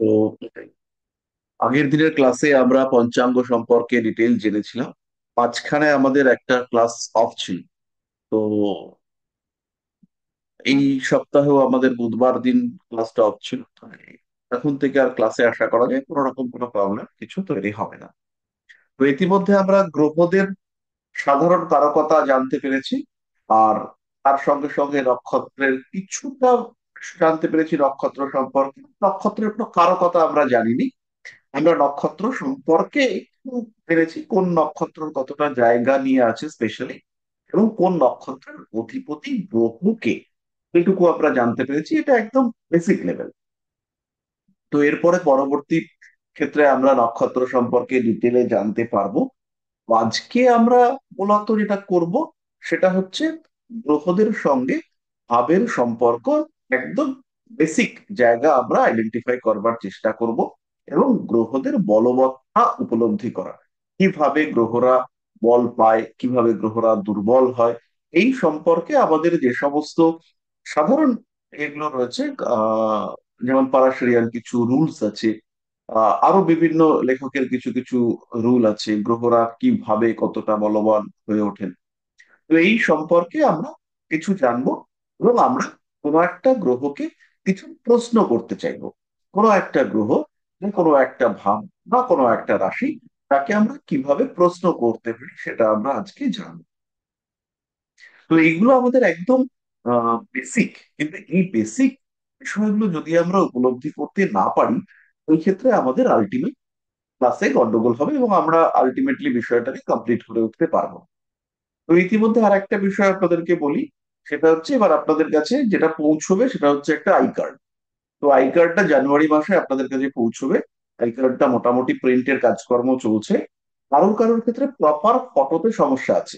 তো আগের দিনের ক্লাসে আমরা পঞ্চাঙ্গ সম্পর্কে ডিটেল জেনেছিলাম। মাঝখানে আমাদের একটা ক্লাস অফ ছিল। তো এই সপ্তাহেও আমাদের বুধবার দিন ক্লাসটা অফ ছিল। এখন থেকে আর ক্লাসে আশা করা যায় কোনো রকম কোনো প্রবলেম কিছু তৈরি হবে না। তো ইতিমধ্যে আমরা গ্রহদের সাধারণ কারকতা জানতে পেরেছি। আর তার সঙ্গে সঙ্গে নক্ষত্রের কিছুটা জানতে পেরেছি নক্ষত্র সম্পর্কে। নক্ষত্রের কোনো কারকতা আমরা জানিনি। আমরা নক্ষত্র সম্পর্কে একটু জেনেছি, কোন নক্ষত্র কতটা জায়গা নিয়ে আছে স্পেশালি, এবং কোন নক্ষত্রের অধিপতি গ্রহকে, এটুকু আমরা জানতে পেরেছি। এটা একদম বেসিক লেভেল। তো এরপরে পরবর্তী ক্ষেত্রে আমরা নক্ষত্র সম্পর্কে ডিটেলে জানতে পারবো। তো আজকে আমরা মূলত যেটা করব সেটা হচ্ছে গ্রহদের সঙ্গে ভাবের সম্পর্ক, একদম বেসিক জায়গা আমরা আইডেন্টিফাই করবার চেষ্টা করব, এবং গ্রহদের বলবত্তা উপলব্ধি করা, কিভাবে গ্রহরা বল পায়, কিভাবে গ্রহরা দুর্বল হয়, এই সম্পর্কে আমাদের যে সমস্ত সাধারণ এগুলো রয়েছে, আহ যেমন পারাশরিয়ান কিছু রুলস আছে, আরো বিভিন্ন লেখকের কিছু কিছু রুল আছে, গ্রহরা কিভাবে কতটা বলবান হয়ে ওঠেন। তো এই সম্পর্কে আমরা কিছু জানবো, এবং আমরা কোনো একটা গ্রহকে কিছু প্রশ্ন করতে চাইবো। কোনো একটা গ্রহ বা কোনো একটা ভাব বা কোনো একটা রাশি, তাকে আমরা কিভাবে প্রশ্ন করতে পারি সেটা আমরা আজকে জানবো। তো এইগুলো আমাদের একদম বেসিক। কিন্তু এই বেসিক বিষয়গুলো যদি আমরা উপলব্ধি করতে না পারি, ওই ক্ষেত্রে আমাদের আলটিমেট ক্লাসে গন্ডগোল হবে, এবং আমরা আলটিমেটলি বিষয়টাকে কমপ্লিট করে উঠতে পারবো। তো ইতিমধ্যে আর একটা বিষয় আপনাদেরকে বলি। সেটা হচ্ছে এবার আপনাদের কাছে যেটা পৌঁছবে সেটা হচ্ছে একটা আই কার্ড। তো আই কার্ডটা জানুয়ারি মাসে আপনাদের কাছে পৌঁছবে। আই কার্ডটা মোটামুটি প্রিন্টের কাজকর্ম চলছে। কারোর কারোর ক্ষেত্রে প্রপার ফটোতে সমস্যা আছে।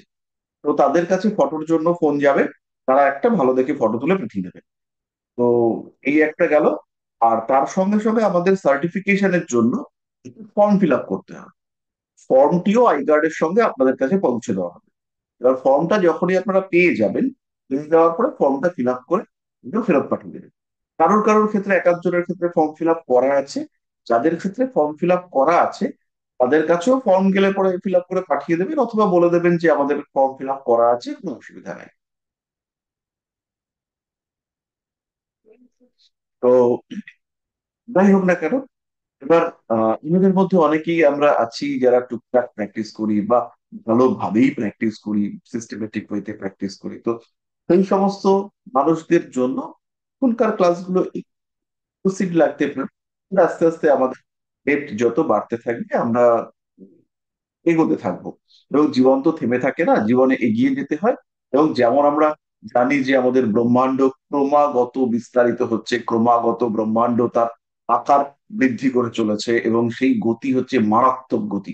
তো তাদের কাছে ফটোর জন্য ফোন যাবে, তারা একটা ভালো দেখে ফটো তুলে পাঠিয়ে দেবে। তো এই একটা গেল। আর তার সঙ্গে সঙ্গে আমাদের সার্টিফিকেশনের জন্য ফর্ম ফিল আপ করতে হবে। ফর্মটিও আই কার্ডের সঙ্গে আপনাদের কাছে পৌঁছে দেওয়া হবে। এবার ফর্মটা যখনই আপনারা পেয়ে যাবেন, পেয়ে যাওয়ার পরে ফর্মটা ফিল আপ করে এটা ফেরত পাঠিয়ে দেবেন। কারোর কারোর ক্ষেত্রে, এক একজনের ক্ষেত্রে ফর্ম ফিল আপ করা আছে। যাদের ক্ষেত্রে ফর্ম ফিল আপ করা আছে তাদের কাছেও ফর্ম গেলে পরে ফিল আপ করে পাঠিয়ে দেবেন, অথবা বলে দেবেন যে আমাদের ফর্ম ফিল আপ করা আছে, কোনো অসুবিধা নেই। তো যাই হোক না কেন, এবার আমাদের মধ্যে অনেকেই আমরা আছি যারা টুকটাক প্র্যাকটিস করি, বা ভালোভাবেই প্র্যাকটিস করি, সিস্টেমেটিক ওয়েতে প্র্যাকটিস করি। তো সেই সমস্ত মানুষদের জন্য এখনকার ক্লাসগুলো একটু সিট লাগতে পারে। আস্তে আস্তে আমাদের ডেট যত বাড়তে থাকবে আমরা এগোতে থাকবো। এবং জীবন তো থেমে থাকে না, জীবনে এগিয়ে যেতে হয়। এবং যেমন আমরা জানি যে আমাদের ব্রহ্মাণ্ড ক্রমাগত বিস্তারিত হচ্ছে, ক্রমাগত ব্রহ্মাণ্ড তার আকার বৃদ্ধি করে চলেছে, এবং সেই গতি হচ্ছে মারাত্মক গতি।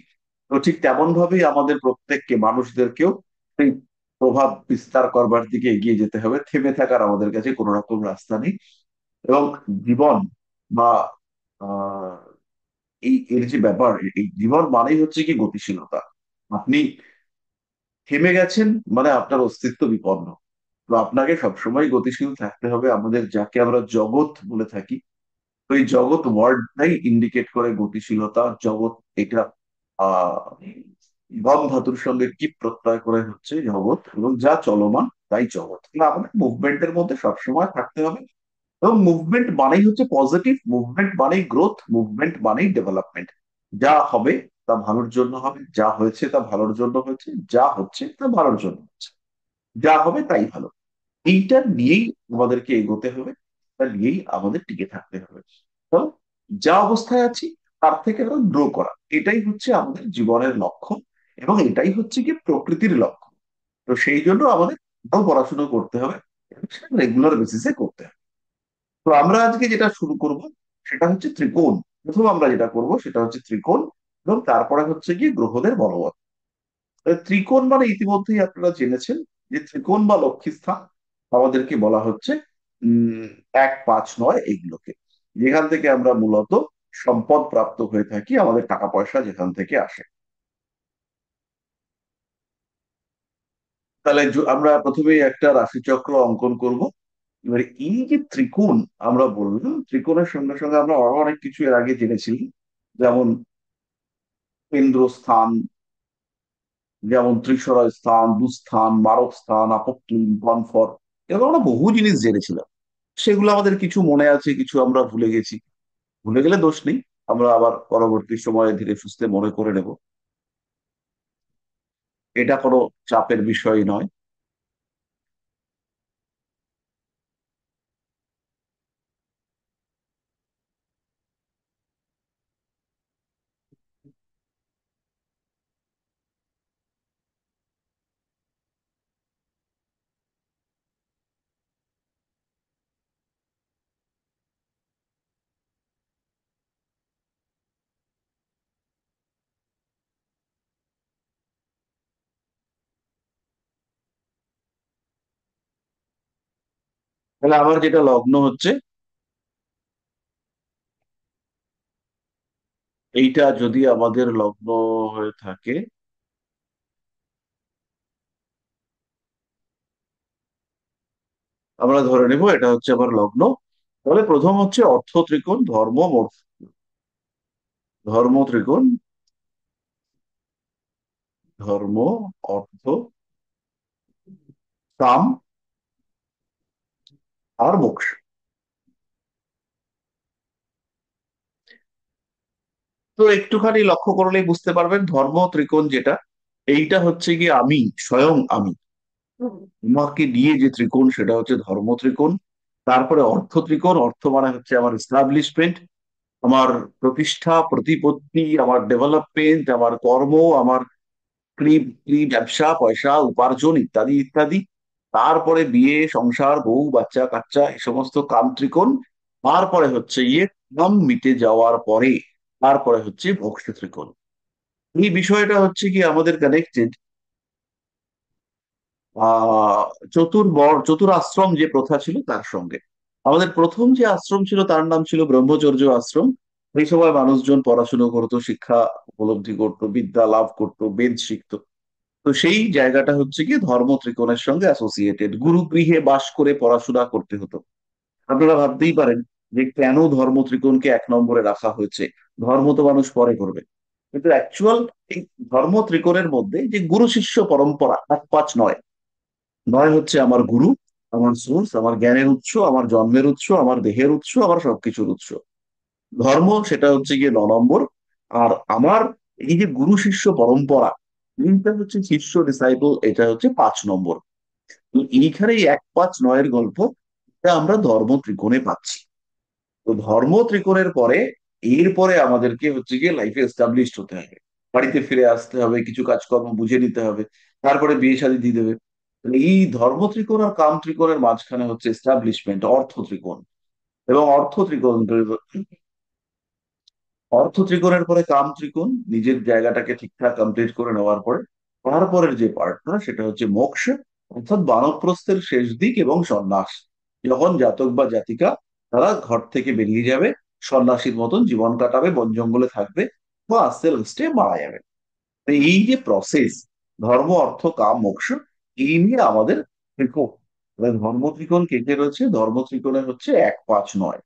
তো ঠিক তেমন ভাবেই আমাদের প্রত্যেককে, মানুষদেরকেও সেই প্রভাব বিস্তার করবার দিকে এগিয়ে যেতে হবে। থেমে থাকার আমাদের কাছে কোনো রকম রাস্তা নেই। এবং জীবন বা আহ এই এর যে ব্যাপার, এই জীবন মানেই হচ্ছে কি গতিশীলতা। আপনি থেমে গেছেন মানে আপনার অস্তিত্ব বিপন্ন। তো আপনাকে সবসময় গতিশীল থাকতে হবে। আমাদের যাকে আমরা জগৎ বলে থাকি, তো এই জগৎ ওয়ার্ডটাই ইন্ডিকেট করে গতিশীলতা। জগৎ এটা আহ গম ধাতুর সঙ্গে কি প্রত্যয় করে হচ্ছে জগৎ, এবং যা চলমান তাই জগৎ। তাহলে আমাদের মুভমেন্টের মধ্যে সবসময় থাকতে হবে। এবং মুভমেন্ট মানেই হচ্ছে পজিটিভ, মুভমেন্ট মানেই গ্রোথ, মুভমেন্ট মানেই ডেভেলপমেন্ট। যা হবে তা ভালোর জন্য হবে, যা হয়েছে তা ভালোর জন্য হয়েছে, যা হচ্ছে তা ভালোর জন্য হচ্ছে, যা হবে তাই ভালো। এইটা নিয়েই আমাদেরকে এগোতে হবে, তা নিয়েই আমাদের টিকে থাকতে হবে। তো যা অবস্থায় আছি তার থেকে আরো গ্রো করা, এটাই হচ্ছে আমাদের জীবনের লক্ষ্য। এবং এটাই হচ্ছে কি প্রকৃতির লক্ষ্য। তো সেই জন্য আমাদের আরো পড়াশোনা করতে হবে, এবং সেটা রেগুলার বেসিসে করতে হবে। তো আমরা আজকে যেটা শুরু করব সেটা হচ্ছে ত্রিকোণ। প্রথম আমরা যেটা করব সেটা হচ্ছে ত্রিকোণ, এবং তারপরে হচ্ছে কি গ্রহদের বলবৎ। ত্রিকোণ মানে ইতিমধ্যেই আপনারা জেনেছেন যে ত্রিকোণ বা লক্ষ্মী স্থান আমাদেরকে বলা হচ্ছে 1, 5, 9 এগুলোকে, যেখান থেকে আমরা মূলত সম্পদ প্রাপ্ত হয়ে থাকি, আমাদের টাকা পয়সা যেখান থেকে আসে। তাহলে আমরা প্রথমেই একটা রাশিচক্র অঙ্কন করব। এবারে এই যে ত্রিকোণ আমরা বললাম, ত্রিকোণের সঙ্গে সঙ্গে আমরা আরো অনেক কিছু এর আগে জেনেছি, যেমন কেন্দ্রস্থান, যেমন ত্রিশরা স্থান, দুস্থান, মারক স্থান, আপত্তি, কনফর, এরকম আমরা বহু জিনিস জেনেছিলাম। সেগুলো আমাদের কিছু মনে আছে, কিছু আমরা ভুলে গেছি। ভুলে গেলে দোষ নেই, আমরা আবার পরবর্তী সময়ে ধীরে সুস্থে মনে করে নেব। এটা কোনো চাপের বিষয় নয়। তাহলে আমার যেটা লগ্ন হচ্ছে, এইটা যদি আমাদের লগ্ন হয়ে থাকে, আমরা ধরে নেব এটা হচ্ছে আমার লগ্ন। তাহলে প্রথম হচ্ছে অর্থ ত্রিকোণ, ধর্ম ত্রিকোণ, ধর্ম, অর্থ, কাম আর মোক্ষ। তো একটুখানি লক্ষ্য করলেই বুঝতে পারবেন, ধর্ম ত্রিকোণ যেটা, এইটা হচ্ছে কি আমি, স্বয়ং আমি, তোমাকে নিয়ে যে ত্রিকোণ সেটা হচ্ছে ধর্ম ত্রিকোণ। তারপরে অর্থ ত্রিকোণ, অর্থ মানে হচ্ছে আমার এস্টাবলিশমেন্ট, আমার প্রতিষ্ঠা, প্রতিপত্তি, আমার ডেভেলপমেন্ট, আমার কর্ম, আমার ক্রি ক্রি ব্যবসা, পয়সা উপার্জন, ইত্যাদি ইত্যাদি। তারপরে বিয়ে, সংসার, বউ, বাচ্চা কাচ্চা, এই সমস্ত কাম ত্রিকোণ। তারপরে হচ্ছে ইয়ে কাম মিটে যাওয়ার পরে তারপরে হচ্ছে মোক্ষ ত্রিকোণ। এই বিষয়টা হচ্ছে কি আমাদের কানেক্টেড আহ চতুরাশ্রম যে প্রথা ছিল তার সঙ্গে। আমাদের প্রথম যে আশ্রম ছিল তার নাম ছিল ব্রহ্মচর্য আশ্রম। এই সময় মানুষজন পড়াশুনো করতো, শিক্ষা উপলব্ধি করতো, বিদ্যা লাভ করতো, বেদ শিখতো। তো সেই জায়গাটা হচ্ছে কি ধর্ম ত্রিকোণের সঙ্গে অ্যাসোসিয়েটেড, গুরু গৃহে বাস করে পড়াশোনা করতে হতো। আপনারা ভাবতেই পারেন যে কেন ধর্ম ত্রিকোণকে এক নম্বরে রাখা হয়েছে। ধর্ম তো মানুষ পরে করবে, কিন্তু অ্যাকচুয়াল এই ধর্ম ত্রিকোণের মধ্যে যে গুরু শিষ্য পরম্পরা, এক পাঁচ নয়, নয় হচ্ছে আমার গুরু, আমার সোর্স, আমার জ্ঞানের উৎস, আমার জন্মের উৎস, আমার দেহের উৎস, আমার সবকিছুর উৎস। ধর্ম সেটা হচ্ছে গিয়ে 9 নম্বর। আর আমার এই যে গুরু শিষ্য পরম্পরা, এইটা হচ্ছে শিষ্য ডিসাইপল, এটা হচ্ছে 5 নম্বর। তো এইখানে এই 1 5 9-এর গল্প, এটা আমরা ধর্ম ত্রিকোণে পাচ্ছি। তো ধর্ম ত্রিকোণের পরে, এরপরে আমাদেরকে হচ্ছে গিয়ে লাইফে এস্টাবলিশড হতে হবে, বাড়িতে ফিরে আসতে হবে, কিছু কাজকর্ম বুঝে নিতে হবে, তারপরে বিয়ে শাদী দিয়ে দেবে। তাহলে এই ধর্ম ত্রিকোণ আর কাম ত্রিকোণের মাঝখানে হচ্ছে এস্টাবলিশমেন্ট, অর্থ ত্রিকোণ। এবং অর্থ ত্রিকোণের পরে কাম ত্রিকোণ, নিজের জায়গাটাকে ঠিকঠাক কমপ্লিট করে নেওয়ার পরে তারপরের যে পার্টটা সেটা হচ্ছে মোক্ষ, অর্থাৎ বানপ্রস্থের শেষ দিক এবং সন্ন্যাস। যখন জাতক বা জাতিকা তারা ঘর থেকে বেরিয়ে যাবে, সন্ন্যাসীর মতন জীবন কাটাবে, বন জঙ্গলে থাকবে, বা আস্তে আস্তে মারা যাবে। তো এই যে প্রসেস, ধর্ম, অর্থ, কাম, মোক্ষ, এই নিয়ে আমাদের ত্রিকোণ। তাহলে ধর্ম ত্রিকোণ কে কে রয়েছে? ধর্ম ত্রিকোণে হচ্ছে 1 5 9।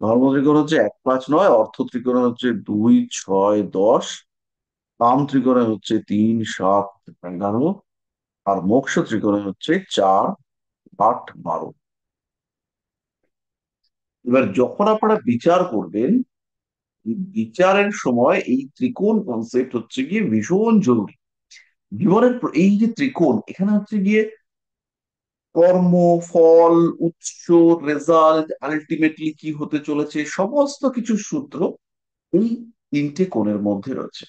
ধর্ম ত্রিকোণ হচ্ছে 1 5 9, অর্থ ত্রিকোণে হচ্ছে 2 6 10, কাম ত্রিকোণে হচ্ছে 3 7 11, আর মোক্ষ ত্রিকোণে হচ্ছে 4 8 12। এবার যখন আপনারা বিচার করবেন, এই বিচারের সময় এই ত্রিকোণ কনসেপ্ট হচ্ছে গিয়ে ভীষণ জরুরি। জীবনের এই যে ত্রিকোণ, এখানে হচ্ছে গিয়ে কর্ম, ফল, উৎস, রেজাল্ট, আলটিমেটলি কি হতে চলেছে, সমস্ত কিছু সূত্র এই 3টে কোণের মধ্যে রয়েছে।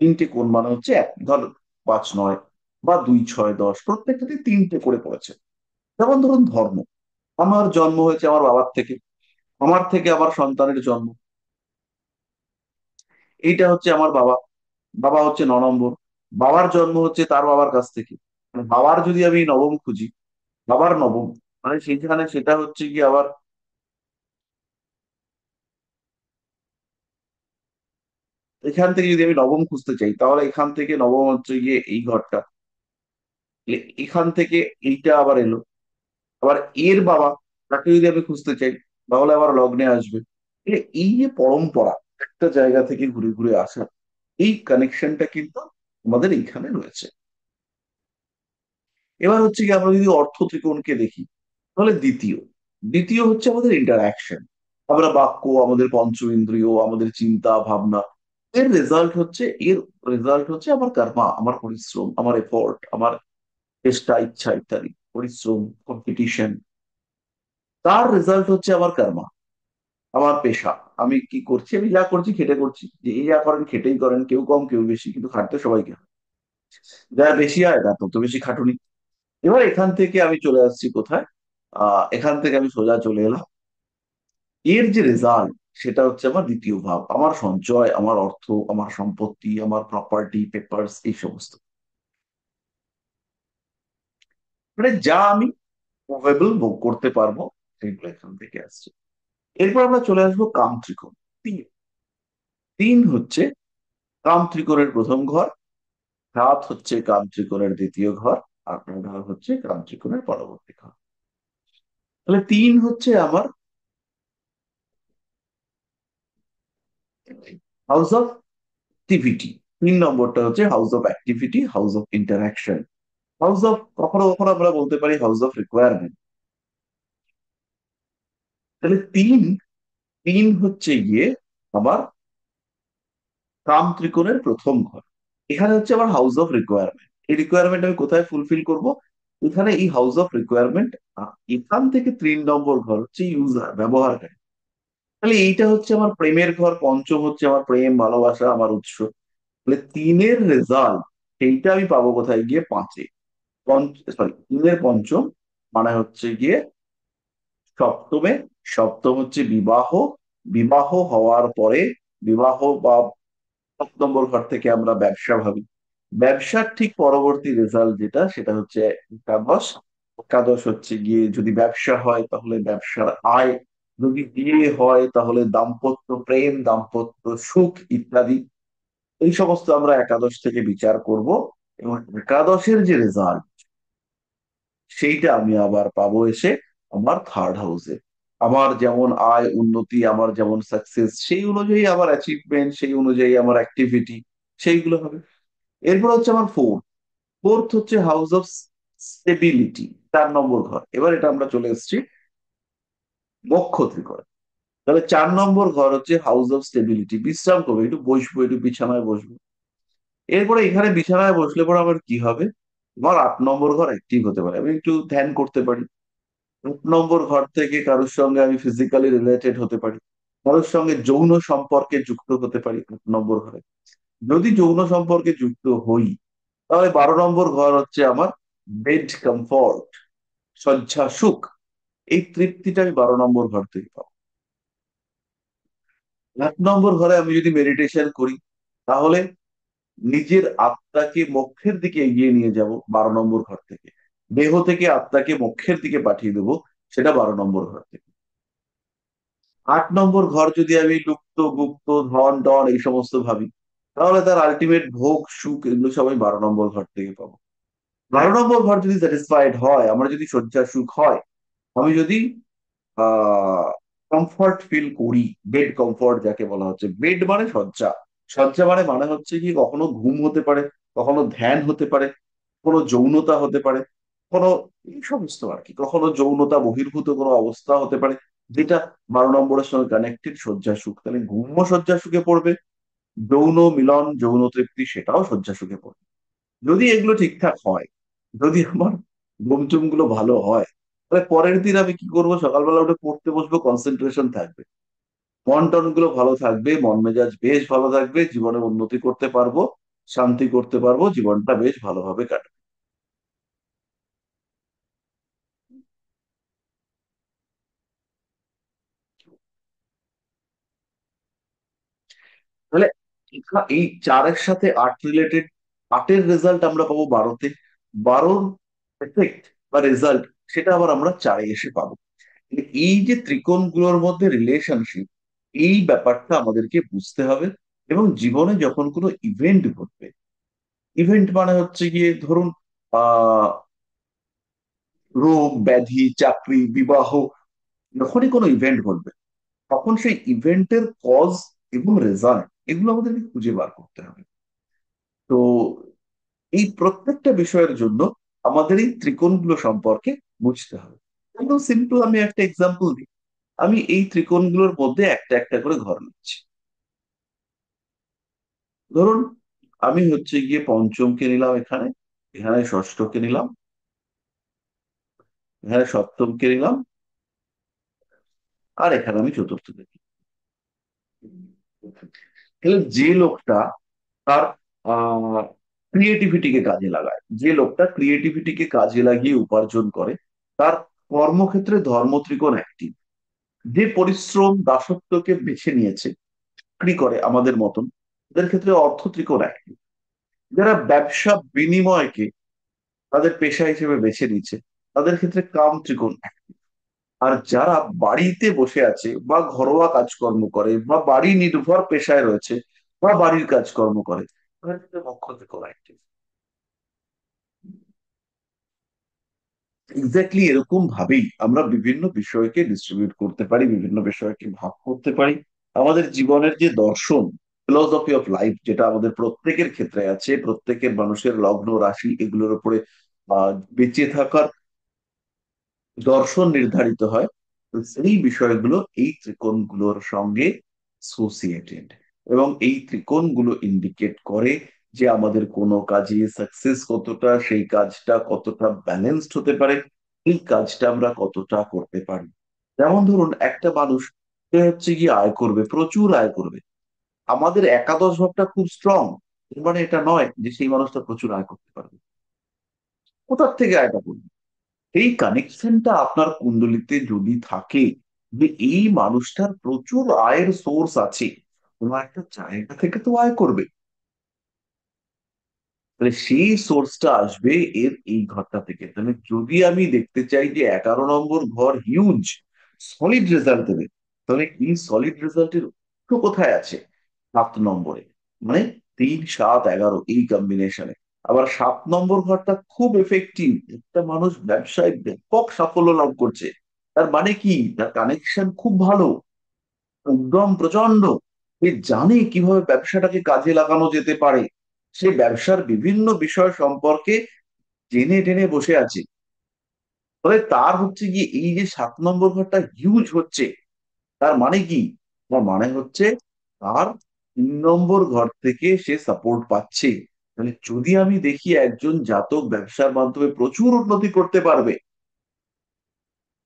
3টে কোণ মানে হচ্ছে এক ধর 5 9 বা 2 6 10, প্রত্যেকটাতে 3টে করে পড়েছে। যেমন ধরুন ধর্ম, আমার জন্ম হয়েছে আমার বাবার থেকে, আমার থেকে আমার সন্তানের জন্ম, এইটা হচ্ছে আমার বাবা। বাবা হচ্ছে 9 নম্বর। বাবার জন্ম হচ্ছে তার বাবার কাছ থেকে, মানে বাবার যদি আমি নবম খুঁজি, বাবার নবম, মানে সেখানে সেটা হচ্ছে কি আবার এখান থেকে যদি আমি নবম খুঁজতে চাই, তাহলে এখান থেকে নবম হচ্ছে গিয়ে এই ঘরটা, এখান থেকে এইটা আবার এলো, আবার এর বাবা, তাকে যদি আমি খুঁজতে চাই, তাহলে আবার লগ্নে আসবে। এই যে পরম্পরা, একটা জায়গা থেকে ঘুরে ঘুরে আসা, এই কানেকশনটা কিন্তু আমাদের এইখানে রয়েছে। এবার হচ্ছে কি, আমরা যদি অর্থ ত্রিকোণকে দেখি, তাহলে দ্বিতীয়, দ্বিতীয় হচ্ছে আমাদের ইন্টারাকশন। আমরা বাক্য, আমাদের পঞ্চ ইন্দ্রিয়, আমাদের চিন্তা ভাবনা, এর রেজাল্ট হচ্ছে, এর রেজাল্ট হচ্ছে আমার কর্মা, আমার পরিশ্রম, আমার এফোর্ট, আমার চেষ্টা, ইচ্ছা ইত্যাদি, পরিশ্রম, কম্পিটিশন, তার রেজাল্ট হচ্ছে আমার কর্মা, আমার পেশা। আমি কি করছি, আমি যা করছি খেটে করছি, যে এই যা করেন খেটেই করেন, কেউ কম কেউ বেশি, কিন্তু খাটতে সবাইকে হয়। যার বেশি হয় তার তত বেশি খাটুনি। এবার এখান থেকে আমি চলে আসছি কোথায়, এখান থেকে আমি সোজা চলে এলাম, এর যে রেজাল্ট সেটা হচ্ছে আমার দ্বিতীয় ভাব, আমার সঞ্চয়, আমার অর্থ, আমার সম্পত্তি, আমার প্রপার্টি পেপারস, এই সমস্ত, মানে যা আমি মুভেবল ভোগ করতে পারবো, সেগুলো এখান থেকে আসছে। এরপর আমরা চলে আসবো কাম ত্রিকোণ। তিন, তিন হচ্ছে কাম ত্রিকোণের প্রথম ঘর, সাত হচ্ছে কাম ত্রিকোণের দ্বিতীয় ঘর, আর নয় হচ্ছে কাম ত্রিকোণের পরবর্তী ঘর। তাহলে তিন হচ্ছে আমার হাউস অফ অ্যাক্টিভিটি, তিন নম্বরটা হচ্ছে house of activity, house of interaction, house of, কখনো কখনো আমরা বলতে পারি হাউস অফ রিকোয়ারমেন্ট। তাহলে তিন, তিন হচ্ছে গিয়ে আমার কাম ত্রিকোণের প্রথম ঘর। এখানে হচ্ছে আমার হাউস অফ রিকোয়ারমেন্ট, এই রিকোয়ারমেন্ট আমি কোথায় ফুলফিল করব, এখানে এই হাউস অফ রিকোয়ারমেন্ট। এখান থেকে 3 নম্বর ঘর হচ্ছে ইউজার, ব্যবহারকারী। তাহলে এইটা হচ্ছে আমার প্রেমের ঘর, পঞ্চম হচ্ছে আমার প্রেম ভালোবাসা, আমার উৎস। তাহলে তিনের রেজাল্ট, সেইটা আমি পাবো কোথায় গিয়ে, পাঁচে, সরি তিনের পঞ্চম, মানে হচ্ছে গিয়ে সপ্তমে। সপ্তম হচ্ছে বিবাহ, বিবাহ হওয়ার পরে, বিবাহ বা 7 নম্বর ঘর থেকে আমরা ব্যবসা ভাবি, ব্যবসার ঠিক পরবর্তী রেজাল্ট যেটা, সেটা হচ্ছে একাদশ। একাদশ হচ্ছে গিয়ে যদি ব্যবসা হয় তাহলে ব্যবসার আয়, যদি বিয়ে হয় তাহলে দাম্পত্য প্রেম, দাম্পত্য সুখ ইত্যাদি, এই সমস্ত আমরা একাদশ থেকে বিচার করব। এবং একাদশের যে রেজাল্ট, সেইটা আমি আবার পাবো এসে আমার থার্ড হাউসে। আমার যেমন আয় উন্নতি, আমার যেমন সাকসেস, সেই অনুযায়ী আমার অ্যাচিভমেন্ট, সেই অনুযায়ী আমার অ্যাক্টিভিটি, সেইগুলো হবে। এরপর হচ্ছে আমার ফোর্থ, ফোর্থ হচ্ছে হাউস অফ স্টেবিলিটি, 4 নম্বর ঘর। এবার এটা আমরা চলে এসেছি বক্ষ ত্রিকোণ। তাহলে 4 নম্বর ঘর হচ্ছে হাউস অফ স্টেবিলিটি, বিশ্রাম করবো, একটু বসবো, একটু বিছানায় বসবো। এরপরে এখানে বিছানায় বসলে পরে আমার কি হবে, আমার 8 নম্বর ঘর অ্যাক্টিভ হতে পারে, আমি একটু ধ্যান করতে পারি। 8 নম্বর ঘর থেকে কারোর সঙ্গে আমি ফিজিক্যালি রিলেটেড হতে পারি, কারোর সঙ্গে যৌন সম্পর্কে যুক্ত হতে পারি 8 নম্বর ঘরে। যদি যৌন সম্পর্কে যুক্ত হই, তাহলে 12 নম্বর ঘর হচ্ছে আমার বেড কমফর্ট, শয্যা সুখ, এই তৃপ্তিটা আমি 12 নম্বর ঘর থেকে পাবো। 1 নম্বর ঘরে আমি যদি মেডিটেশন করি, তাহলে নিজের আত্মাকে মোক্ষের দিকে এগিয়ে নিয়ে যাব 12 নম্বর ঘর থেকে, দেহ থেকে আত্মাকে মোক্ষের দিকে পাঠিয়ে দেবো, সেটা 12 নম্বর ঘর থেকে। 8 নম্বর ঘর যদি আমি লুপ্ত গুপ্ত ধন টন এই সমস্ত ভাবি, তাহলে তার আলটিমেট ভোগ সুখ এগুলো সবাই 12 নম্বর ঘর থেকে পাবো। 12 নম্বর ঘর যদি স্যাটিসফাইড হয়, আমার যদি শয্যা সুখ হয়, আমি যদি আহ কমফর্ট ফিল করি, বেড কমফর্ট যাকে বলা হচ্ছে, বেড মানে শয্যা, শয্যা মানে মানে হচ্ছে কি, কখনো ঘুম হতে পারে, কখনো ধ্যান হতে পারে, কোনো যৌনতা হতে পারে, কোনো এই সমস্ত আর কি, কখনো যৌনতা বহির্ভূত কোনো অবস্থা হতে পারে, যেটা 12 নম্বরের সঙ্গে কানেক্টেড শয্যা সুখ। তাহলে ঘুমও শয্যা সুখে পড়বে, যৌন মিলন যৌন তৃপ্তি সেটাও শয্যা সুখে পড়বে। যদি এগুলো ঠিকঠাক হয়, যদি আমার ঘুমচুম গুলো ভালো হয়, তাহলে পরের দিন আমি কি করবো, সকালবেলা উঠে পড়তে বসবো, কনসেন্ট্রেশন থাকবে, মন টন গুলো ভালো থাকবে, মন মেজাজ বেশ ভালো থাকবে, জীবনে উন্নতি করতে পারবো, শান্তি করতে পারবো, জীবনটা বেশ ভালোভাবে কাটবে। তাহলে এই 4-এর সাথে 8 রিলেটেড, 8-এর রেজাল্ট আমরা পাবো 12-তে, 12-র এফেক্ট বা রেজাল্ট সেটা আবার আমরা 4-এ এসে পাবো। এই যে ত্রিকোণগুলোর মধ্যে রিলেশনশিপ, এই ব্যাপারটা আমাদেরকে বুঝতে হবে, এবং জীবনে যখন কোনো ইভেন্ট ঘটবে, ইভেন্ট মানে হচ্ছে গিয়ে ধরুন আহ রোগ ব্যাধি, চাকরি, বিবাহ, যখনই কোনো ইভেন্ট ঘটবে তখন সেই ইভেন্টের কজ এবং রেজাল্ট এগুলো আমাদেরকে খুঁজে বার করতে হবে। তো এই প্রত্যেকটা বিষয়ের জন্য আমাদের এই ত্রিকোণগুলো সম্পর্কে বুঝতে হবে। একদম সিম্পল, আমি একটা এক্সাম্পল দিই। আমি এই ত্রিকোণগুলোর মধ্যে একটা একটা করে ঘর নিচ্ছি। ধরুন আমি হচ্ছে গিয়ে পঞ্চমকে নিলাম এখানে, এখানে ষষ্ঠকে নিলাম, এখানে সপ্তমকে নিলাম, আর এখানে আমি চতুর্থকে নিলাম। তাহলে যে লোকটা তার ক্রিয়েটিভিটিকে কাজে লাগায়, যে লোকটা ক্রিয়েটিভিটিকে কাজে লাগিয়ে উপার্জন করে, তার কর্মক্ষেত্রে ধর্মত্রিকোণ অ্যাক্টিভ। যে পরিশ্রম দাসত্বকে বেছে নিয়েছে, চাকরি করে আমাদের মতন, তাদের ক্ষেত্রে অর্থ ত্রিকোণ অ্যাক্টিভ। যারা ব্যবসা বিনিময়কে তাদের পেশা হিসেবে বেছে নিচ্ছে, তাদের ক্ষেত্রে কাম ত্রিকোণ active। আর যারা বাড়িতে বসে আছে বা ঘরোয়া কাজকর্ম করে বা বাড়ি নির্ভর পেশায় রয়েছে বা বাড়ির কাজকর্ম করে, তাদের ক্ষেত্রে মক্ষ ত্রিকোণ অ্যাক্টিভ। এক্স্যাক্টলি এরকম ভাবেই আমরা বিভিন্ন বিষয়কে ডিস্ট্রিবিউট করতে পারি, বিভিন্ন বিষয়কে ভাগ করতে পারি। আমাদের জীবনের যে দর্শন, ফিলসফি অফ লাইফ, যেটা আমাদের প্রত্যেকের ক্ষেত্রে আছে, প্রত্যেকের মানুষের লগ্ন রাশি এগুলোর উপরে বেঁচে থাকার দর্শন নির্ধারিত হয়। তো সেই বিষয়গুলো এই ত্রিকোণগুলোর সঙ্গে অ্যাসোসিয়েটেড, এবং এই ত্রিকোণগুলো ইন্ডিকেট করে যে আমাদের কোনো কাজে সাকসেস কতটা, সেই কাজটা কতটা ব্যালেন্সড হতে পারে, এই কাজটা আমরা কতটা করতে পারি। যেমন ধরুন একটা মানুষ, সে হচ্ছে গিয়ে আয় করবে, প্রচুর আয় করবে, আমাদের একাদশ ভাবটা খুব স্ট্রং, মানে এটা নয় যে সেই মানুষটা প্রচুর আয় করতে পারবে। কোথার থেকে আয়টা করবে? এই কানেকশনটা আপনার কুণ্ডলিতে যদি থাকে যে এই মানুষটার প্রচুর আয়ের সোর্স আছে, কোনো একটা জায়গা থেকে তো আয় করবে, তাহলে সেই সোর্সটা আসবে এর এই ঘরটা থেকে। তাহলে যদি আমি দেখতে চাই যে 11 নম্বর ঘর হিউজ সলিড রেজাল্ট দেবে, তাহলে এই সলিড রেজাল্টের উৎস কোথায় আছে? 7 নম্বরে, মানে 3, 7, 11 এই কম্বিনেশনে। আবার 7 নম্বর ঘরটা খুব এফেক্টিভ, একটা মানুষ ব্যবসায় ব্যাপক সাফল্য লাভ করছে, তার মানে কি তার কানেকশন খুব ভালো, একদম প্রচন্ড। সে জানে কিভাবে ব্যবসাটাকে কাজে লাগানো যেতে পারে, সে ব্যবসার বিভিন্ন বিষয় সম্পর্কে জেনে টেনে বসে আছে। ফলে তার হচ্ছে গিয়ে এই যে 7 নম্বর ঘরটা হিউজ হচ্ছে, তার মানে কি? তার মানে হচ্ছে তার 3 নম্বর ঘর থেকে সে সাপোর্ট পাচ্ছে। তাহলে যদি আমি দেখি একজন জাতক ব্যবসার মাধ্যমে প্রচুর উন্নতি করতে পারবে,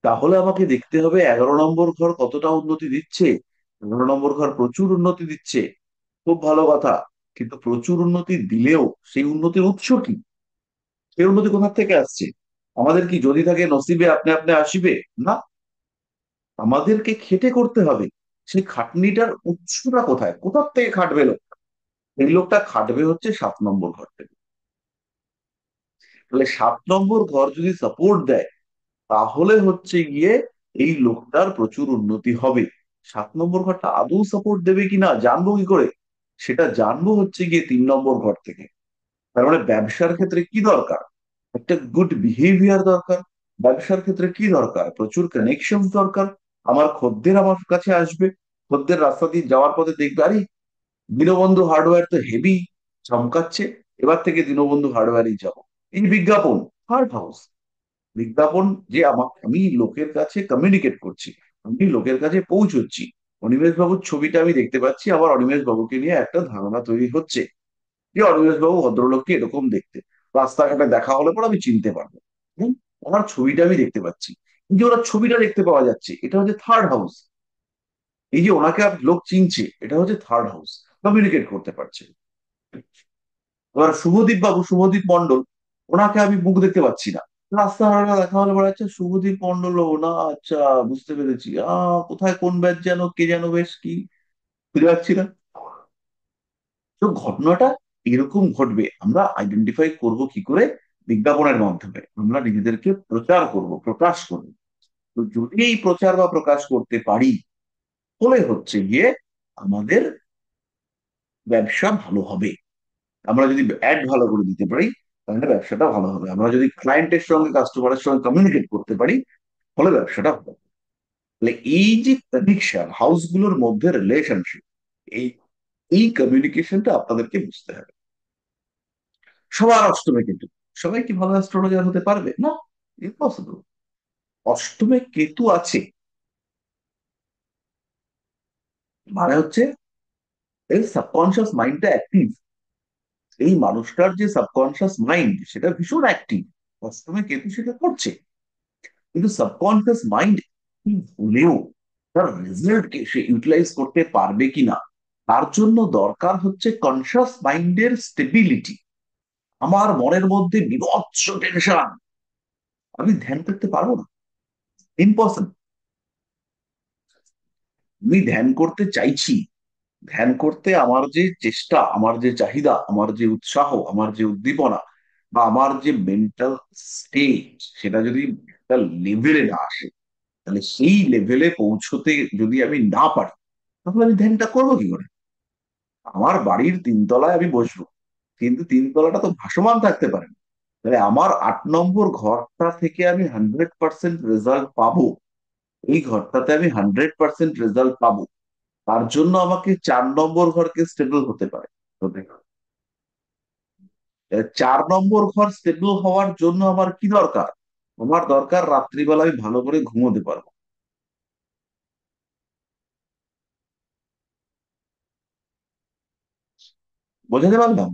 তাহলে আমাকে দেখতে হবে 11 নম্বর ঘর কতটা উন্নতি দিচ্ছে। 11 নম্বর ঘর প্রচুর উন্নতি দিচ্ছে, খুব ভালো কথা। কিন্তু প্রচুর উন্নতি দিলেও সেই উন্নতির উৎস কি? সেই উন্নতি কোথা থেকে আসছে? আমাদের কি যদি থাকে নসিবে আপনি আপনি আসিবে? না, আমাদেরকে খেটে করতে হবে। সেই খাটনিটার উৎসটা কোথায়, কোথার থেকে খাটবে লোক? এই লোকটা খাটবে হচ্ছে 7 নম্বর ঘর থেকে। তাহলে 7 নম্বর ঘর যদি সাপোর্ট দেয়, তাহলে হচ্ছে গিয়ে এই লোকটার প্রচুর উন্নতি হবে। 7 নম্বর ঘরটা আদৌ সাপোর্ট দেবে কিনা জানবো কি করে? সেটা জানবো হচ্ছে গিয়ে 3 নম্বর ঘর থেকে। তার মানে ব্যবসার ক্ষেত্রে কি দরকার? একটা গুড বিহেভিয়ার দরকার। ব্যবসার ক্ষেত্রে কি দরকার? প্রচুর কানেকশন দরকার। আমার খদ্দের আমার কাছে আসবে, খদ্দের রাস্তা দিয়ে যাওয়ার পথে দেখবে আরে দীনবন্ধু হার্ডওয়্যার তো হেভি চমকাচ্ছে, এবার থেকে দীনবন্ধু হার্ডওয়্যারই যাবো। এই বিজ্ঞাপন, থার্ড হাউস। বিজ্ঞাপন যে আমি লোকের কাছে কমিউনিকেট করছি, আমি লোকের কাছে পৌঁছচ্ছি। অনিমেষ বাবুর ছবিটা আমি দেখতে পাচ্ছি, আবার অনিমেষ বাবুকে নিয়ে একটা ধারণা তৈরি হচ্ছে যে অনিমেষ বাবু ভদ্রলোককে এরকম দেখতে, রাস্তাঘাটে দেখা হলে পর আমি চিনতে পারবো। হুম, ওনার ছবিটা আমি দেখতে পাচ্ছি। এই যে ওনার ছবিটা দেখতে পাওয়া যাচ্ছে, এটা হচ্ছে থার্ড হাউস। এই যে ওনাকে আর লোক চিনছে, এটা হচ্ছে থার্ড হাউস, কমিউনিকেট করতে পারছে। এবার শুভদীপ বাবু, শুভদীপ মন্ডল, ওনাকে আমি মুখ দেখতে পাচ্ছি না, রাস্তাঘাটে দেখা হলে পরে আচ্ছা শুভদীপ মন্ডল ও না, আচ্ছা বুঝতে পেরেছি, কোথায় কোন ব্যাচ যেন, কে যেন, বেশ কি খুঁজে পাচ্ছি না। তো ঘটনাটা এরকম ঘটবে, আমরা আইডেন্টিফাই করব কি করে? বিজ্ঞাপনের মাধ্যমে আমরা নিজেদেরকে প্রচার করব, প্রকাশ করব। তো যদি এই প্রচার বা প্রকাশ করতে পারি, ফলে হচ্ছে গিয়ে আমাদের ব্যবসা ভালো হবে। আমরা যদি অ্যাড ভালো করে দিতে পারি, তাহলে ব্যবসাটা ভালো হবে। আমরা যদি ক্লায়েন্টের সঙ্গে, কাস্টমারের সঙ্গে কমিউনিকেট করতে পারি, ফলে ব্যবসাটা ভালো হবে। তাহলে এই যে কানেকশন, হাউসগুলোর মধ্যে রিলেশনশিপ, এই এই কমিউনিকেশনটা আপনাদেরকে বুঝতে হবে। সবার অষ্টমে কেতু, সবাই কি ভালো অ্যাস্ট্রোলজার হতে পারবে না? ইম্পসিবল। অষ্টমে কেতু আছে মানে হচ্ছে এই সাবকনশিয়াস মাইন্ডটা অ্যাক্টিভ। এই মানুষটার যে সাবকনশিয়াস মাইন্ড, সেটা ভীষণ অ্যাক্টিভ। অষ্টমে কেতু সেটা করছে। কিন্তু সাবকনশিয়াস মাইন্ড হলেও তার রেজাল্টকে সে ইউটিলাইজ করতে পারবে কিনা, তার জন্য দরকার হচ্ছে কনসিয়াস মাইন্ডের স্টেবিলিটি। আমার মনের মধ্যে বিভৎস টেনশন, আমি ধ্যান করতে পারবো না, ইম্পসিবল। আমি ধ্যান করতে চাইছি, ধ্যান করতে আমার যে চেষ্টা, আমার যে চাহিদা, আমার যে উৎসাহ, আমার যে উদ্দীপনা, বা আমার যে মেন্টাল স্টেট, সেটা যদি একটা লেভেলে না আসে, তাহলে সেই লেভেলে পৌঁছতে যদি আমি না পারি, তাহলে আমি ধ্যানটা করবো কি করে? আমার বাড়ির তিনতলায় আমি বসবো, কিন্তু তিনতলাটা তো ভাসমান থাকতে পারে না। তাহলে আমার 8 নম্বর ঘরটা থেকে আমি 100% রেজাল্ট পাবো, এই ঘরটাতে আমি 100% রেজাল্ট পাবো, তার জন্য আমাকে 4 নম্বর ঘরকে স্টেবল হতে পারে, হতে হবে। 4 নম্বর ঘর স্টেবল হওয়ার জন্য আমার কি দরকার? আমার দরকার রাত্রিবেলা আমি ভালো করে ঘুমোতে পারবো। বোঝাতে পারলাম?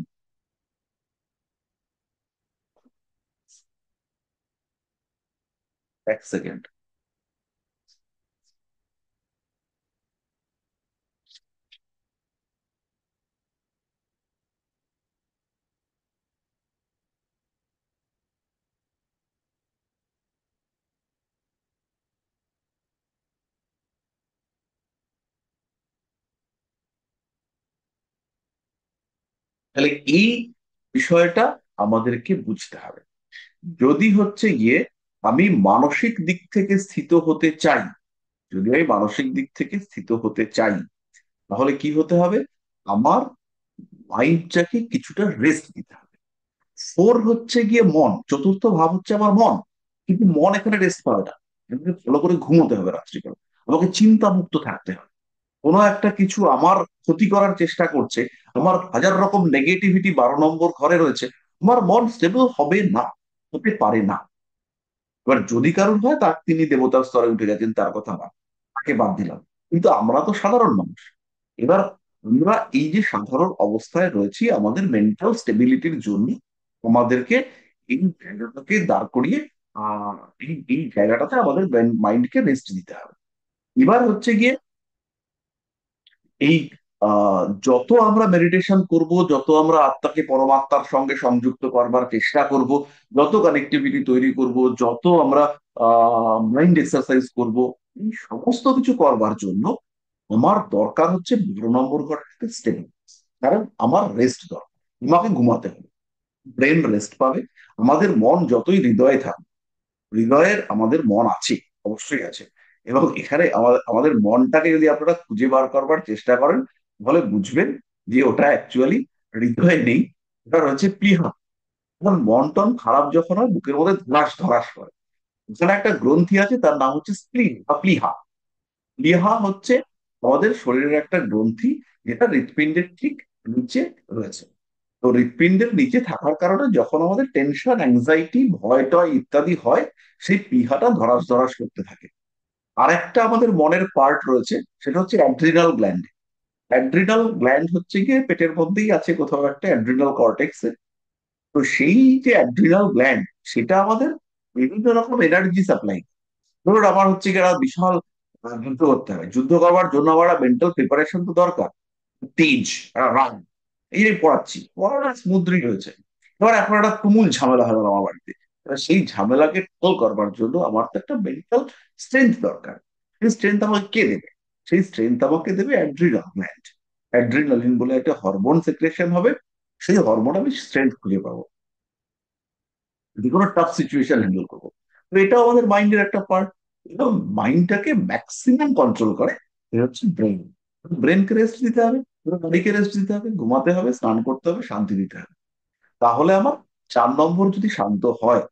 1 সেকেন্ড। তাহলে এই বিষয়টা আমাদেরকে বুঝতে হবে। যদি হচ্ছে গিয়ে আমি মানসিক দিক থেকে স্থিত হতে চাই, যদি আমি মানসিক দিক থেকে স্থিত হতে চাই, তাহলে কি হতে হবে? আমার মাইন্ডটাকে কিছুটা রেস্ট দিতে হবে। ফোর হচ্ছে গিয়ে মন, চতুর্থ ভাব হচ্ছে আমার মন। কিন্তু মন এখানে রেস্ট পাবে না, এখানে ভালো করে ঘুমোতে হবে রাত্রিবেলা। আমাকে চিন্তা মুক্ত থাকতে হবে। কোনো একটা কিছু আমার ক্ষতি করার চেষ্টা করছে, আমার হাজার রকম নেগেটিভিটি 12 নম্বর ঘরে রয়েছে, আমার মন স্টেবল হবে না, হতে পারে না। এবার যদি কারণ হয়, তার তিনি দেবতার স্তরে উঠে গেছেন, তার কথা বাদ, তাকে বাদ দিলাম। কিন্তু আমরা তো সাধারণ মানুষ। এবার আমরা এই যে সাধারণ অবস্থায় রয়েছি, আমাদের মেন্টাল স্টেবিলিটির জন্য আমাদেরকে এই জায়গাটাকে দাঁড় করিয়ে আহ এই জায়গাটাতে আমাদের মাইন্ডকে রেস্ট দিতে হবে। এবার হচ্ছে গিয়ে এই যত আমরা মেডিটেশন করব, যত আমরা আত্মাকে পরমাত্মার সঙ্গে সংযুক্ত করবার চেষ্টা করব, যত কানেক্টিভিটি তৈরি করব, যত আমরা মাইন্ড এক্সারসাইজ করব, এই সমস্ত কিছু করবার জন্য আমার দরকার হচ্ছে 12 নম্বর ঘরটাকে স্টেবল। কারণ আমার রেস্ট দরকার, আমাকে ঘুমাতে হবে, ব্রেন রেস্ট পাবে। আমাদের মন যতই হৃদয়ে থাকুক, হৃদয়ের আমাদের মন আছে, অবশ্যই আছে। এবং এখানে আমাদের আমাদের মনটাকে যদি আপনারা খুঁজে বার করবার চেষ্টা করেন, তাহলে বুঝবেন যে ওটা অ্যাকচুয়ালি হৃদয়ে নেই, ওটা রয়েছে প্লীহা। এখন মন টন খারাপ যখন হয়, বুকের মধ্যে ধরাস ধরাস করে, ওখানে একটা গ্রন্থি আছে, তার নাম হচ্ছে স্প্লিন বা প্লীহা। প্লীহা হচ্ছে আমাদের শরীরের একটা গ্রন্থি, যেটা হৃৎপিণ্ডের ঠিক নিচে রয়েছে। তো হৃৎপিণ্ডের নিচে থাকার কারণে যখন আমাদের টেনশন, অ্যাংজাইটি, ভয় টয় ইত্যাদি হয়, সেই প্লীহাটা ধরাস ধরাস করতে থাকে। আর একটা আমাদের মনের পার্ট রয়েছে, সেটা হচ্ছে অ্যাড্রিনাল গ্ল্যান্ড। অ্যাড্রিনাল গ্ল্যান্ড হচ্ছে গিয়ে পেটের মধ্যেই আছে কোথাও একটা, অ্যাড্রিনাল কর্টেক্সে। তো সেই যে অ্যাড্রিনাল গ্ল্যান্ড, সেটা আমাদের বিভিন্ন রকম এনার্জি সাপ্লাই। ধরুন আমার হচ্ছে গিয়ে একটা বিশাল যুদ্ধ করতে হবে, যুদ্ধ করবার জন্য আমার মেন্টাল প্রিপারেশন তো দরকার, তেজ, রান। এই যে পড়াচ্ছি, পড়াটা স্মুথলি রয়েছে। এবার এখন একটা তুমুল ঝামেলা হলো আমার বাড়িতে। এবার সেই ঝামেলাকে ট্যাকল করবার জন্য আমার তো একটা মেন্টাল স্ট্রেংথ দরকার। সেই স্ট্রেংথ আমাকে কে দেবে? সেই স্ট্রেংথ আমাকে দেবে অ্যাড্রিনাল। অ্যাড্রিনালিন বলে একটা হরমোন সেক্রেশন হবে। সেই হরমোন আমি স্ট্রেংথ খুঁজে পাবো, যে কোনো টাফ সিচুয়েশন হ্যান্ডেল করবো। তো এটাও আমাদের মাইন্ডের একটা পার্ট। এবং মাইন্ডটাকে ম্যাক্সিমাম কন্ট্রোল করে এটা হচ্ছে ব্রেন। ব্রেনকে রেস্ট দিতে হবে। পুরো বডিকে রেস্ট দিতে হবে, ঘুমাতে হবে, স্নান করতে হবে, শান্তি দিতে হবে। তাহলে আমার 4 নম্বর যদি শান্ত হয়,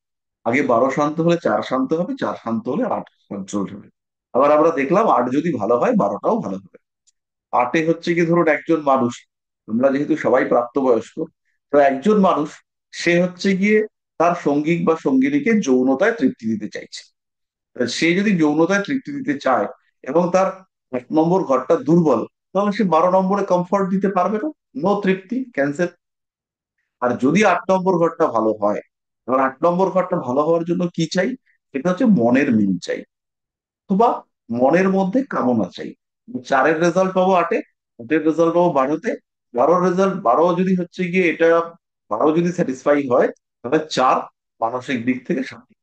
আগে 12 শান্ত হলে 4 শান্ত হবে, 4 শান্ত হলে 8 কন্ট্রোল হবে। আবার আমরা দেখলাম 8 যদি ভালো হয় 12টাও ভালো হবে। 8-এ হচ্ছে কি, ধরুন একজন মানুষ, আমরা যেহেতু সবাই প্রাপ্তবয়স্ক, তো একজন মানুষ, সে হচ্ছে গিয়ে তার সঙ্গী বা সঙ্গিনীকে যৌনতায় তৃপ্তি দিতে চাইছে। তা সে যদি যৌনতায় তৃপ্তি দিতে চায় এবং তার 1 নম্বর ঘরটা দুর্বল, তাহলে সে 12 নম্বরে কমফর্ট দিতে পারবে না। নো তৃপ্তি, ক্যান্সেল। আর যদি 8 নম্বর ঘরটা ভালো হয়, এবার 8 নম্বর ঘরটা ভালো হওয়ার জন্য কি চাই? সেটা হচ্ছে মনের মিল চাই, অথবা মনের মধ্যে কামনা চাই। 4-এর রেজাল্ট পাবো 8-এ, 8-এর রেজাল্ট পাবো 12-তে, 12 যদি হচ্ছে গিয়ে এটা, 12 যদি স্যাটিসফাই হয়, তাহলে 4 মানসিক দিক থেকে শান্তি।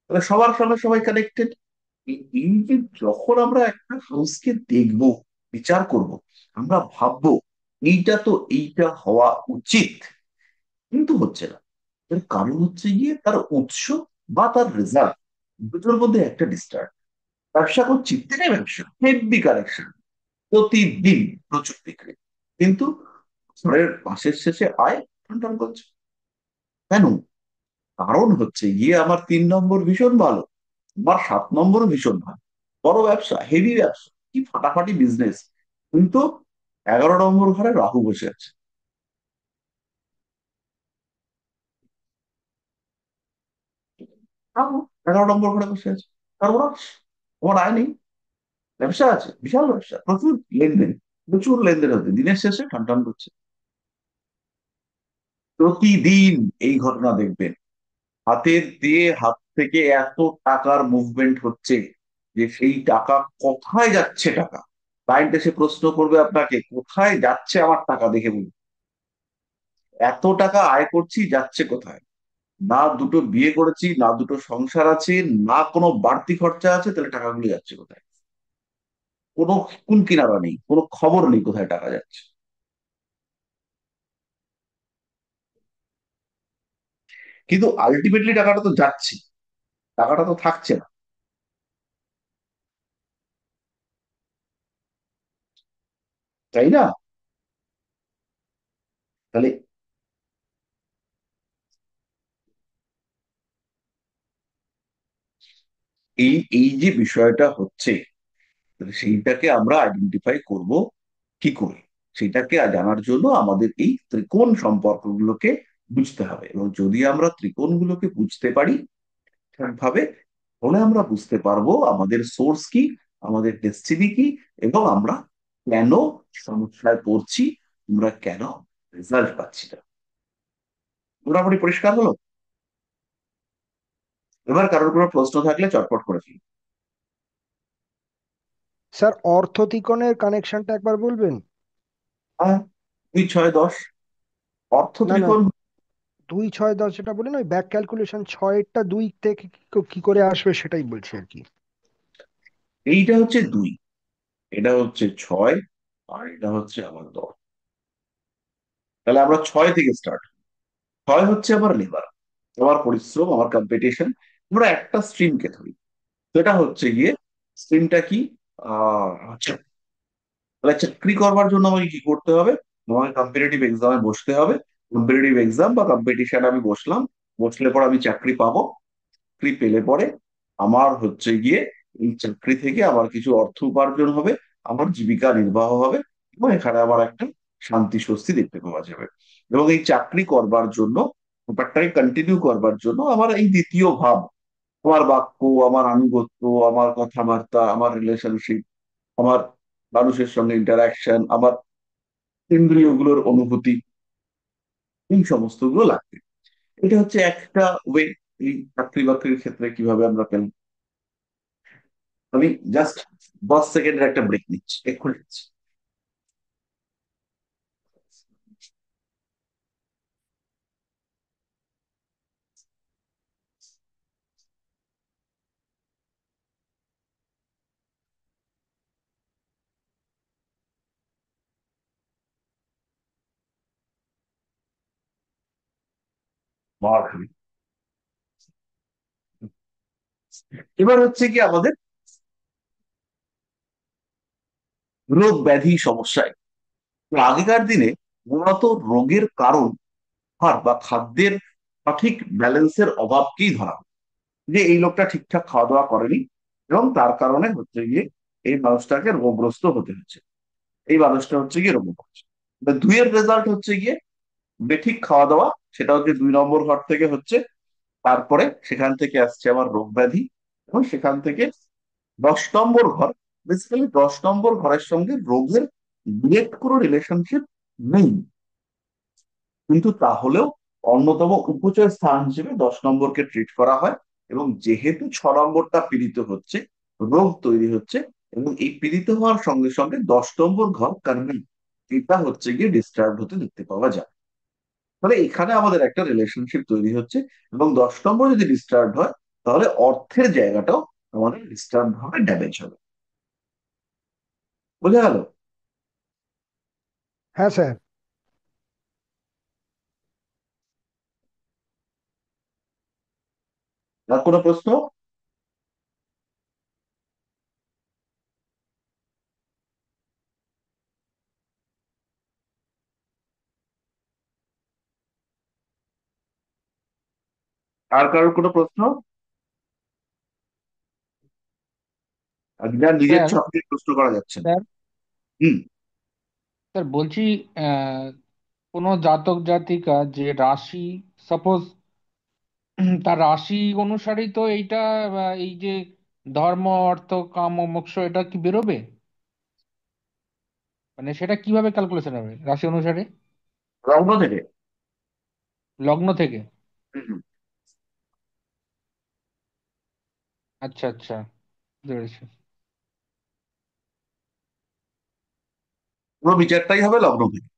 তাহলে সবার সঙ্গে সবাই কানেক্টেড। এই যে যখন আমরা একটা হাউসকে দেখবো, বিচার করব, আমরা ভাববো এইটা তো এইটা হওয়া উচিত, কিন্তু হচ্ছে না। এর কারণ হচ্ছে গিয়ে তার উৎস বা তার রেজাল্ট, দুটোর মধ্যে একটা ডিস্টার্ব। ব্যবসা করছি, দিনে ব্যবসা, হেভি কালেকশন, প্রতিদিন প্রচুর বিক্রি, কিন্তু ঘরের মাসের শেষে আয় টনটন করছে। কেন? কারণ হচ্ছে গিয়ে আমার 3 নম্বর ভীষণ ভালো, আমার 7 নম্বরও ভীষণ ভালো, বড় ব্যবসা, হেভি ব্যবসা, কি ফাটাফাটি বিজনেস, কিন্তু 11 নম্বর ঘরে রাহু বসে আছে। 11 নম্বর ঘরে বসে আছে, সর্বনাশ, আমার আয় নেই। ব্যবসা আছে, বিশাল ব্যবসা, প্রচুর লেনদেন, প্রচুর লেনদেন হচ্ছে, দিনের শেষে টান করছে। প্রতিদিন এই ঘটনা দেখবেন, হাতের দিয়ে হাত থেকে এত টাকার মুভমেন্ট হচ্ছে যে সেই টাকা কোথায় যাচ্ছে। টাকা, ক্লায়েন্ট এসে প্রশ্ন করবে আপনাকে, কোথায় যাচ্ছে আমার টাকা, দেখে বলুন। এত টাকা আয় করছি, যাচ্ছে কোথায়? না দুটো বিয়ে করেছি, না দুটো সংসার আছে, না কোনো বাড়তি খরচা আছে, তাহলে টাকাগুলো যাচ্ছে কোথায়? কোনো কুল কিনারা নেই, কোনো খবর নেই কোথায় টাকা যাচ্ছে। কিন্তু আলটিমেটলি টাকাটা তো যাচ্ছে, টাকাটা তো থাকছে না, তাই না? তাহলে এই এই যে বিষয়টা হচ্ছে, তাহলে সেইটাকে আমরা আইডেন্টিফাই করব কি করে? সেটাকে জানার জন্য আমাদের এই ত্রিকোণ সম্পর্কগুলোকে বুঝতে হবে, এবং যদি আমরা ত্রিকোণগুলোকে বুঝতে পারি ঠিকভাবে, তাহলে আমরা বুঝতে পারবো আমাদের সোর্স কি, আমাদের ডেস্টিনি কি, এবং আমরা কেন সমস্যায় পড়ছি, আমরা কেন রেজাল্ট পাচ্ছি না। মোটামুটি পরিষ্কার হলো? এবার কারোর কোনো প্রশ্ন থাকলে চটপট করে ফেলি। স্যার, অর্থ ত্রিকোণের কানেকশনটা একবার বলবেন? হ্যাঁ, 2, 6, 10 অর্থ না না, ত্রিকোণ। 2, 6, 10 যেটা বলেন, ওই ব্যাক ক্যালকুলেশন, ছয়টা দুই থেকে কি করে আসবে সেটাই বলছি আর কি। এইটা হচ্ছে 2, এটা হচ্ছে 6, আর এটা হচ্ছে আমার 10। তাহলে আমরা 6 থেকে স্টার্ট। 6 হচ্ছে আমার লেবার, আমার পরিশ্রম, আমার কম্পিটিশন। আমরা একটা স্ট্রিমকে ধরি, তো এটা হচ্ছে গিয়ে স্ট্রিমটা কি? আচ্ছা, তাহলে চাকরি করবার জন্য আমাকে কি করতে হবে? আমাকে কম্পিটিটিভ এক্সামে বসতে হবে। কম্পিটিটিভ এক্সাম বা কম্পিটিশন আমি বসলাম, বসলে পরে আমি চাকরি পাবো। চাকরি পেলে পরে আমার হচ্ছে গিয়ে এই চাকরি থেকে আমার কিছু অর্থ উপার্জন হবে, আমার জীবিকা নির্বাহ হবে, এবং এখানে আমার একটা শান্তি স্বস্তি দেখতে পাওয়া যাবে। এবং এই চাকরি করবার জন্য, ব্যাপারটাকে কন্টিনিউ করবার জন্য, আমার এই দ্বিতীয় ভাব, আমার বাক্য, আমার আনুগত্য, আমার কথাবার্তা, আমার রিলেশনশিপ, আমার মানুষের সঙ্গে ইন্টারাকশন, আমার ইন্দ্রিয়গুলোর অনুভূতি, এই সমস্ত গুলো লাগবে। এটা হচ্ছে একটা ওয়ে। এই চাকরি বাকরির ক্ষেত্রে কিভাবে আমরা পেলাম। আমি জাস্ট 10 সেকেন্ডের একটা ব্রেক নিচ্ছি, এক্ষুনি নিচ্ছি। মার খাবি। এবার হচ্ছে কি আমাদের রোগ ব্যাধি সমস্যায় তো আগেকার দিনে মূলত রোগের কারণ বা খাদ্যের সঠিক ব্যালেন্সের অভাবকেই ধরা হয়, যে এই লোকটা ঠিকঠাক খাওয়া দাওয়া করেনি এবং তার কারণে হচ্ছে গিয়ে এই মানুষটাকে রোগগ্রস্ত হতে হচ্ছে, এই মানুষটা হচ্ছে গিয়ে রোগ হচ্ছে। দুইয়ের রেজাল্ট হচ্ছে গিয়ে বেঠিক খাওয়া দাওয়া, সেটা হচ্ছে 2 নম্বর ঘর থেকে হচ্ছে। তারপরে সেখান থেকে আসছে আমার রোগ ব্যাধি, এবং সেখান থেকে 10 নম্বর ঘর, বেসিক্যালি 10 নম্বর ঘরের সঙ্গে রোগের ডিরেক্ট কোনো রিলেশনশিপ নেই, কিন্তু তাহলেও অন্যতম উপচয় স্থান হিসেবে 10 নম্বরকে ট্রিট করা হয়। এবং যেহেতু 6 নম্বরটা পীড়িত হচ্ছে, রোগ তৈরি হচ্ছে, এবং এই পীড়িত হওয়ার সঙ্গে সঙ্গে 10 নম্বর ঘর কারণ এটা হচ্ছে গিয়ে ডিস্টার্ব হতে দেখতে পাওয়া যায়। ফলে এখানে আমাদের একটা রিলেশনশিপ তৈরি হচ্ছে, এবং 10 নম্বর যদি ডিস্টার্ব হয়, তাহলে অর্থের জায়গাটাও আমাদের ডিস্টার্ব হবে, ড্যামেজ হবে। বোঝা গেল? হ্যাঁ স্যার। আর কোনো প্রশ্ন? আর কারোর কোনো প্রশ্ন? আর যার নিজের স্যার ছক দিয়ে প্রশ্ন করা যাচ্ছে না। স্যার হুম। স্যার বলছি, আহ, কোনো জাতক জাতিকা যে রাশি, সাপোজ তার রাশি অনুসারেই তো এইটা, এই যে ধর্ম অর্থ কাম ও মোক্ষ, এটা কি বেরোবে? মানে সেটা কিভাবে ক্যালকুলেশন হবে রাশি অনুসারে? লগ্ন থেকে। লগ্ন থেকে? হুম, হুম। আচ্ছা আচ্ছা, বুঝতে পেরেছি। পুরো বিচারটাই হবে লগ্ন থেকে।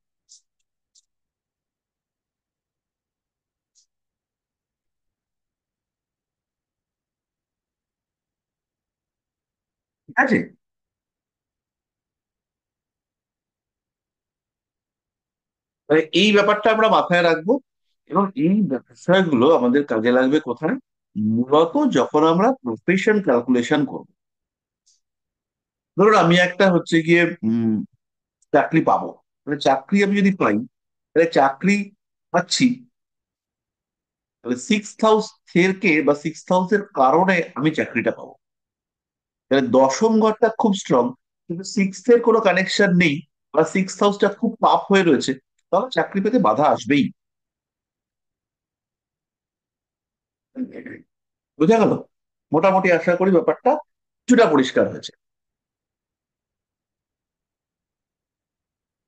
ঠিক আছে। তাহলে এই ব্যাপারটা আমরা মাথায় রাখবো, এবং এই বিষয়গুলো আমাদের কাজে লাগবে কোথায়? মূলত যখন আমরা প্রফেশন ক্যালকুলেশন করব। ধরুন আমি একটা হচ্ছে গিয়ে চাকরি পাবো, মানে চাকরি আমি যদি পাই, তাহলে চাকরি পাচ্ছি, তাহলে 6 হাউস থেকে বা 6 হাউসের কারণে আমি চাকরিটা পাবো। তাহলে 10ম ঘরটা খুব স্ট্রং, কিন্তু 6 এর কোনো কানেকশন নেই, বা 6 হাউসটা খুব পাপ হয়ে রয়েছে, তাহলে চাকরি পেতে বাধা আসবেই। বোঝা গেল? মোটামুটি আশা করি ব্যাপারটা কিছুটা পরিষ্কার হয়েছে।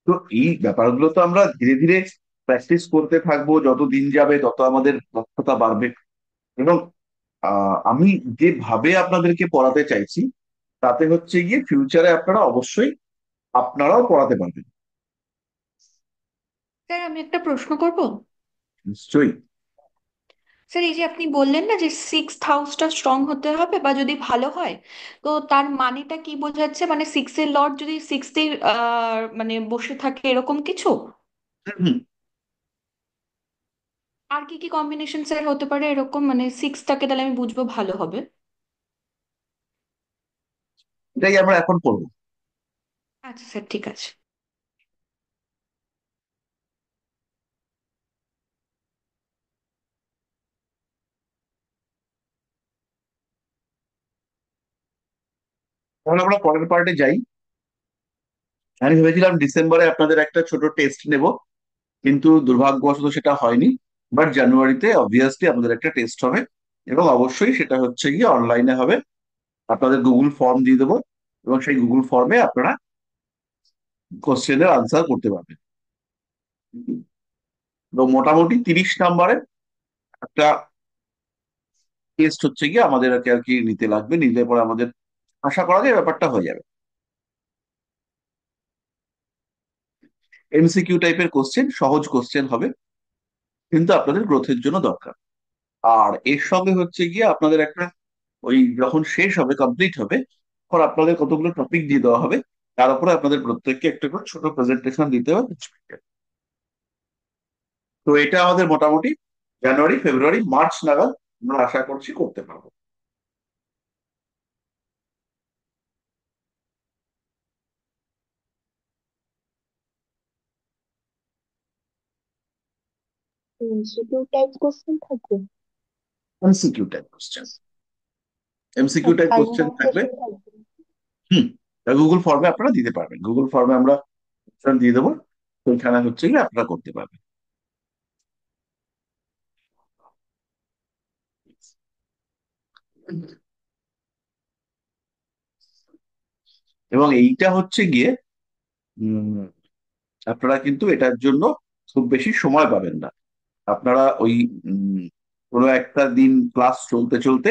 তো এই ব্যাপারগুলো তো আমরা ধীরে ধীরে প্র্যাকটিস করতে থাকবো, যত দিন যাবে তত আমাদের দক্ষতা বাড়বে। এবং আমি যেভাবে আপনাদেরকে পড়াতে চাইছি, তাতে হচ্ছে গিয়ে ফিউচারে আপনারা অবশ্যই আপনারাও পড়াতে পারবেন। স্যার আমি একটা প্রশ্ন করব। নিশ্চয়ই। স্যার এই যে আপনি বললেন না যে সিক্স হাউসটা স্ট্রং হতে হবে বা যদি ভালো হয়, তো তার মানেটা কি বোঝাচ্ছে? মানে সিক্সের লর্ড যদি সিক্সে মানে বসে থাকে এরকম কিছু? হুম, হুম। আর কি কি কম্বিনেশন স্যার হতে পারে এরকম, মানে সিক্সটাকে তাহলে আমি বুঝবো ভালো হবে? এটাই আমরা এখন করবো। আচ্ছা স্যার, ঠিক আছে। তাহলে আমরা পরের পার্টে যাই। আমি ভেবেছিলাম ডিসেম্বরে আপনাদের একটা ছোট টেস্ট নেব, কিন্তু দুর্ভাগ্যবশত সেটা হয়নি। বাট জানুয়ারিতে অবভিয়াসলি আমাদের একটা টেস্ট হবে, এবং অবশ্যই সেটা হচ্ছে গিয়ে অনলাইনে হবে। আপনাদের গুগল ফর্ম দিয়ে দেবো, এবং সেই গুগল ফর্মে আপনারা কোশ্চেনের আনসার করতে পারবেন। তো মোটামুটি 30 নম্বরের একটা টেস্ট হচ্ছে গিয়ে আমাদের আর কি নিতে লাগবে, নিলে পরে আমাদের আশা করা যায় ব্যাপারটা হয়ে যাবে। এমসিকিউ টাইপের কোশ্চেন, সহজ কোশ্চেন হবে, কিন্তু আপনাদের গ্রোথের জন্য দরকার। আর এর সঙ্গে হচ্ছে গিয়ে আপনাদের একটা, ওই যখন শেষ হবে, কমপ্লিট হবে, তখন আপনাদের কতগুলো টপিক দিয়ে দেওয়া হবে, তার উপরে আপনাদের প্রত্যেককে একটা করে ছোট প্রেজেন্টেশন দিতে হবে 5 মিনিটের। তো এটা আমাদের মোটামুটি জানুয়ারি ফেব্রুয়ারি মার্চ নাগাদ আমরা আশা করছি করতে পারবো। এমসিকিউ টাইপ কোশ্চেন থাকবে? MCQ type question, MCQ type 5 question marks থাকবে। এসব থাকবে? হুম, গুগল ফর্মে আপনারা দিতে পারবেন, গুগল ফর্মে আমরা অপশন দিয়ে দেবো, ওইখানে হচ্ছে গিয়ে আপনারা করতে পারবেন। এবং এইটা হচ্ছে গিয়ে উম, আপনারা কিন্তু এটার জন্য খুব বেশি সময় পাবেন না। আপনারা ওই উম, কোনো একটা দিন ক্লাস চলতে চলতে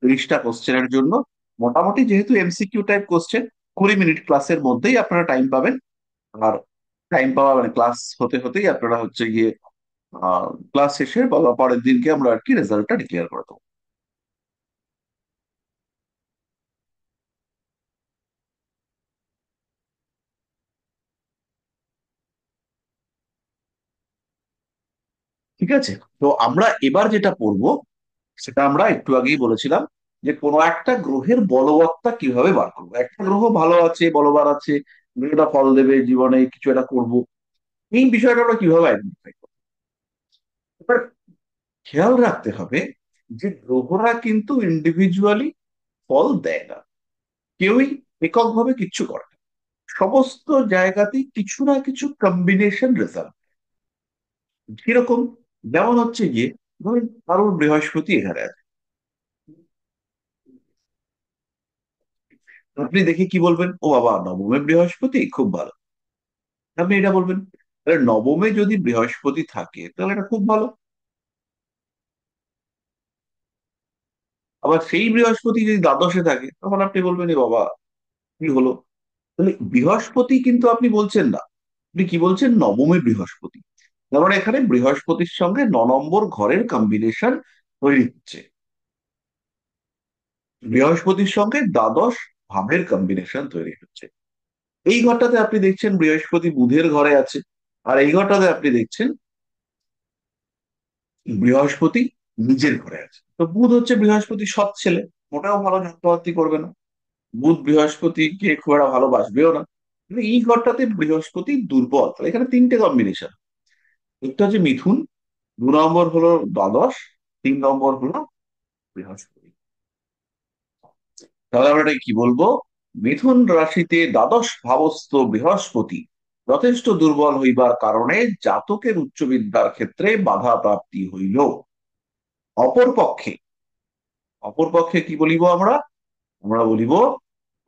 30টা কোশ্চেনের জন্য মোটামুটি, যেহেতু এমসিকিউ টাইপ কোশ্চেন, 20 মিনিট ক্লাসের মধ্যেই আপনারা টাইম পাবেন। আর টাইম পাওয়া মানে ক্লাস হতে হতেই আপনারা হচ্ছে গিয়ে ক্লাস শেষে বা পরের দিনকে আমরা আর কি রেজাল্টটা ডিক্লেয়ার করে দেবো। ঠিক আছে, তো আমরা এবার যেটা পড়বো সেটা আমরা একটু আগেই বলেছিলাম, যে কোনো একটা গ্রহের বলবত্তা কিভাবে বার করবো। একটা গ্রহ ভালো আছে, বলবান আছে, গ্রহটা ফল দেবে, জীবনে কিছু একটা করবো, এই বিষয়টা আমরা কিভাবে আইডেন্টিফাই করবো। এবার খেয়াল রাখতে হবে যে গ্রহরা কিন্তু ইন্ডিভিজুয়ালি ফল দেয় না, কেউই এককভাবে কিচ্ছু করে না। সমস্ত জায়গাতেই কিছু না কিছু কম্বিনেশন রেজাল্ট। কিরকম? যেমন হচ্ছে গিয়ে ধরুন কারোর বৃহস্পতি এখানে আছে, আপনি দেখে কি বলবেন? ও বাবা, নবমে বৃহস্পতি, খুব ভালো। আপনি এটা বলবেন। তাহলে নবমে যদি বৃহস্পতি থাকে তাহলে এটা খুব ভালো। আবার সেই বৃহস্পতি যদি দ্বাদশে থাকে তখন আপনি বলবেন, এ বাবা, কি হলো? তাহলে বৃহস্পতি কিন্তু আপনি বলছেন না, আপনি কি বলছেন? নবমে বৃহস্পতি। তার মানে এখানে বৃহস্পতির সঙ্গে 9 নম্বর ঘরের কম্বিনেশন তৈরি হচ্ছে, বৃহস্পতির সঙ্গে দ্বাদশ ভাবের কম্বিনেশন তৈরি হচ্ছে। এই ঘরটাতে আপনি দেখছেন বৃহস্পতি বুধের ঘরে আছে, আর এই ঘরটাতে আপনি দেখছেন বৃহস্পতি নিজের ঘরে আছে। তো বুধ হচ্ছে বৃহস্পতি সৎ ছেলে, মোটেও ভালো যন্ত্রপাতি করবে না, বুধ বৃহস্পতিকে খুব একটা ভালোবাসবেও না। কিন্তু এই ঘরটাতে বৃহস্পতি দুর্বল। তাহলে এখানে 3টে কম্বিনেশন, একটা হচ্ছে মিথুন, 2 নম্বর হলো দ্বাদশ, 3 নম্বর হলো বৃহস্পতি। তাহলে আমরা এটা কি বলবো? মিথুন রাশিতে দ্বাদশ ভাবস্থ বৃহস্পতি যথেষ্ট দুর্বল হইবার কারণে জাতকের উচ্চ বিদ্যার ক্ষেত্রে বাধা প্রাপ্তি হইল। অপরপক্ষে, অপরপক্ষে কি বলিব আমরা? আমরা বলিব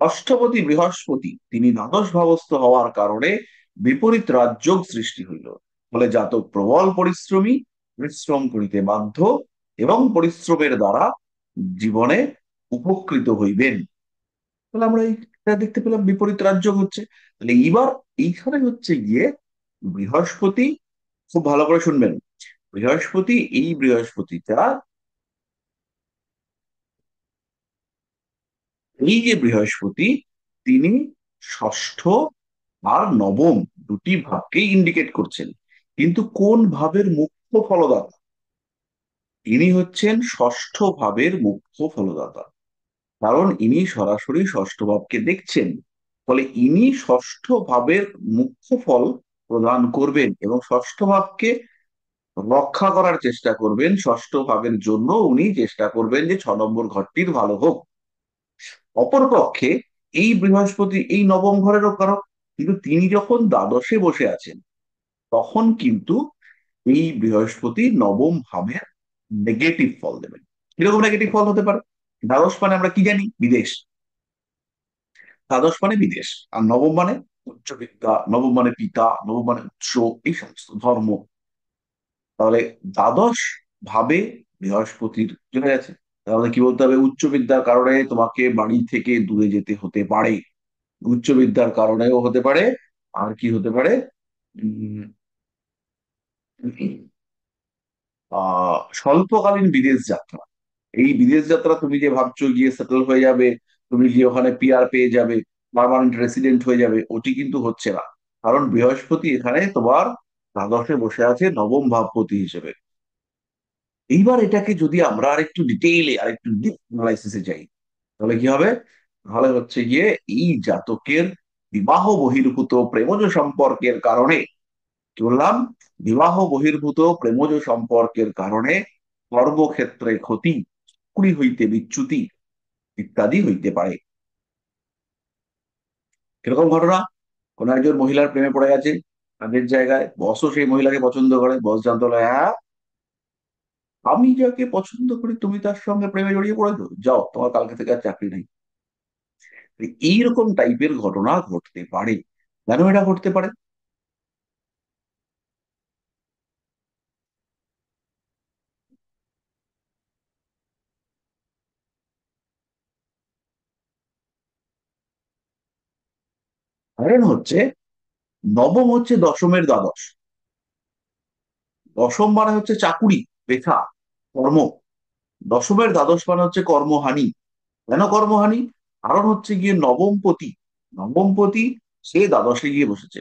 অষ্টপতি বৃহস্পতি তিনি দ্বাদশ ভাবস্থ হওয়ার কারণে বিপরীত রাজযোগ সৃষ্টি হইল। ফলে জাতক প্রবল পরিশ্রমী, পরিশ্রম করিতে বাধ্য এবং পরিশ্রমের দ্বারা জীবনে উপকৃত হইবেন। তাহলে আমরা এটা দেখতে পেলাম, বিপরীত রাজযোগ হচ্ছে। তাহলে এইবার এইখানে হচ্ছে গিয়ে বৃহস্পতি, খুব ভালো করে শুনবেন, বৃহস্পতি, এই বৃহস্পতিটা, এই যে বৃহস্পতি, তিনি ষষ্ঠ আর নবম দুটি ভাবকেই ইন্ডিকেট করছেন, কিন্তু কোন ভাবের মুখ্য ফলদাতা? ইনি হচ্ছেন ষষ্ঠ ভাবের মুখ্য ফলদাতা, কারণ ইনি সরাসরি ষষ্ঠ ভাবকে দেখছেন। ফলে ইনি ষষ্ঠ ভাবের মুখ্য ফল প্রদান করবেন এবং ষষ্ঠ ভাবকে রক্ষা করার চেষ্টা করবেন। ষষ্ঠ ভাবের জন্য উনি চেষ্টা করবেন যে 6 নম্বর ঘরটির ভালো হোক। অপরপক্ষে এই বৃহস্পতি এই নবম ঘরেরও কারক, কিন্তু তিনি যখন দ্বাদশে বসে আছেন তখন কিন্তু এই বৃহস্পতি নবম ভাবের নেগেটিভ ফল দেবেন। কিরকম নেগেটিভ ফল হতে পারে? দ্বাদশ মানে আমরা কি জানি? বিদেশ। দ্বাদশ মানে বিদেশ, আর নবম মানে উচ্চ বিদ্যা, নবম মানে পিতা, নবম মানে উৎস, এই সমস্ত ধর্ম। তাহলে দ্বাদশ ভাবে বৃহস্পতির চলে গেছে, তাহলে কি বলতে হবে? উচ্চ বিদ্যার কারণে তোমাকে বাড়ি থেকে দূরে যেতে হতে পারে, উচ্চ বিদ্যার কারণেও হতে পারে। আর কি হতে পারে? উম, স্বল্পকালীন বিদেশ যাত্রা। এই বিদেশ যাত্রা, তুমি যে ভাবছো গিয়ে সেটেল হয়ে যাবে, তুমি গিয়ে ওখানে পিআর পেয়ে যাবে, পার্মানেন্ট রেসিডেন্ট হয়ে যাবে, ওটি কিন্তু হচ্ছে না। কারণ বৃহস্পতি এখানে তোমার দ্বাদশে বসে আছে নবম ভাবপতি হিসেবে। এইবার এটাকে যদি আমরা আরেকটু ডিটেইলে, আরেকটু ডিপ অ্যানালাইসিসে যাই, তাহলে কি হবে? তাহলে হচ্ছে গিয়ে এই জাতকের বিবাহ বহির্ভূত প্রেমজ সম্পর্কের কারণে কি বললাম? বিবাহ বহির্ভূত প্রেমজ সম্পর্কের কারণে কর্মক্ষেত্রে ক্ষতি, চাকরি হইতে বিচ্যুতি ইত্যাদি হইতে পারে। কিরকম ঘটনা? কোন একজন মহিলার প্রেমে পড়ে গেছে, কাজের জায়গায় বসও সেই মহিলাকে পছন্দ করে, বস জানতে হলো, হ্যাঁ আমি যাকে পছন্দ করি তুমি তার সঙ্গে প্রেমে জড়িয়ে পড়েছো, যাও তোমার কালকে থেকে আর চাকরি নেই। এইরকম টাইপের ঘটনা ঘটতে পারে। কেন এটা ঘটতে পারে? কারণ হচ্ছে নবম হচ্ছে দশমের দ্বাদশ। দশম মানে হচ্ছে চাকুরি, পেশা, কর্ম। দশমের দ্বাদশ মানে হচ্ছে কর্মহানি। কেন কর্মহানি? কারণ হচ্ছে গিয়ে নবমপতি, নবমপতি সে দ্বাদশে গিয়ে বসেছে।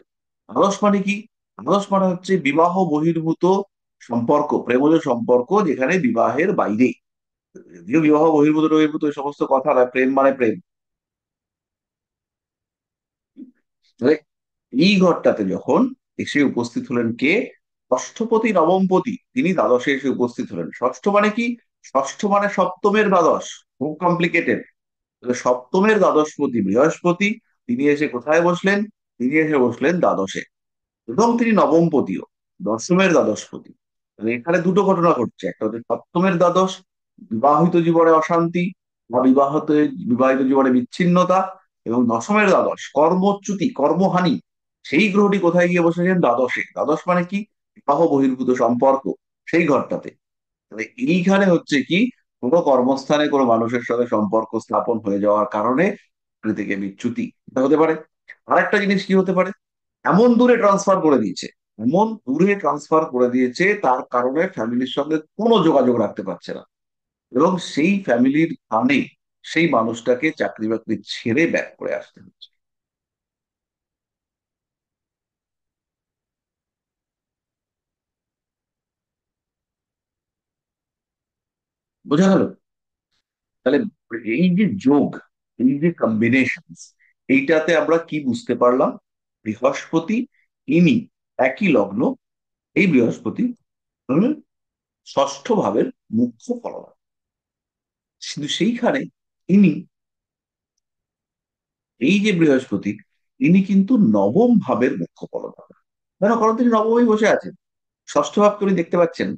দ্বাদশ মানে কি? দ্বাদশ মানে হচ্ছে বিবাহ বহির্ভূত সম্পর্ক, প্রেমজ সম্পর্ক যেখানে বিবাহের বাইরে। যদিও বিবাহ বহির্ভূত বহির্ভূত এই সমস্ত কথা নয়, প্রেম মানে প্রেম। তাহলে এই ঘরটাতে যখন এসে উপস্থিত হলেন কে? ষষ্ঠপতি নবমপতি, তিনি দ্বাদশে এসে উপস্থিত হলেন। ষষ্ঠ মানে কি? ষষ্ঠ মানে সপ্তমের দ্বাদশ। খুব কমপ্লিকেটেড। সপ্তমের দ্বাদশপতি বৃহস্পতি, তিনি এসে কোথায় বসলেন? তিনি এসে বসলেন দ্বাদশে। এবং তিনি নবমপতিও, দশমের দ্বাদশপতি। তাহলে এখানে দুটো ঘটনা ঘটছে, একটা হচ্ছে সপ্তমের দ্বাদশ, বিবাহিত জীবনে অশান্তি বা বিবাহিত জীবনে বিচ্ছিন্নতা, এবং দশমের দ্বাদশ কর্মচ্যুতি, কর্মহানি। সেই গ্রহটি কোথায় গিয়ে বসেছেন? দ্বাদশে। দ্বাদশ মানে কি? বিবাহ বহির্ভূত সম্পর্ক, সেই ঘরটাতে। তাহলে এইখানে হচ্ছে কি, কোনো কর্মস্থানে কোনো মানুষের সাথে সম্পর্ক স্থাপন হয়ে যাওয়ার কারণে চাকরি থেকে বিচ্যুতি, এটা হতে পারে। আরেকটা জিনিস কি হতে পারে? এমন দূরে ট্রান্সফার করে দিয়েছে, এমন দূরে ট্রান্সফার করে দিয়েছে তার কারণে ফ্যামিলির সঙ্গে কোনো যোগাযোগ রাখতে পারছে না, এবং সেই ফ্যামিলির টানে সেই মানুষটাকে চাকরি বাকরি ছেড়ে ব্যাক করে আসতে হচ্ছে। বোঝা গেল? তাহলে এই যে যোগ, এই যে কম্বিনেশন, এইটাতে আমরা কি বুঝতে পারলাম? বৃহস্পতি, ইনি একই লগ্ন, এই বৃহস্পতি হলেন ষষ্ঠ ভাবের মুখ্য ফলদাতা। কিন্তু সেইখানে ইনি, এই যে বৃহস্পতি, ইনি কিন্তু নবম ভাবের মুখ্য ফলদাতা। কেন? কারণ তিনি নবমেই বসে আছেন। ষষ্ঠ ভাবকে উনি দেখতে পাচ্ছেন,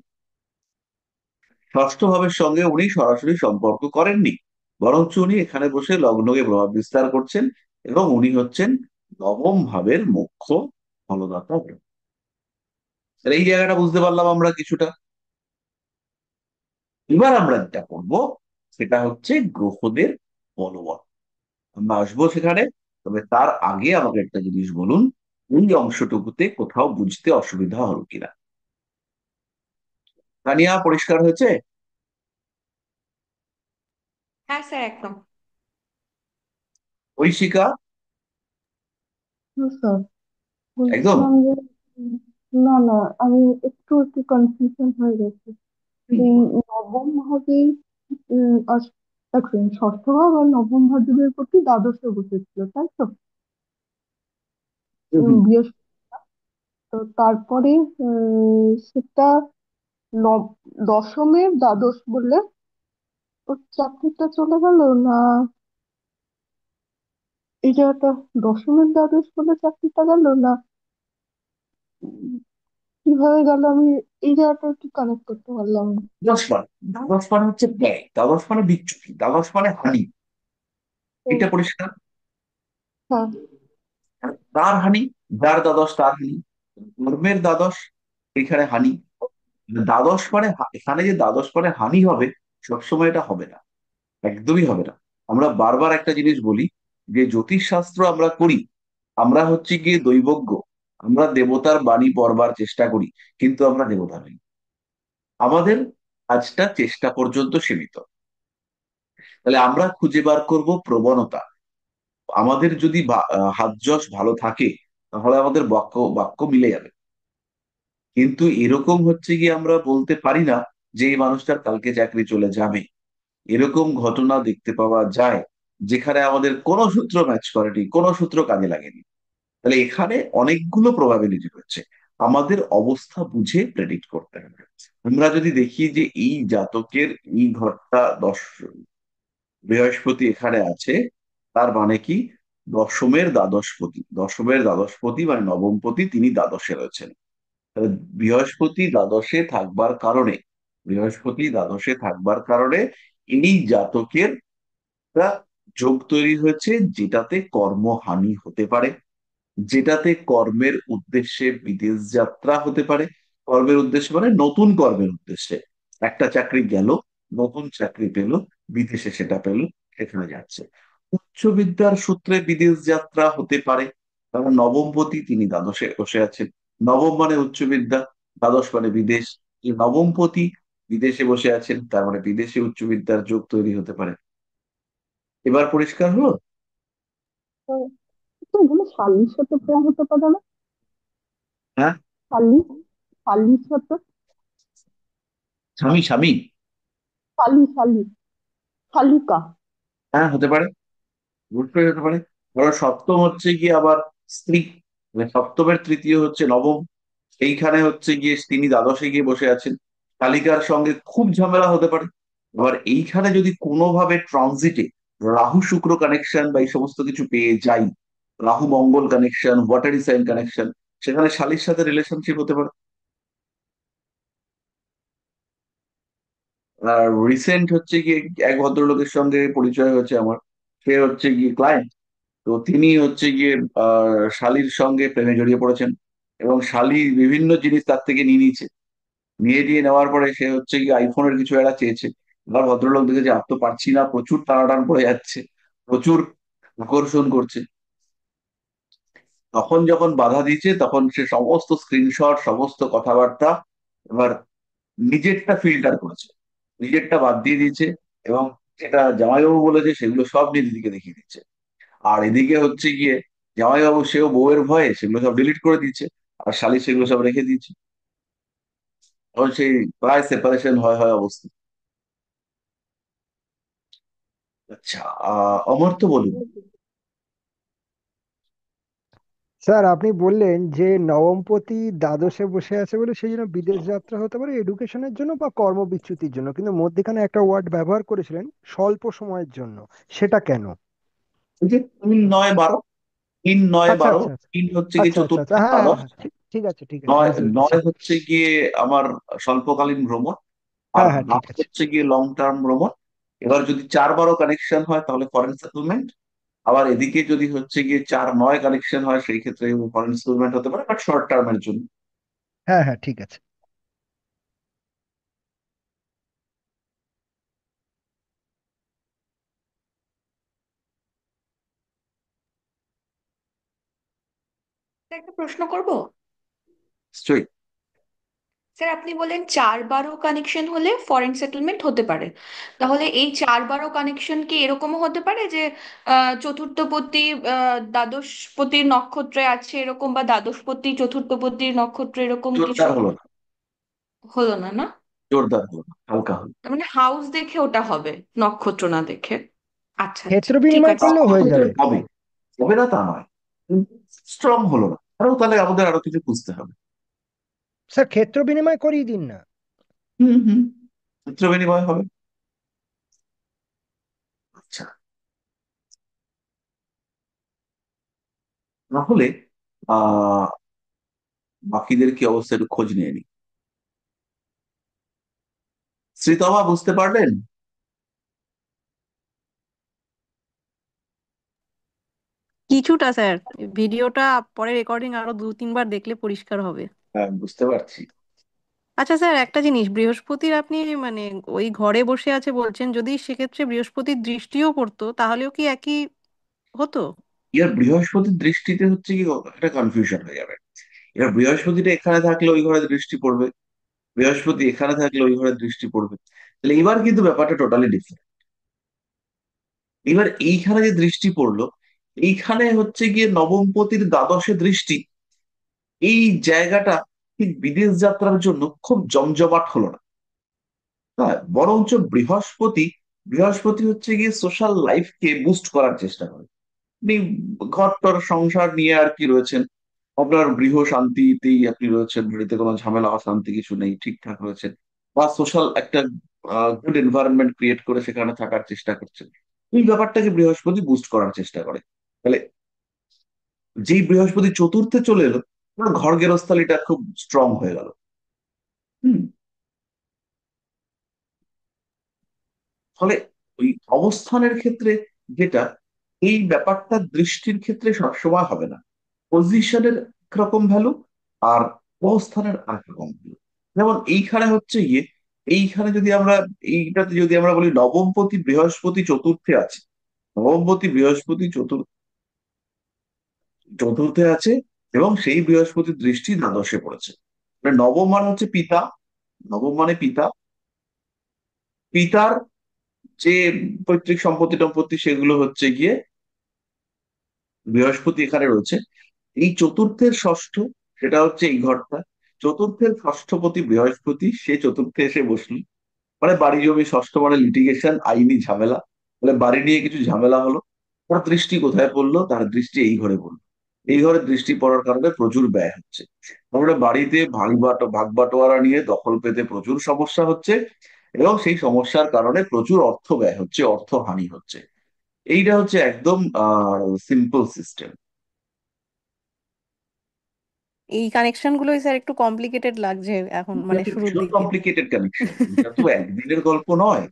ষষ্ঠ ভাবের সঙ্গে উনি সরাসরি সম্পর্ক করেননি, বরঞ্চ উনি এখানে বসে লগ্নকে প্রভাব বিস্তার করছেন, এবং উনি হচ্ছেন নবম ভাবের মুখ্য ফলদাতা গ্রহ। তাহলে এই জায়গাটা বুঝতে পারলাম আমরা কিছুটা। এবার আমরা যেটা করবো সেটা হচ্ছে গ্রহদের বলবৎ। আমরা আসবো সেখানে, তবে তার আগে আমাকে একটা জিনিস বলুন, এই অংশটুকুতে কোথাও বুঝতে অসুবিধা হলো কিনা? তানিয়া, পরিষ্কার হয়েছে? হ্যাঁ স্যার, একদম। ঐশিকা? স্যার একদম? বলছিলাম যে উম, না না, আমি একটু একটু কনফিউশন হয়ে গেছে। হুম, এই নবম ভাবে এক সেকেন্ড, ষষ্ঠ ভাব আর নবম ভাবের প্রতি দ্বাদশে বসেছিল, তাই তো? হুম, হুম। বৃহস্পতি। তো তারপরে সেটা নব- দশমের দ্বাদশ বলে ওর চাকরিটা চলে গেল না? এই জায়গাটা দশমের দ্বাদশ বলে চাকরিটা গেল না? উম, কিভাবে গেল আমি এই জায়গাটা একটু কানেক্ট করতে পারলাম না। দ্বাদশ মানে, দ্বাদশ মানে হচ্ছে ব্যয়, দ্বাদশ মানে বিচ্যুতি, দ্বাদশ মানে হানি। ও, এটা পরিষ্কার? হ্যাঁ। তার হানি, যার দ্বাদশ তার হানি। কর্মের দ্বাদশ, এখানে হানি। দ্বাদশ মানে এখানে যে দ্বাদশ মানে হানি হবে, সবসময় এটা হবে না, একদমই হবে না। আমরা বারবার একটা জিনিস বলি, যে জ্যোতিষ শাস্ত্র আমরা করি, আমরা হচ্ছে গিয়ে দৈবজ্ঞ, আমরা দেবতার বাণী পড়বার চেষ্টা করি, কিন্তু আমরা দেবতা নই। আমাদের কাজটা চেষ্টা পর্যন্ত সীমিত। তাহলে আমরা খুঁজে বার করব প্রবণতা। আমাদের যদি হাত যশ ভালো থাকে, তাহলে আমাদের বাক্য বাক্য মিলে যাবে। কিন্তু এরকম হচ্ছে গিয়ে আমরা বলতে পারি না যে এই মানুষটার কালকে চাকরি চলে যাবে। এরকম ঘটনা দেখতে পাওয়া যায় যেখানে আমাদের কোনো সূত্র ম্যাচ করেনি, কোনো সূত্র কাজে লাগেনি। তাহলে এখানে অনেকগুলো প্রবাবিলিটি রয়েছে। আমাদের অবস্থা বুঝে প্রেডিক্ট করতে হবে। আমরা যদি দেখি যে এই জাতকের এই ঘরটা বৃহস্পতি এখানে আছে, তার মানে কি দশমের দ্বাদশপতি, দশমের দ্বাদশপতি মানে নবমপতি, তিনি দ্বাদশে রয়েছেন। তাহলে বৃহস্পতি দ্বাদশে থাকবার কারণে, বৃহস্পতি দ্বাদশে থাকবার কারণে এই জাতকের একটা যোগ তৈরি হয়েছে, যেটাতে কর্মহানি হতে পারে, যেটাতে কর্মের উদ্দেশ্যে বিদেশ যাত্রা হতে পারে। কর্মের উদ্দেশ্যে মানে নতুন কর্মের উদ্দেশ্যে, একটা চাকরি গেল, নতুন চাকরি পেল, বিদেশে সেটা পেল, সেখানে যাচ্ছে। উচ্চ বিদ্যার সূত্রে বিদেশ যাত্রা হতে পারে, কারণ নবমপতি তিনি দ্বাদশে বসে আছেন। নবম মানে উচ্চ বিদ্যা, দ্বাদশ মানে বিদেশ। এই নবমপতি বিদেশে বসে আছেন, তার মানে বিদেশে উচ্চ বিদ্যার যোগ তৈরি হতে পারে। এবার পরিষ্কার হলো? তো তো এগুলো শাল্লির সাথে প্রেম হতে পারে না? হ্যাঁ, শাল্লির, শাল্লির সাথে, স্বামী স্বামী। শালি, শালিকা। হ্যাঁ, হতে পারে, অবশ্যই হতে পারে। ধরো সপ্তম হচ্ছে গিয়ে আবার স্ত্রী, মানে সপ্তমের তৃতীয় হচ্ছে নবম, এইখানে হচ্ছে গিয়ে তিনি দ্বাদশে গিয়ে বসে আছেন, কালিকার সঙ্গে খুব ঝামেলা হতে পারে। এবার এইখানে যদি কোনোভাবে ট্রানজিটে রাহু শুক্র কানেকশন বা এই সমস্ত কিছু পেয়ে যাই, রাহু মঙ্গল কানেকশন, ওয়াটারি সাইন কানেকশন, সেখানে শালীর সাথে রিলেশনশিপ হতে পারে। আর রিসেন্ট হচ্ছে গিয়ে এক ভদ্রলোকের সঙ্গে পরিচয় হয়েছে আমার, সে হচ্ছে গিয়ে ক্লায়েন্ট, তো তিনি হচ্ছে গিয়ে শালির সঙ্গে প্রেমে জড়িয়ে পড়েছেন, এবং শালি বিভিন্ন জিনিস তার থেকে নিয়ে নিয়েছে। নিয়ে নেওয়ার পরে সে হচ্ছে গিয়ে আইফোনের কিছু একটা চেয়েছে। এবার ভদ্রলোক দেখেছে আর তো পারছি না, প্রচুর টানাটান পড়ে যাচ্ছে, প্রচুর আকর্ষণ করছে। তখন যখন বাধা দিয়েছে, তখন সে সমস্ত স্ক্রিনশট, সমস্ত কথাবার্তা এবার নিজেরটা ফিল্টার করেছে, নিজেরটা বাদ দিয়ে দিয়েছে, এবং যেটা জামাইবাবু বলেছে সেগুলো সব নিয়ে দিদিকে দেখিয়ে দিচ্ছে। আর এদিকে হচ্ছে গিয়ে জামাইবাবু সেও বউয়ের ভয়ে সেগুলো সব ডিলিট করে দিচ্ছে, আর শালি সেগুলো সব রেখে দিয়েছে। তখন সেই প্রায় সেপারেশন হয় হয় অবস্থা। আচ্ছা, অমর্ত্য বলুন। স্যার আপনি বললেন যে নবমপতি দ্বাদশে বসে আছে বলে সেই জন্য বিদেশ যাত্রা হতে পারে এডুকেশনের জন্য বা কর্মবিচ্যুতির জন্য, কিন্তু মধ্যেখানে একটা ওয়ার্ড ব্যবহার করেছিলেন স্বল্প সময়ের জন্য, সেটা কেন? এই যে 3 9 12, 3 9 আচ্ছা 12, আচ্ছা আচ্ছা 3 হচ্ছে গিয়ে আচ্ছা আচ্ছা চতুর্থ আচ্ছা, হ্যাঁ হ্যাঁ দ্বাদশ, হ্যাঁ, ঠিক ঠিক আছে ঠিক আছে, নয় বুঝতে পেরেছি। নয় হচ্ছে গিয়ে আমার স্বল্পকালীন ভ্রমণ, আর হ্যাঁ হ্যাঁ, ঠিক 8 আছে। হচ্ছে গিয়ে লং টার্ম ভ্রমণ। এবার যদি 4 12 কানেকশন হয় তাহলে ফরেন সেটেলমেন্ট। আবার এদিকে যদি হচ্ছে গিয়ে 4 9 কানেকশন হয় সেই ক্ষেত্রে ফরেন সেটেলমেন্ট হতে পারে, বাট শর্ট টার্মের জন্য। হ্যাঁ হ্যাঁ, ঠিক আছে। একটা প্রশ্ন করব। নিশ্চয়ই। স্যার আপনি বলেন 4 12 কানেকশন হলে ফরেন সেটেলমেন্ট হতে পারে, তাহলে এই 4 12 কানেকশন কি এরকমও হতে পারে যে চতুর্থপতি দ্বাদশপতির নক্ষত্রে আছে এরকম, বা দ্বাদশপতি চতুর্থপতির নক্ষত্র এরকম কিছু? জোরদার হলো না, হলো না না? জোরদার হলো না, হালকা হলো। তার মানে হাউস দেখে ওটা হবে, নক্ষত্র না দেখে। আচ্ছা আচ্ছা, ক্ষেত্র ঠিক বিনিময় আছে। করলেও হয়ে যাবে। হবে, হবে না তা নয়, স্ট্রং হলো না, আরো তাহলে আমাদের আরো কিছু বুঝতে হবে। স্যার ক্ষেত্র বিনিময় করিয়ে দিন না। হুম হুম, চিত্র বিনিময় হবে। আচ্ছা, তাহলে আহ বাকিদের কি অবস্থা একটু খোঁজ নিয়ে নি। শ্রীতমা বুঝতে পারলেন? কিছুটা স্যার, ভিডিওটা পরে রেকর্ডিং আরো 2-3 বার দেখলে পরিষ্কার হবে। হ্যাঁ, বুঝতে পারছি। আচ্ছা স্যার, একটা জিনিস, বৃহস্পতির আপনি মানে ওই ঘরে বসে আছে বলছেন, যদি সেক্ষেত্রে বৃহস্পতির দৃষ্টিও পড়তো তাহলেও কি একই হতো? এর বৃহস্পতির দৃষ্টিতে হচ্ছে কি একটা কনফিউশন হয়ে যাবে। এবার বৃহস্পতিটা এখানে থাকলে ওই ঘরে দৃষ্টি পড়বে, বৃহস্পতি এখানে থাকলে ওই ঘরে দৃষ্টি পড়বে। তাহলে এবার কিন্তু ব্যাপারটা টোটালি ডিফারেন্ট। এবার এইখানে যে দৃষ্টি পড়লো, এইখানে হচ্ছে গিয়ে নবমপতির দ্বাদশে দৃষ্টি, এই জায়গাটা ঠিক বিদেশ যাত্রার জন্য খুব জমজমাট হলো না। হ্যাঁ, বরঞ্চ বৃহস্পতি হচ্ছে গিয়ে সোশ্যাল লাইফকে বুস্ট করার চেষ্টা করে। আপনি ঘর টর সংসার নিয়ে আর কি রয়েছেন, আপনার গৃহ শান্তিতেই আপনি রয়েছেন, বাড়িতে কোনো ঝামেলা অশান্তি কিছু নেই, ঠিকঠাক রয়েছেন, বা সোশ্যাল একটা গুড এনভায়রনমেন্ট ক্রিয়েট করে সেখানে থাকার চেষ্টা করছেন। এই ব্যাপারটাকে বৃহস্পতি বুস্ট করার চেষ্টা করে। তাহলে যেই বৃহস্পতি চতুর্থে চলে এলো, আপনার ঘর গেরস্থালিটা খুব স্ট্রং হয়ে গেল। হুম। ফলে ওই অবস্থানের ক্ষেত্রে যেটা, এই ব্যাপারটা দৃষ্টির ক্ষেত্রে সবসময় হবে না। পজিশনের একরকম ভ্যালু, আর অবস্থানের আরেক রকম ভ্যালু। যেমন এইখানে হচ্ছে গিয়ে, এইখানে যদি আমরা, এইটাতে যদি আমরা বলি নবমপতি বৃহস্পতি চতুর্থে আছে, নবমপতি বৃহস্পতি চতুর্থে আছে, এবং সেই বৃহস্পতির দৃষ্টি দ্বাদশে পড়েছে। মানে নবম মানে হচ্ছে পিতা, নবম মানে পিতা, পিতার যে পৈতৃক সম্পত্তি টম্পত্তি সেগুলো হচ্ছে গিয়ে বৃহস্পতি এখানে রয়েছে। এই চতুর্থের ষষ্ঠ, সেটা হচ্ছে এই ঘরটা, চতুর্থের ষষ্ঠপতি বৃহস্পতি সে চতুর্থে এসে বসলো। মানে বাড়ি জমি ষষ্ঠ মানে লিটিগেশন, আইনি ঝামেলা, মানে বাড়ি নিয়ে কিছু ঝামেলা হলো, তার দৃষ্টি কোথায় পড়লো? তার দৃষ্টি এই ঘরে পড়লো। এই ঘরে দৃষ্টি পড়ার কারণে প্রচুর ব্যয় হচ্ছে। তারপরে বাড়িতে ভাগ বাটোয়ারা নিয়ে দখল পেতে প্রচুর সমস্যা হচ্ছে, এবং সেই সমস্যার কারণে প্রচুর অর্থ ব্যয় হচ্ছে, অর্থহানি হচ্ছে। এইটা হচ্ছে একদম সিম্পল সিস্টেম। এই কানেকশন গুলোই স্যার একটু কমপ্লিকেটেড লাগছে এখন, এটা মানে তো শুরুর ভীষণ দিকে। কমপ্লিকেটেড কানেকশন, এটা তো একদিনের গল্প নয়।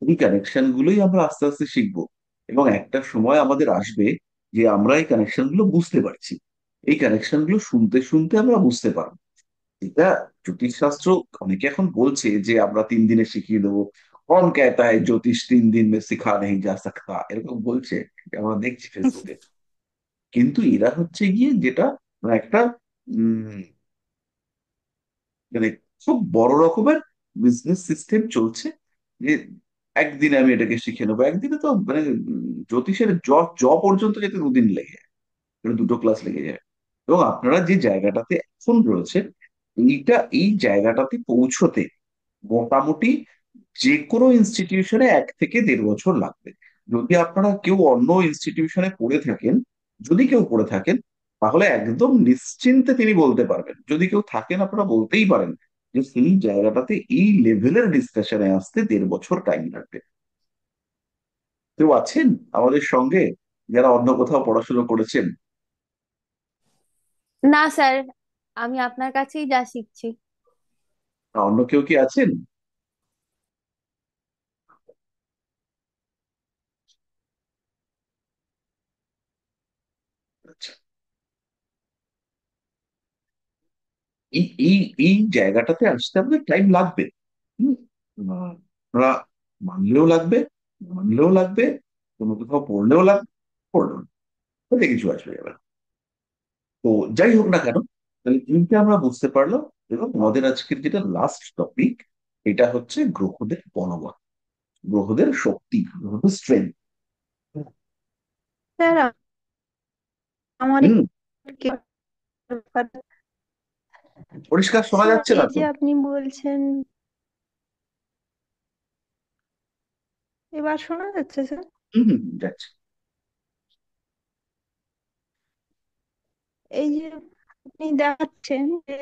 এই কানেকশন গুলোই আমরা আস্তে আস্তে শিখবো, এবং একটা সময় আমাদের আসবে যে আমরা এই কানেকশন গুলো বুঝতে পারছি। এই কানেকশন গুলো শুনতে শুনতে আমরা বুঝতে পারবো। এটা জ্যোতিষশাস্ত্র, অনেকে এখন বলছে যে আমরা 3 দিনে শিখিয়ে দেবো। কौन कहता है জ্যোতিষ 3 दिन में सिखा नहीं जा सकता, এরকম বলছে, আমরা দেখছি ফেসবুকে। কিন্তু এরা হচ্ছে গিয়ে যেটা, মানে একটা মানে খুব বড় রকমের বিজনেস সিস্টেম চলছে, যে একদিনে আমি এটাকে শিখে নেবো। একদিনে তো মানে জ্যোতিষের জ পর্যন্ত যেতে 2 দিন লেগে যায়, মানে 2টো ক্লাস লেগে যায়। এবং আপনারা যে জায়গাটাতে এখন রয়েছে, এই জায়গাটাতে পৌঁছতে মোটামুটি যে কোনো ইনস্টিটিউশনে 1 থেকে 1.5 বছর লাগবে। যদি আপনারা কেউ অন্য ইনস্টিটিউশনে পড়ে থাকেন, যদি কেউ পড়ে থাকেন, তাহলে একদম নিশ্চিন্তে তিনি বলতে পারবেন। যদি কেউ থাকেন, আপনারা বলতেই পারেন যে সেই জায়গাটাতে এই লেভেলের ডিসকাশনে আসতে 1.5 বছর টাইম লাগবে। কেউ আছেন আমাদের সঙ্গে যারা অন্য কোথাও পড়াশোনা করেছেন? না স্যার, আমি আপনার কাছেই যা শিখছি। না, অন্য কেউ কি আছেন? আচ্ছা। এই এই এই জায়গাটাতে আসতে আমাদের টাইম লাগবে। হুম। আমরা মানলেও লাগবে, না মানলেও লাগবে, কোনো কোথাও পড়লেও লাগবে, পড়লো না, তাতে কিছু আসবে যাবে না। তো যাই হোক না কেন, তাহলে এইটা আমরা বুঝতে পারলাম। এবং আমাদের আজকের যেটা লাস্ট টপিক, এটা হচ্ছে গ্রহদের বলবৎ, গ্রহদের শক্তি, গ্রহদের স্ট্রেংথ। স্যার, আমার হুম। একটু ব্যাপার- পরিষ্কার শোনা স্যার, যাচ্ছে এই না তো? যে আপনি বলছেন, এবার শোনা যাচ্ছে স্যার? হুম, হুম, যাচ্ছে। এই যে আপনি দেখাচ্ছেন যে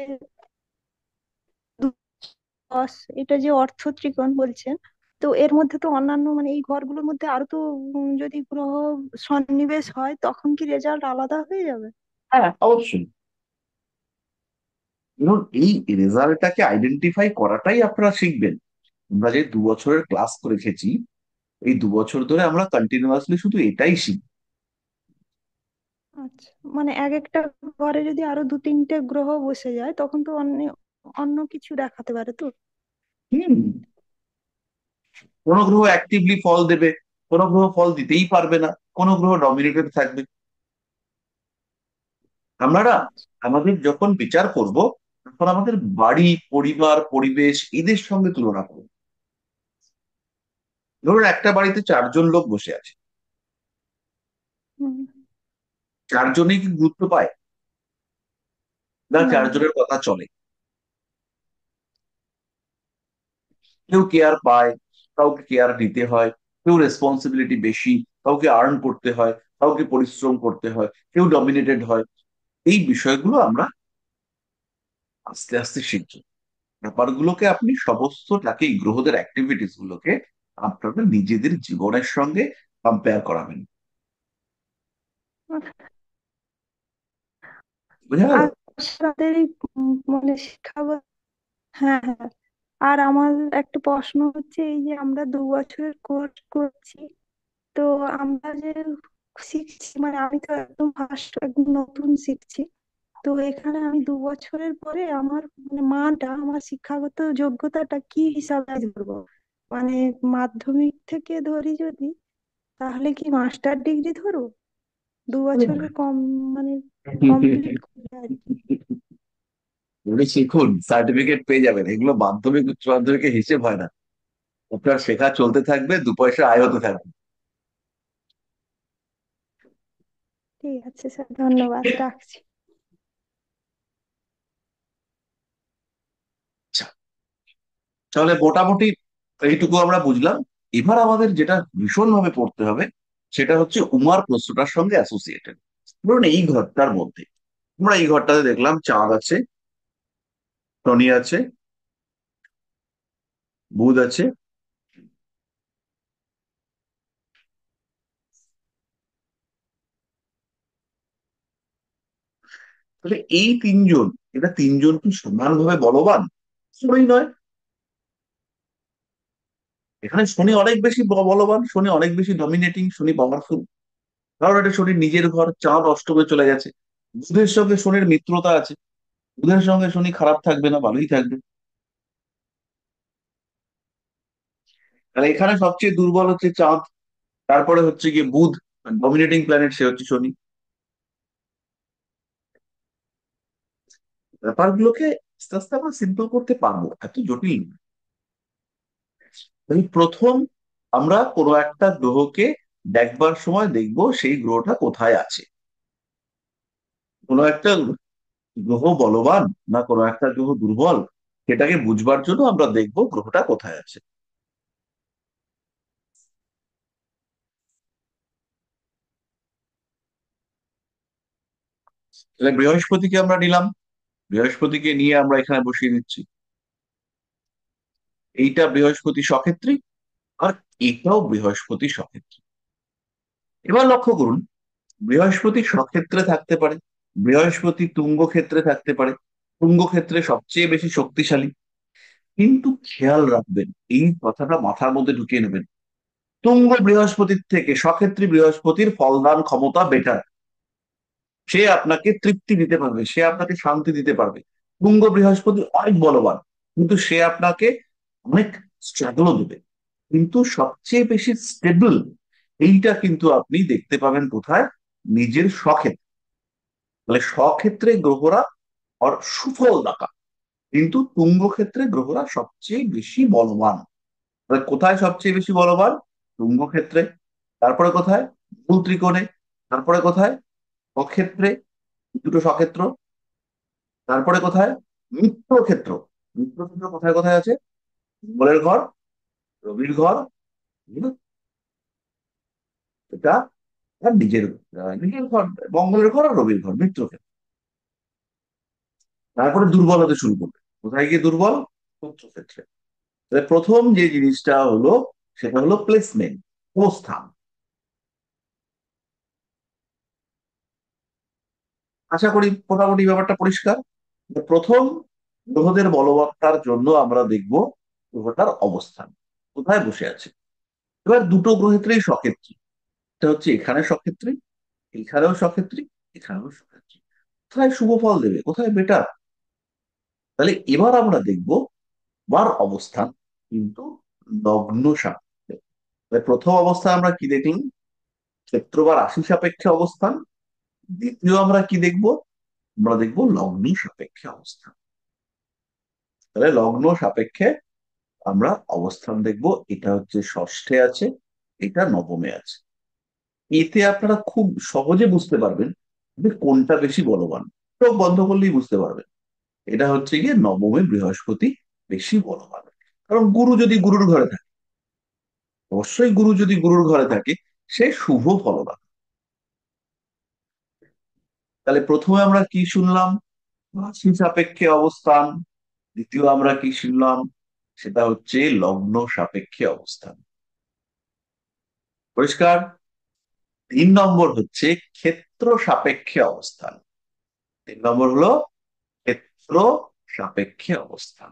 10, এটা যে অর্থ ত্রিকোণ বলছেন, তো এর মধ্যে তো অন্যান্য মানে এই ঘরগুলোর মধ্যে আরো তো যদি গ্রহ সন্নিবেশ হয় তখন কি রেজাল্ট আলাদা হয়ে যাবে? হ্যাঁ, অবশ্যই। এবং এই রেজাল্টটাকে আইডেন্টিফাই করাটাই আপনারা শিখবেন। আমরা যে 2 বছরের ক্লাস করে রেখেছি, এই 2 বছর ধরে আমরা কন্টিনিউয়াসলি শুধু এটাই শিখি। আচ্ছা, মানে এক একটা ঘরে যদি আরো 2-3টে গ্রহ বসে যায় তখন তো অন্য অন্য কিছু দেখাতে পারে তো। হুম। কোনো গ্রহ অ্যাক্টিভলি ফল দেবে, কোনো গ্রহ ফল দিতেই পারবে না, কোনো গ্রহ ডমিনেটেড থাকবে। আমরা আমাদের যখন বিচার করব, তখন আমাদের বাড়ি, পরিবার, পরিবেশ এদের সঙ্গে তুলনা করব। ধরুন একটা বাড়িতে 4 জন লোক বসে আছে, হুম, 4 জনেই কি গুরুত্ব পায়? না, না। 4 জনের কথা চলে। কেউ কেয়ার পায়, কাউকে কেয়ার নিতে হয়, কেউ রেসপন্সিবিলিটি বেশি, কাউকে আর্ন করতে হয়, কাউকে পরিশ্রম করতে হয়, কেউ ডমিনেটেড হয়। এই বিষয়গুলো আমরা আস্তে আস্তে শিখছি। ব্যাপারগুলোকে আপনি সমস্তটাকে এই গ্রহদের অ্যাক্টিভিটিস গুলোকে আপনাদের নিজেদের জীবনের সঙ্গে কম্পেয়ার করাবেন। বুঝা গেল? আর আমাদের এই মানে শিক্ষাগত, হ্যাঁ হ্যাঁ, আর আমার একটা প্রশ্ন হচ্ছে এই যে আমরা 2 বছরের কোর্স করছি, তো আমরা যে শিখছি, মানে আমি তো একদম ফার্স্ট, একদম নতুন শিখছি, তো এখানে আমি 2 বছরের পরে আমার মানে মানটা, আমার শিক্ষাগত যোগ্যতাটা কি হিসাবে ধরবো? মানে মাধ্যমিক থেকে ধরি যদি, তাহলে কি মাস্টার ডিগ্রি ধরবো 2 বছরের কম, মানে কমপ্লিট করে আর কি? উনি শিখুন, সার্টিফিকেট পেয়ে যাবেন। এগুলো মাধ্যমিক উচ্চ মাধ্যমিকের হিসেব হয় না। আপনার শেখা চলতে থাকবে, 2 পয়সা আয় হতে থাকবে। ঠিক আছে স্যার, ধন্যবাদ, রাখছি। আচ্ছা, তাহলে মোটামুটি এইটুকু আমরা বুঝলাম। এবার আমাদের যেটা ভীষণ ভাবে পড়তে হবে সেটা হচ্ছে উমার প্রশ্নটার সঙ্গে অ্যাসোসিয়েটেড। ধরুন এই ঘরটার মধ্যে, আমরা এই ঘরটাতে দেখলাম চাঁদ আছে, শনি আছে, বুধ আছে, তাহলে এই তিনজন, এটা তিনজন কি সমানভাবে বলবান? শনি নয়। এখানে শনি অনেক বেশি বলবান, শনি অনেক বেশি ডমিনেটিং, শনি পাওয়ারফুল। কারণ এটা শনির নিজের ঘর, চাঁদ অষ্টমে চলে গেছে। বুধের সঙ্গে শনির মিত্রতা আছে, বুধের সঙ্গে শনি খারাপ থাকবে না, ভালোই থাকবে। তাহলে এখানে সবচেয়ে দুর্বল হচ্ছে চাঁদ, তারপরে হচ্ছে গিয়ে বুধ, ডমিনেটিং প্ল্যানেট, সে হচ্ছে শনি। ব্যাপারগুলোকে আস্তে আস্তে আমরা সিম্পল করতে পারবো, এত জটিল না। তাহলে প্রথম আমরা কোনো একটা গ্রহকে দেখবার সময় দেখব সেই গ্রহটা কোথায় আছে। কোনো একটা গ্রহ বলবান না কোনো একটা গ্রহ দুর্বল, সেটাকে বুঝবার জন্য আমরা দেখব গ্রহটা কোথায় আছে। তাহলে বৃহস্পতিকে আমরা নিলাম, বৃহস্পতিকে নিয়ে আমরা এখানে বসিয়ে দিচ্ছি। এইটা বৃহস্পতি সক্ষেত্রী, আর এটাও বৃহস্পতি সক্ষেত্রী। এবার লক্ষ্য করুন, বৃহস্পতি সক্ষেত্রে থাকতে পারে, বৃহস্পতি তুঙ্গ ক্ষেত্রে থাকতে পারে। তুঙ্গ ক্ষেত্রে সবচেয়ে বেশি শক্তিশালী। কিন্তু খেয়াল রাখবেন, এই কথাটা মাথার মধ্যে ঢুকিয়ে নেবেন, তুঙ্গ বৃহস্পতির থেকে সক্ষেত্রী বৃহস্পতির ফলদান ক্ষমতা বেটার। সে আপনাকে তৃপ্তি দিতে পারবে, সে আপনাকে শান্তি দিতে পারবে। তুঙ্গ বৃহস্পতি অনেক বলবান, কিন্তু সে আপনাকে অনেক স্ট্রাগলও দেবে। কিন্তু সবচেয়ে বেশি স্টেবল এইটা কিন্তু আপনি দেখতে পাবেন কোথায়? নিজের স্বক্ষেত্রে। তাহলে স্বক্ষেত্রে গ্রহরা সুফল দাতা, কিন্তু তুঙ্গ ক্ষেত্রে গ্রহরা সবচেয়ে বেশি বলবান। তাহলে কোথায় সবচেয়ে বেশি বলবান? তুঙ্গ ক্ষেত্রে। তারপরে কোথায়? মূল ত্রিকোণে। তারপরে কোথায়? স্বক্ষেত্রে, দুটো স্বক্ষেত্র। তারপরে কোথায়? মিত্র ক্ষেত্র। মিত্র ক্ষেত্র কোথায় কোথায় আছে? মঙ্গলের ঘর, রবির ঘর, হুম, এটা তার নিজের ঘর, মঙ্গলের ঘর আর রবির ঘর, মিত্র ক্ষেত্র। তারপরে দুর্বল হতে শুরু করবে। কোথায় গিয়ে দুর্বল? পুত্র ক্ষেত্রে। তাহলে প্রথম যে জিনিসটা হলো সেটা হলো প্লেসমেন্ট, অবস্থান। আশা করি মোটামুটি ব্যাপারটা পরিষ্কার। প্রথম গ্রহদের বলবত্তার জন্য আমরা দেখব গ্রহটার অবস্থান কোথায় বসে আছে। এবার দুটো গ্রহেরই সক্ষেত্রী, এটা হচ্ছে এখানে সক্ষেত্রী, এখানেও সক্ষেত্রী, এখানেও সক্ষেত্রী। কোথায় শুভ ফল দেবে, কোথায় বেটার? তাহলে এবার আমরা দেখব বার অবস্থান, কিন্তু লগ্ন সাপেক্ষে। তাহলে প্রথম অবস্থায় আমরা কি দেখলাম? ক্ষেত্র বা রাশি সাপেক্ষে অবস্থান। দ্বিতীয় আমরা কি দেখব? আমরা দেখব লগ্ন সাপেক্ষে অবস্থান। তাহলে লগ্ন সাপেক্ষে আমরা অবস্থান দেখব। এটা হচ্ছে ষষ্ঠে আছে, এটা নবমে আছে। এতে আপনারা খুব সহজে বুঝতে পারবেন যে কোনটা বেশি বলবান। চোখ বন্ধ করলেই বুঝতে পারবেন এটা হচ্ছে গিয়ে নবমে বৃহস্পতি বেশি বলবান। কারণ গুরু যদি গুরুর ঘরে থাকে, অবশ্যই গুরু যদি গুরুর ঘরে থাকে, সে শুভ ফলদান। তাহলে প্রথমে আমরা কি শুনলাম? রাশি সাপেক্ষে অবস্থান। দ্বিতীয় আমরা কি শুনলাম? সেটা হচ্ছে লগ্ন সাপেক্ষে অবস্থান। পরিষ্কার? 3 নম্বর হচ্ছে ক্ষেত্র সাপেক্ষে অবস্থান। 3 নম্বর হলো ক্ষেত্র সাপেক্ষে অবস্থান।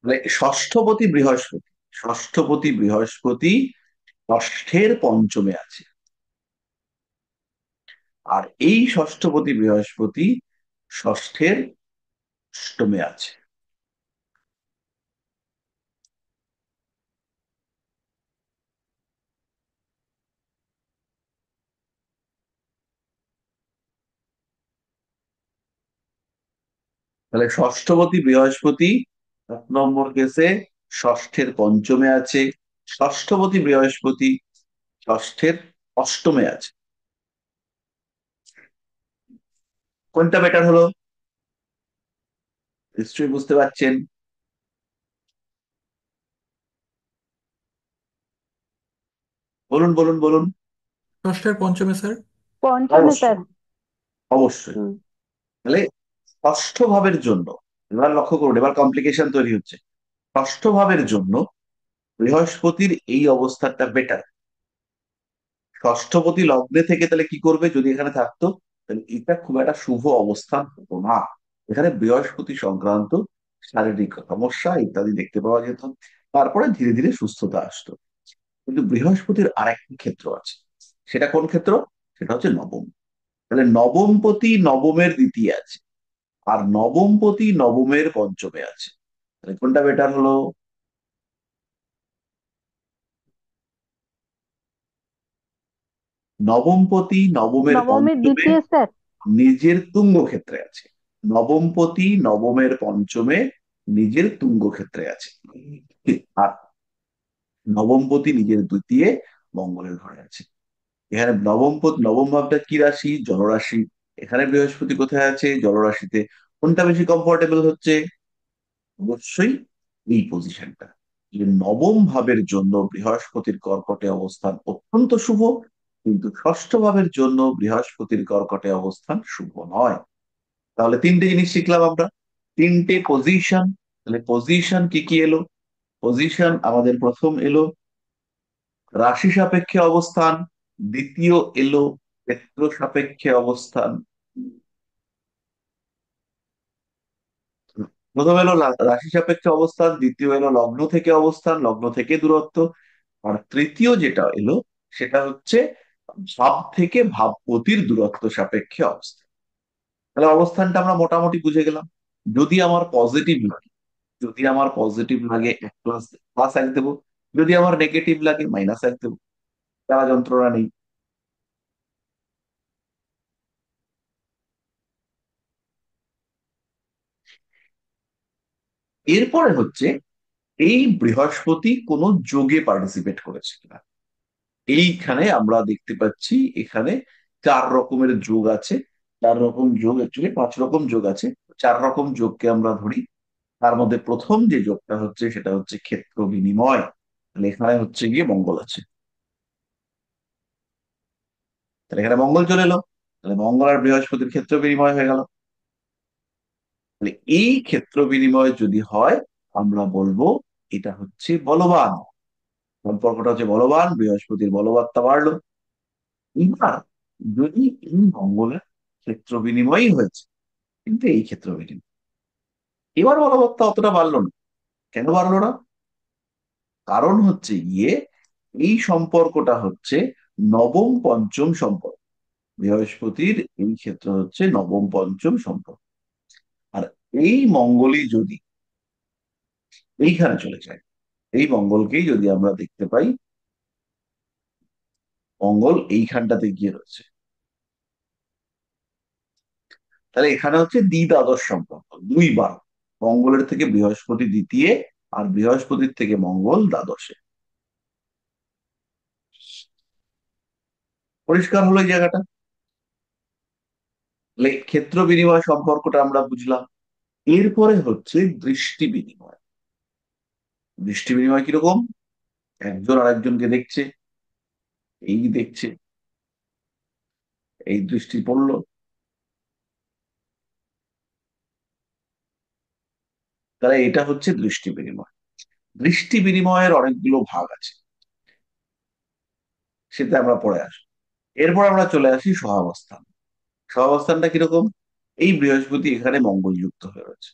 মানে ষষ্ঠপতি বৃহস্পতি, ষষ্ঠপতি বৃহস্পতি ষষ্ঠের পঞ্চমে আছে। আর এই ষষ্ঠপতি বৃহস্পতি ষষ্ঠের অষ্টমে আছে। তাহলে ষষ্ঠপতি বৃহস্পতি 1 নম্বর কেসে ষষ্ঠের পঞ্চমে আছে, ষষ্ঠপতি বৃহস্পতি ষষ্ঠের অষ্টমে আছে। কোনটা বেটার হলো? নিশ্চয়ই বুঝতে পারছেন। বলুন বলুন বলুন। ষষ্ঠের পঞ্চমে স্যার। পঞ্চমে স্যার। অবশ্যই, অবশ্যই। হুম। তাহলে ষষ্ঠ ভাবের জন্য, এবার লক্ষ্য করুন, এবার কমপ্লিকেশন তৈরি হচ্ছে। ষষ্ঠ ভাবের জন্য বৃহস্পতির এই অবস্থাটা বেটার। ষষ্ঠপতি লগ্নে থেকে তাহলে কি করবে যদি এখানে থাকতো? তাহলে এটা খুব একটা শুভ অবস্থান হতো না। এখানে বৃহস্পতি সংক্রান্ত শারীরিক সমস্যা ইত্যাদি দেখতে পাওয়া যেত। তারপরে ধীরে ধীরে সুস্থতা আসতো। কিন্তু বৃহস্পতির আরেকটি ক্ষেত্র আছে। সেটা কোন ক্ষেত্র? সেটা হচ্ছে নবম। তাহলে নবমপতি নবমের দ্বিতীয় আছে, আর নবমপতি নবমের পঞ্চমে আছে। তাহলে কোনটা বেটার হলো? নবমপতি নবমের নবমীর পঞ্চমে দ্বিতীয় স্যার। নিজের তুঙ্গ ক্ষেত্রে আছে। নবমপতি নবমের পঞ্চমে নিজের তুঙ্গ ক্ষেত্রে আছে। আর নবমপতি নিজের দ্বিতীয় মঙ্গলের ঘরে আছে। এখানে নবম ভাবটা কি রাশি? জলরাশি। এখানে বৃহস্পতি কোথায় আছে? জলরাশিতে। কোনটা বেশি কমফোর্টেবল হচ্ছে? অবশ্যই এই পজিশনটা। যে নবম ভাবের জন্য বৃহস্পতির কর্কটে অবস্থান অত্যন্ত শুভ, কিন্তু ষষ্ঠ ভাবের জন্য বৃহস্পতির কর্কটে অবস্থান শুভ নয়। তাহলে 3টে জিনিস শিখলাম আমরা, 3টে পজিশন। তাহলে পজিশন কি কি এলো? পজিশন আমাদের প্রথম এলো রাশি সাপেক্ষে অবস্থান, দ্বিতীয় এলো ক্ষেত্র সাপেক্ষে অবস্থান। প্রথম এলো রাশি সাপেক্ষে অবস্থান, দ্বিতীয় এলো লগ্ন থেকে অবস্থান, লগ্ন থেকে দূরত্ব, আর তৃতীয় যেটা এলো সেটা হচ্ছে ভাব থেকে ভাবপতির দূরত্ব সাপেক্ষে অবস্থান। তাহলে অবস্থানটা আমরা মোটামুটি বুঝে গেলাম। যদি আমার পজিটিভ লাগে, যদি আমার পজিটিভ লাগে 1 প্লাস প্লাস 1 দেবো, যদি আমার নেগেটিভ লাগে -1 দেবো। তারা যন্ত্রণা নেই। এরপরে হচ্ছে এই বৃহস্পতি কোন যোগে পার্টিসিপেট করেছে কিনা। এইখানে আমরা দেখতে পাচ্ছি এখানে 4 রকমের যোগ আছে। 4 রকম যোগ, অ্যাকচুয়ালি 5 রকম যোগ আছে। 4 রকম যোগকে আমরা ধরি। তার মধ্যে প্রথম যে যোগটা হচ্ছে সেটা হচ্ছে ক্ষেত্র বিনিময়। তাহলে এখানে হচ্ছে গিয়ে মঙ্গল আছে। তাহলে এখানে মঙ্গল চলে এলো। তাহলে মঙ্গল আর বৃহস্পতির ক্ষেত্র বিনিময় হয়ে গেল। তাহলে এই ক্ষেত্র বিনিময় যদি হয়, আমরা বলবো এটা হচ্ছে বলবান। সম্পর্কটা হচ্ছে বলবান, বৃহস্পতির বলবত্তা বাড়লো। এবার যদি এই মঙ্গলের ক্ষেত্র বিনিময়ই হয়েছে, কিন্তু এই ক্ষেত্র বিনিময়, এবার বলবত্তা অতটা বাড়লো না। কেন বাড়লো না? কারণ হচ্ছে গিয়ে এই সম্পর্কটা হচ্ছে নবম পঞ্চম সম্পর্ক। বৃহস্পতির এই ক্ষেত্র হচ্ছে নবম পঞ্চম সম্পর্ক। আর এই মঙ্গলই যদি এইখানে চলে যায়, এই মঙ্গলকেই যদি আমরা দেখতে পাই, মঙ্গল এইখানটাতে গিয়ে রয়েছে, তাহলে এখানে হচ্ছে দ্বিদ্বাদশ সম্পর্ক। 2 বার মঙ্গলের থেকে বৃহস্পতি দ্বিতীয়, আর বৃহস্পতির থেকে মঙ্গল দ্বাদশে। পরিষ্কার হলো এই জায়গাটা? তাহলে ক্ষেত্র বিনিময় সম্পর্কটা আমরা বুঝলাম। এরপরে হচ্ছে দৃষ্টি বিনিময়। দৃষ্টি বিনিময় কিরকম? একজন আরেকজনকে দেখছে, এই দেখছে, এই দৃষ্টি পড়লো, তাহলে এটা হচ্ছে দৃষ্টি বিনিময়। দৃষ্টি বিনিময়ের অনেকগুলো ভাগ আছে, সেটা আমরা পরে আসবো। এরপর আমরা চলে আসি সহাবস্থান। সহাবস্থানটা কিরকম? এই বৃহস্পতি এখানে মঙ্গলযুক্ত হয়ে রয়েছে।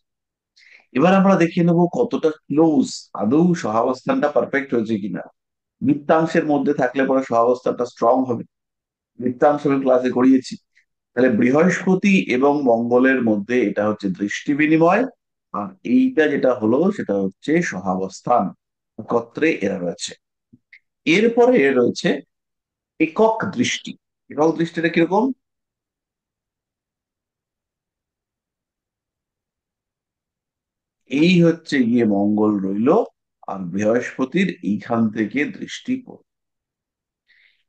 এবার আমরা দেখে নেবো কতটা ক্লোজ, আদৌ সহাবস্থানটা পারফেক্ট হয়েছে কিনা। বৃত্তাংশের মধ্যে থাকলে পরে সহাবস্থানটা স্ট্রং হবে। বৃত্তাংশ আমি ক্লাসে করিয়েছি। তাহলে বৃহস্পতি এবং মঙ্গলের মধ্যে এটা হচ্ছে দৃষ্টি বিনিময়, আর এইটা যেটা হলো সেটা হচ্ছে সহাবস্থান। একত্রে এরা রয়েছে। এরপরে রয়েছে একক দৃষ্টি। একক দৃষ্টিটা কিরকম? এই হচ্ছে গিয়ে মঙ্গল রইলো, আর বৃহস্পতির এইখান থেকে দৃষ্টি পড়ল।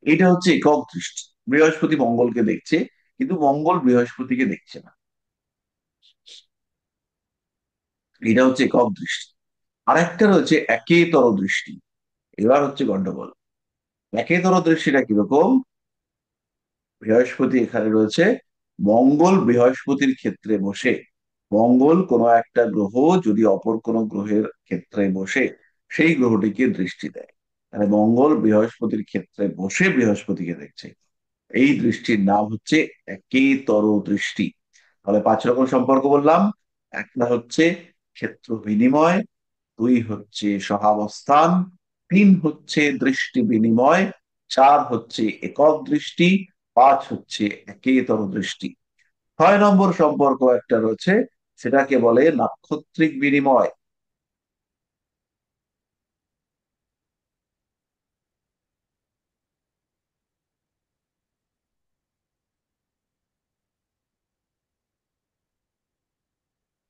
এটা হচ্ছে একক দৃষ্টি। বৃহস্পতি মঙ্গলকে দেখছে, কিন্তু মঙ্গল বৃহস্পতিকে দেখছে না। এটা হচ্ছে একক দৃষ্টি। আরেকটা রয়েছে একেতর দৃষ্টি। এবার হচ্ছে গন্ডগোল। একেতর দৃষ্টিটা কিরকম? বৃহস্পতি এখানে রয়েছে, মঙ্গল বৃহস্পতির ক্ষেত্রে বসে, মঙ্গল কোনো একটা গ্রহ যদি অপর কোনো গ্রহের ক্ষেত্রে বসে সেই গ্রহটিকে দৃষ্টি দেয়, তাহলে মঙ্গল বৃহস্পতির ক্ষেত্রে বসে বৃহস্পতিকে দেখছে। এই দৃষ্টির নাম হচ্ছে একেতর দৃষ্টি। তাহলে 5 রকম সম্পর্ক বললাম। একটা হচ্ছে ক্ষেত্র বিনিময়, 2 হচ্ছে সহাবস্থান, 3 হচ্ছে দৃষ্টি বিনিময়, 4 হচ্ছে একক দৃষ্টি, 5 হচ্ছে একেতর দৃষ্টি। 6 নম্বর সম্পর্ক একটা রয়েছে, সেটাকে বলে নাক্ষত্রিক বিনিময়।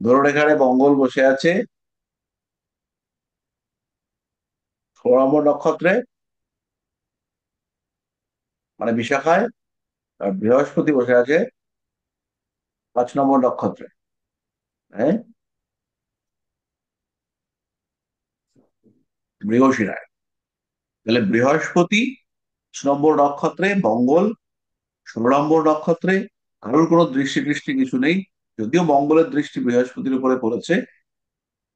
ধরুন এখানে মঙ্গল বসে আছে 16 নম্বর নক্ষত্রে, মানে বিশাখায়, আর বৃহস্পতি বসে আছে 5 নম্বর নক্ষত্রে। হ্যাঁ, মৃগশিরায়। তাহলে বৃহস্পতি 5 নম্বর নক্ষত্রে, মঙ্গল 16 নম্বর নক্ষত্রে। কারোর কোনো দৃষ্টি দৃষ্টি কিছু নেই, যদিও মঙ্গলের দৃষ্টি বৃহস্পতির উপরে পড়েছে,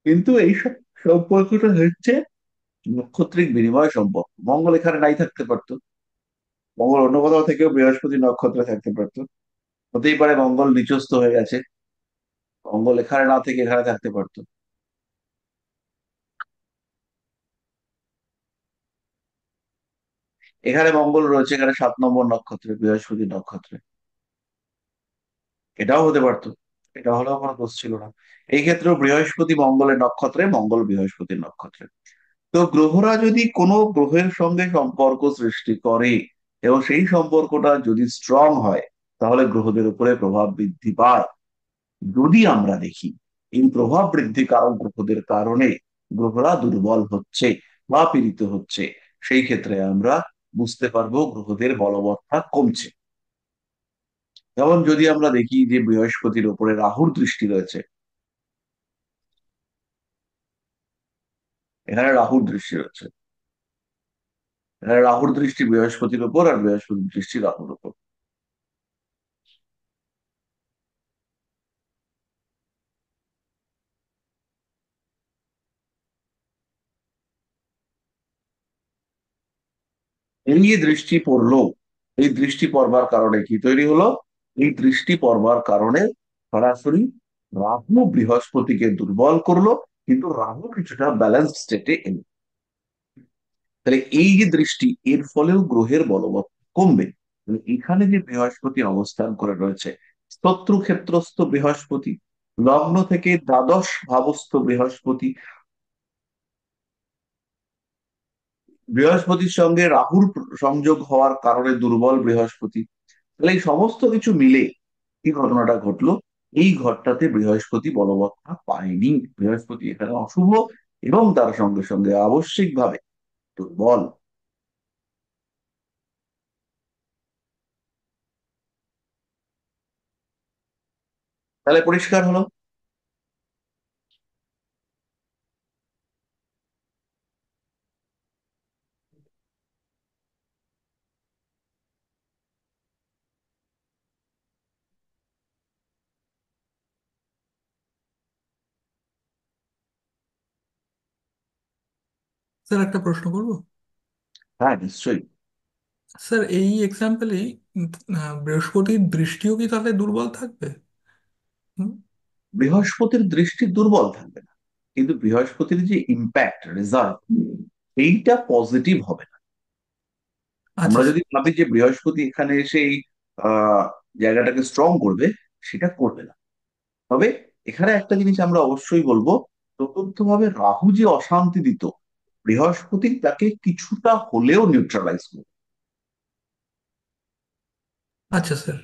কিন্তু এই সম্পর্কটা হচ্ছে নক্ষত্রিক বিনিময় সম্পর্ক। মঙ্গল এখানে নাই থাকতে পারতো, মঙ্গল অন্য কোথাও থেকেও বৃহস্পতি নক্ষত্রে থাকতে পারতো। হতেই পারে মঙ্গল নিচস্থ হয়ে গেছে, মঙ্গল এখানে না থেকে এখানে থাকতে পারতো। এখানে মঙ্গল রয়েছে এখানে 7 নম্বর নক্ষত্রে, বৃহস্পতি নক্ষত্রে, এটাও হতে পারতো। এটা হলেও কোনো দোষ ছিল না। এই ক্ষেত্রেও বৃহস্পতি মঙ্গলের নক্ষত্রে, মঙ্গল বৃহস্পতির নক্ষত্রে। তো গ্রহরা যদি কোনো গ্রহের সঙ্গে সম্পর্ক সৃষ্টি করে এবং সেই সম্পর্কটা যদি স্ট্রং হয়, তাহলে গ্রহদের উপরে প্রভাব বৃদ্ধি পায়। যদি আমরা দেখি এই প্রভাব বৃদ্ধি কারণ গ্রহদের কারণে গ্রহরা দুর্বল হচ্ছে বা পীড়িত হচ্ছে, সেই ক্ষেত্রে আমরা বুঝতে পারবো গ্রহদের বলবত্তা কমছে। যেমন যদি আমরা দেখি যে বৃহস্পতির উপরে রাহুর দৃষ্টি রয়েছে, এখানে রাহুর দৃষ্টি রয়েছে, এখানে রাহুর দৃষ্টি বৃহস্পতির উপর আর বৃহস্পতির দৃষ্টি রাহুর উপর। এই যে দৃষ্টি পড়লো, এই দৃষ্টি পড়বার কারণে কি তৈরি হলো? এই দৃষ্টি পড়বার কারণে সরাসরি রাহু বৃহস্পতিকে দুর্বল করলো, কিন্তু রাহু কিছুটা ব্যালেন্স স্টেটে এলো। তাহলে এই যে দৃষ্টি, এর ফলেও গ্রহের বলবৎ কমবে। তাহলে এখানে যে বৃহস্পতি অবস্থান করে রয়েছে, শত্রু ক্ষেত্রস্থ বৃহস্পতি, লগ্ন থেকে দ্বাদশ ভাবস্থ বৃহস্পতি, বৃহস্পতির সঙ্গে রাহুর সংযোগ হওয়ার কারণে দুর্বল বৃহস্পতি। তাহলে এই সমস্ত কিছু মিলে কি ঘটনাটা ঘটলো? এই ঘরটাতে বৃহস্পতি বলবৎটা পায়নি, বৃহস্পতি এখানে অশুভ এবং তার সঙ্গে সঙ্গে আবশ্যিকভাবে দুর্বল। তাহলে পরিষ্কার হলো। স্যার একটা প্রশ্ন করব। হ্যাঁ, নিশ্চয়ই। স্যার এই এক্সাম্পলেই বৃহস্পতির দৃষ্টিও কি তাহলে দুর্বল থাকবে? হুম। বৃহস্পতির দৃষ্টি দুর্বল থাকবে না, কিন্তু বৃহস্পতির যে ইম্প্যাক্ট রেজাল্ট এইটা পজিটিভ হবে না। আচ্ছা আমরা স্যার। যদি ভাবি যে বৃহস্পতি এখানে এসে এই আহ জায়গাটাকে স্ট্রং করবে, সেটা করবে না। তবে এখানে একটা জিনিস আমরা অবশ্যই বলবো, চতুর্থ ভাবে রাহু যে অশান্তি দিত, বৃহস্পতি তাকে কিছুটা হলেও নিউট্রালাইজ করবে। আচ্ছা স্যার।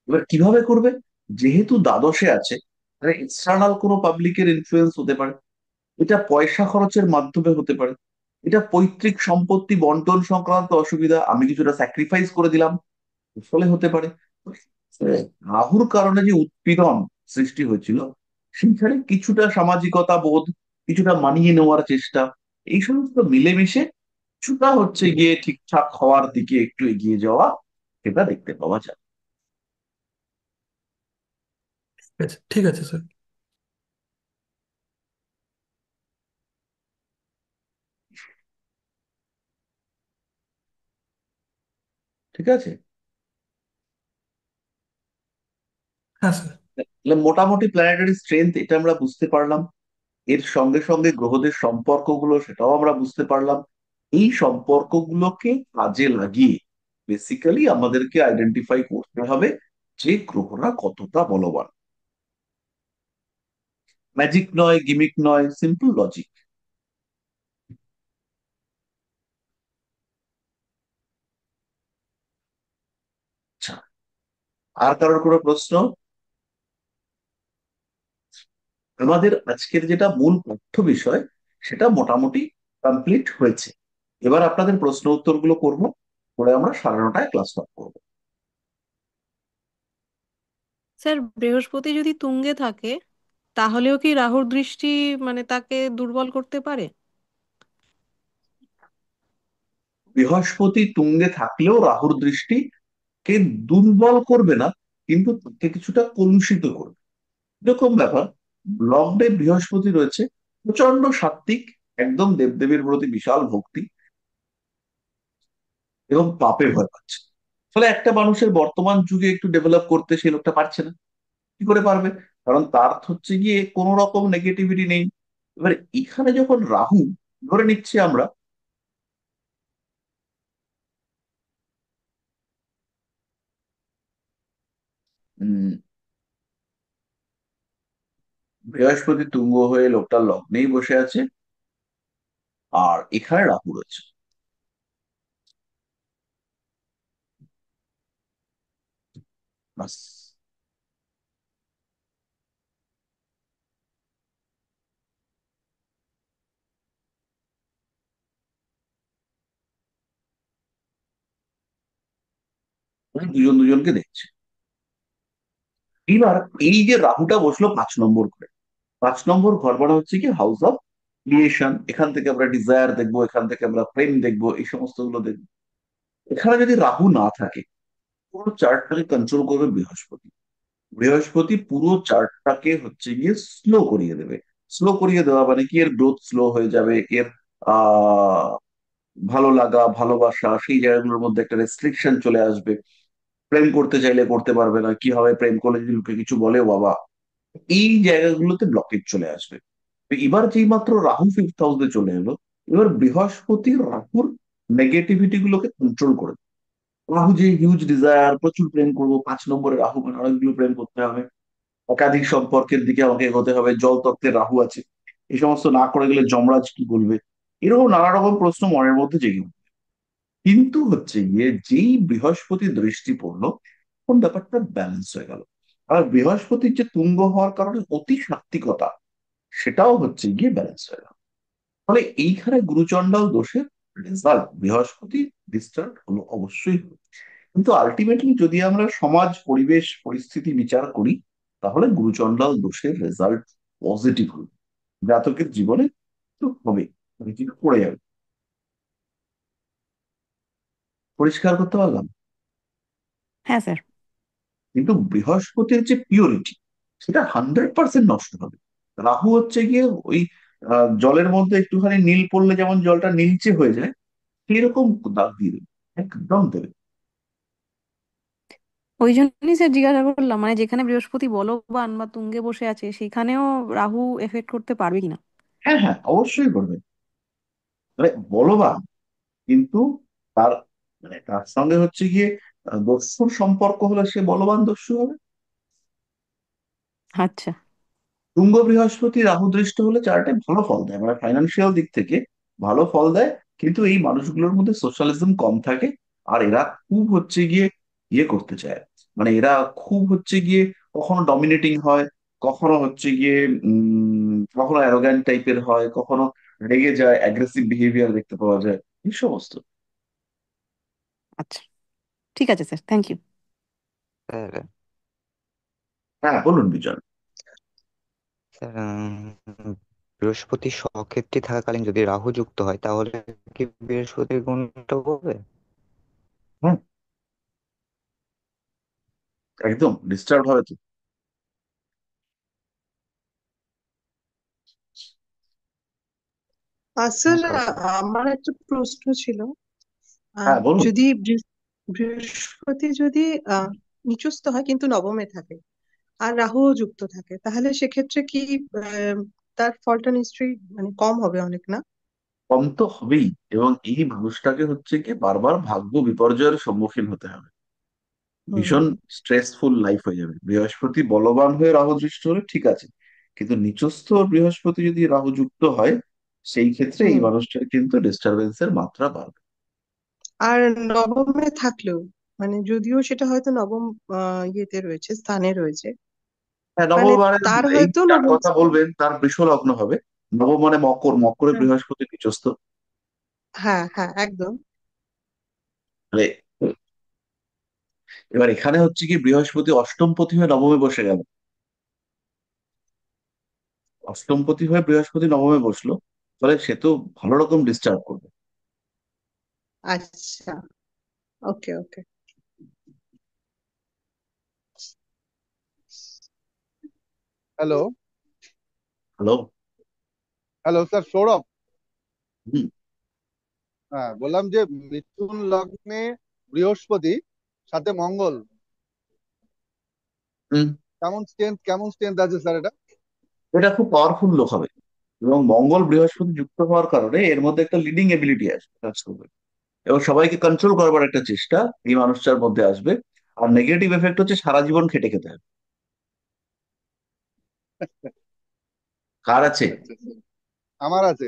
এবার কিভাবে করবে? যেহেতু দ্বাদশে আছে, এক্সটার্নাল কোনো পাবলিকের ইনফ্লুয়েন্স হতে পারে, এটা পয়সা খরচের মাধ্যমে হতে পারে, এটা পৈতৃক সম্পত্তি বন্টন সংক্রান্ত অসুবিধা, আমি কিছুটা স্যাক্রিফাইস করে দিলাম, ফলে হতে পারে। রাহুর কারণে যে উৎপীড়ন সৃষ্টি হয়েছিল, সেইখানে কিছুটা সামাজিকতা বোধ, কিছুটা মানিয়ে নেওয়ার চেষ্টা, এই সমস্ত মিলেমিশে কিছুটা হচ্ছে গিয়ে ঠিকঠাক হওয়ার দিকে একটু এগিয়ে যাওয়া, সেটা দেখতে পাওয়া যায়। ঠিক আছে, ঠিক আছে স্যার। ঠিক আছে। হ্যাঁ স্যার। তাহলে মোটামুটি প্ল্যানেটারি স্ট্রেংথ এটা আমরা বুঝতে পারলাম, এর সঙ্গে সঙ্গে গ্রহদের সম্পর্কগুলো সেটাও আমরা বুঝতে পারলাম। এই সম্পর্কগুলোকে কাজে লাগিয়ে বেসিক্যালি আমাদেরকে আইডেন্টিফাই করতে হবে যে গ্রহরা কতটা বলবান। ম্যাজিক নয়, গিমিক নয়, সিম্পল লজিক। আচ্ছা, আর কারোর কোনো প্রশ্ন? আমাদের আজকের যেটা মূল পাঠ্য বিষয়, সেটা মোটামুটি কমপ্লিট হয়েছে। এবার আপনাদের প্রশ্ন উত্তরগুলো করবো, করে আমরা 9:30 ক্লাস স্টার্ট করবো। স্যার বৃহস্পতি যদি তুঙ্গে থাকে তাহলেও কি রাহুর দৃষ্টি মানে তাকে দুর্বল করতে পারে? বৃহস্পতি তুঙ্গে থাকলেও রাহুর দৃষ্টি কে দুর্বল করবে না, কিন্তু তাকে কিছুটা কলুষিত করবে। এরকম ব্যাপার। লগ্নে বৃহস্পতি রয়েছে, প্রচন্ড সাত্ত্বিক, একদম দেবদেবীর প্রতি বিশাল ভক্তি এবং পাপে ভয় পাচ্ছে। ফলে একটা মানুষের বর্তমান যুগে একটু ডেভেলপ করতে সেই লোকটা পারছে না। কি করে পারবে? কারণ তার হচ্ছে গিয়ে কোনো রকম নেগেটিভিটি নেই। এবার এখানে যখন রাহু, ধরে নিচ্ছি আমরা, উম বৃহস্পতি তুঙ্গ হয়ে লোকটা লগ্নেই বসে আছে, আর এখানে রাহু রয়েছে। বাস। দুজন দুজনকে দেখছে। এবার এই যে রাহুটা বসলো 5 নম্বর ঘরে, 5 নম্বর ঘর মানে হচ্ছে কি হাউস অফ ক্রিয়েশন। এখান থেকে আমরা ডিজায়ার দেখবো, এখান থেকে আমরা প্রেম দেখবো, এই সমস্ত গুলো দেখবো। এখানে যদি রাহু না থাকে, পুরো চার্টটাকে কন্ট্রোল করবে বৃহস্পতি। বৃহস্পতি পুরো চার্টটাকে হচ্ছে গিয়ে স্লো করিয়ে দেবে। স্লো করিয়ে দেওয়া মানে কি, এর গ্রোথ স্লো হয়ে যাবে, এর আহ ভালো লাগা ভালোবাসা সেই জায়গাগুলোর মধ্যে একটা রেস্ট্রিকশন চলে আসবে। প্রেম করতে চাইলে করতে পারবে না, কি হবে প্রেম করলে যদি লোকে কিছু বলে বাবা, এই জায়গাগুলোতে ব্লকেজ চলে আসবে। তো এবার যেই মাত্র রাহু 5th হাউসে চলে এলো, এবার বৃহস্পতি রাহুর নেগেটিভিটি গুলোকে কন্ট্রোল করে দেবে। রাহু যে হিউজ ডিজায়ার, প্রচুর প্রেম করবো, 5 নম্বরে রাহু মানে অনেকগুলো প্রেম করতে হবে, একাধিক সম্পর্কের দিকে আমাকে এগোতে হবে, জল তত্ত্বের রাহু আছে, এই সমস্ত না করে গেলে যমরাজ কি বলবে, এরকম নানা রকম প্রশ্ন মনের মধ্যে জেগে উঠবে। কিন্তু হচ্ছে গিয়ে যেই বৃহস্পতি দৃষ্টি পড়লো, কোন ব্যাপারটা ব্যালেন্স হয়ে গেল। আর বৃহস্পতির যে তুঙ্গ হওয়ার কারণে অতি সাত্ত্বিকতা, সেটাও হচ্ছে গিয়ে ব্যালেন্স হয়ে গেল। ফলে এইখানে গুরুচণ্ডাল দোষের রেজাল্ট বৃহস্পতি ডিস্টার্ব হলো, অবশ্যই হলো। কিন্তু আলটিমেটলি যদি আমরা সমাজ পরিবেশ পরিস্থিতি বিচার করি, তাহলে গুরুচণ্ডাল দোষের রেজাল্ট পজিটিভ হবে। জাতকের জীবনে তো হবে, মানে কি পড়ে যাবে। পরিষ্কার করতে পারলাম? হ্যাঁ স্যার। কিন্তু বৃহস্পতির যে পিওরিটি, সেটা 100% নষ্ট হবে। রাহু হচ্ছে গিয়ে ওই জলের মধ্যে একটুখানি নীল পড়লে যেমন জলটা নীলচে হয়ে যায়, সেরকম দাগ দিয়ে দেবে, একদম দেবে। ওই জন্যই স্যার জিজ্ঞাসা করলাম, মানে যেখানে বৃহস্পতি বলবান বা তুঙ্গে বসে আছে সেখানেও রাহু এফেক্ট করতে পারবে কিনা। হ্যাঁ হ্যাঁ, অবশ্যই করবে। মানে বলবান, কিন্তু তার মানে তার সঙ্গে হচ্ছে গিয়ে দস্যুর সম্পর্ক হলে সে বলবান দস্যু হবে। আচ্ছা। তুঙ্গ বৃহস্পতি রাহু দৃষ্ট হলে চারটে ভালো ফল দেয়, মানে ফাইন্যান্সিয়াল দিক থেকে ভালো ফল দেয়। কিন্তু এই মানুষগুলোর মধ্যে সোশ্যালিজম কম থাকে, আর এরা খুব হচ্ছে গিয়ে ইয়ে করতে চায়, মানে এরা খুব হচ্ছে গিয়ে কখনো ডমিনেটিং হয়, কখনো হচ্ছে গিয়ে কখনো অ্যারোগ্যান্ট টাইপের হয়, কখনো রেগে যায়, অ্যাগ্রেসিভ বিহেভিয়ার দেখতে পাওয়া যায়, এই সমস্ত। আচ্ছা, ঠিক আছে স্যার, থ্যাংক ইউ। স্যার, হ্যাঁ বলুন বিজন। স্যার, বৃহস্পতি স্বক্ষেত্রে থাকাকালীন যদি রাহু যুক্ত হয় তাহলে কি বৃহস্পতির গুণটা হবে? হ্যাঁ, একদম ডিস্টার্ব হবে তো। স্যার, আমার একটা প্রশ্ন ছিল। হ্যাঁ বলুন। যদি বৃহস্পতি যদি আহ নিচস্থ হয় কিন্তু নবমে থাকে আর রাহুও যুক্ত থাকে, তাহলে সেক্ষেত্রে কি আহ, তার ফলটা নিশ্চয়ই মানে কম হবে অনেক, না? কম তো হবেই, এবং এই মানুষটাকে হচ্ছে কি বারবার ভাগ্য বিপর্যয়ের সম্মুখীন হতে হবে, হুম ভীষণ স্ট্রেসফুল লাইফ হয়ে যাবে। বৃহস্পতি বলবান হয়ে রাহু দৃষ্ট হলে ঠিক আছে, কিন্তু নিচস্থ বৃহস্পতি যদি রাহু যুক্ত হয়, সেই ক্ষেত্রে এই হুম। মানুষটার কিন্তু ডিস্টারবেন্সের মাত্রা বাড়বে। আর নবমে থাকলেও, মানে যদিও সেটা হয়তো নবম ইয়েতে রয়েছে, স্থানে রয়েছে, হ্যাঁ, মানে নবমানে তার এই হয়তো যার নবম কথা বলবেন তার বৃষ লগ্ন হবে। নবম মানে মকর, মকরে হ্যাঁ বৃহস্পতি নিচস্থ। হ্যাঁ হ্যাঁ, একদম। মানে এবার এখানে হচ্ছে কি বৃহস্পতি অষ্টমপতি হয়ে নবমে বসে গেল, অষ্টমপতি হয়ে বৃহস্পতি নবমে বসলো, তাহলে সে তো ভালো রকম ডিস্টার্ব করবে। আচ্ছা, okay okay. Hello. Hello. Hello sir, Sourav. হুম। হ্যাঁ, বললাম যে মিথুন লগ্নে বৃহস্পতি সাথে মঙ্গল, হুম। কেমন স্ট্রেংথ আছে স্যার এটা? এটা খুব পাওয়ারফুল লোক হবে, এবং মঙ্গল বৃহস্পতি যুক্ত হওয়ার কারণে এর মধ্যে একটা লিডিং এবিলিটি আসবে, কাজ করবে, এবং সবাইকে কন্ট্রোল করবার একটা চেষ্টা এই মানুষটার মধ্যে আসবে। আর নেগেটিভ এফেক্ট হচ্ছে সারা জীবন খেটে খেতে হবে। কার আছে? আচ্ছা স্যার, আমার আছে।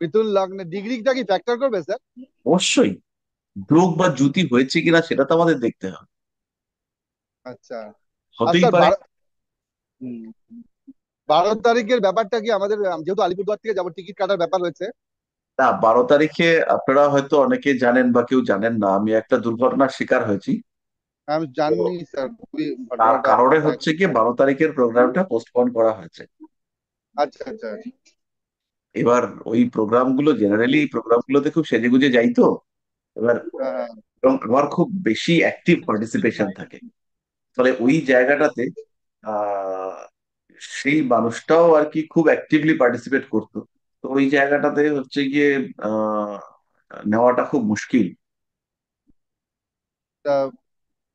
মিথুন লগ্নে ডিগ্রিটা কি ফ্যাক্টর করবে স্যার? অবশ্যই, যোগ বা জ্যুতি হয়েছে কিনা সেটা তো আমাদের দেখতে হবে। আচ্ছা। আর হতেই স্যার পারে। 12 তারিখের ব্যাপারটা কি আমাদের, যেহেতু আলিপুরদুয়ার থেকে যাবো, টিকিট কাটার ব্যাপার রয়েছে। না, 12 তারিখে আপনারা হয়তো অনেকে জানেন বা কেউ জানেন না, আমি একটা দুর্ঘটনার শিকার হয়েছি। আমি তো জানি স্যার, খুবই তার ঘটনাটা কারণে মানে হচ্ছে কি 12 তারিখের প্রোগ্রামটা পোস্টপোন করা হয়েছে। আচ্ছা আচ্ছা। এবার ওই প্রোগ্রামগুলো জেনারেলি এই প্রোগ্রামগুলোতে খুব সেজেগুজে যাই তো। এবার হ্যাঁ এবং আমার খুব বেশি অ্যাক্টিভ পার্টিসিপেশন থাকে, ফলে ওই জায়গাটাতে আহ সেই মানুষটাও আর কি খুব অ্যাক্টিভলি পার্টিসিপেট করতো। তো ওই জায়গাটাতে হচ্ছে গিয়ে আহ নেওয়াটা খুব মুশকিল। হ্যাঁ,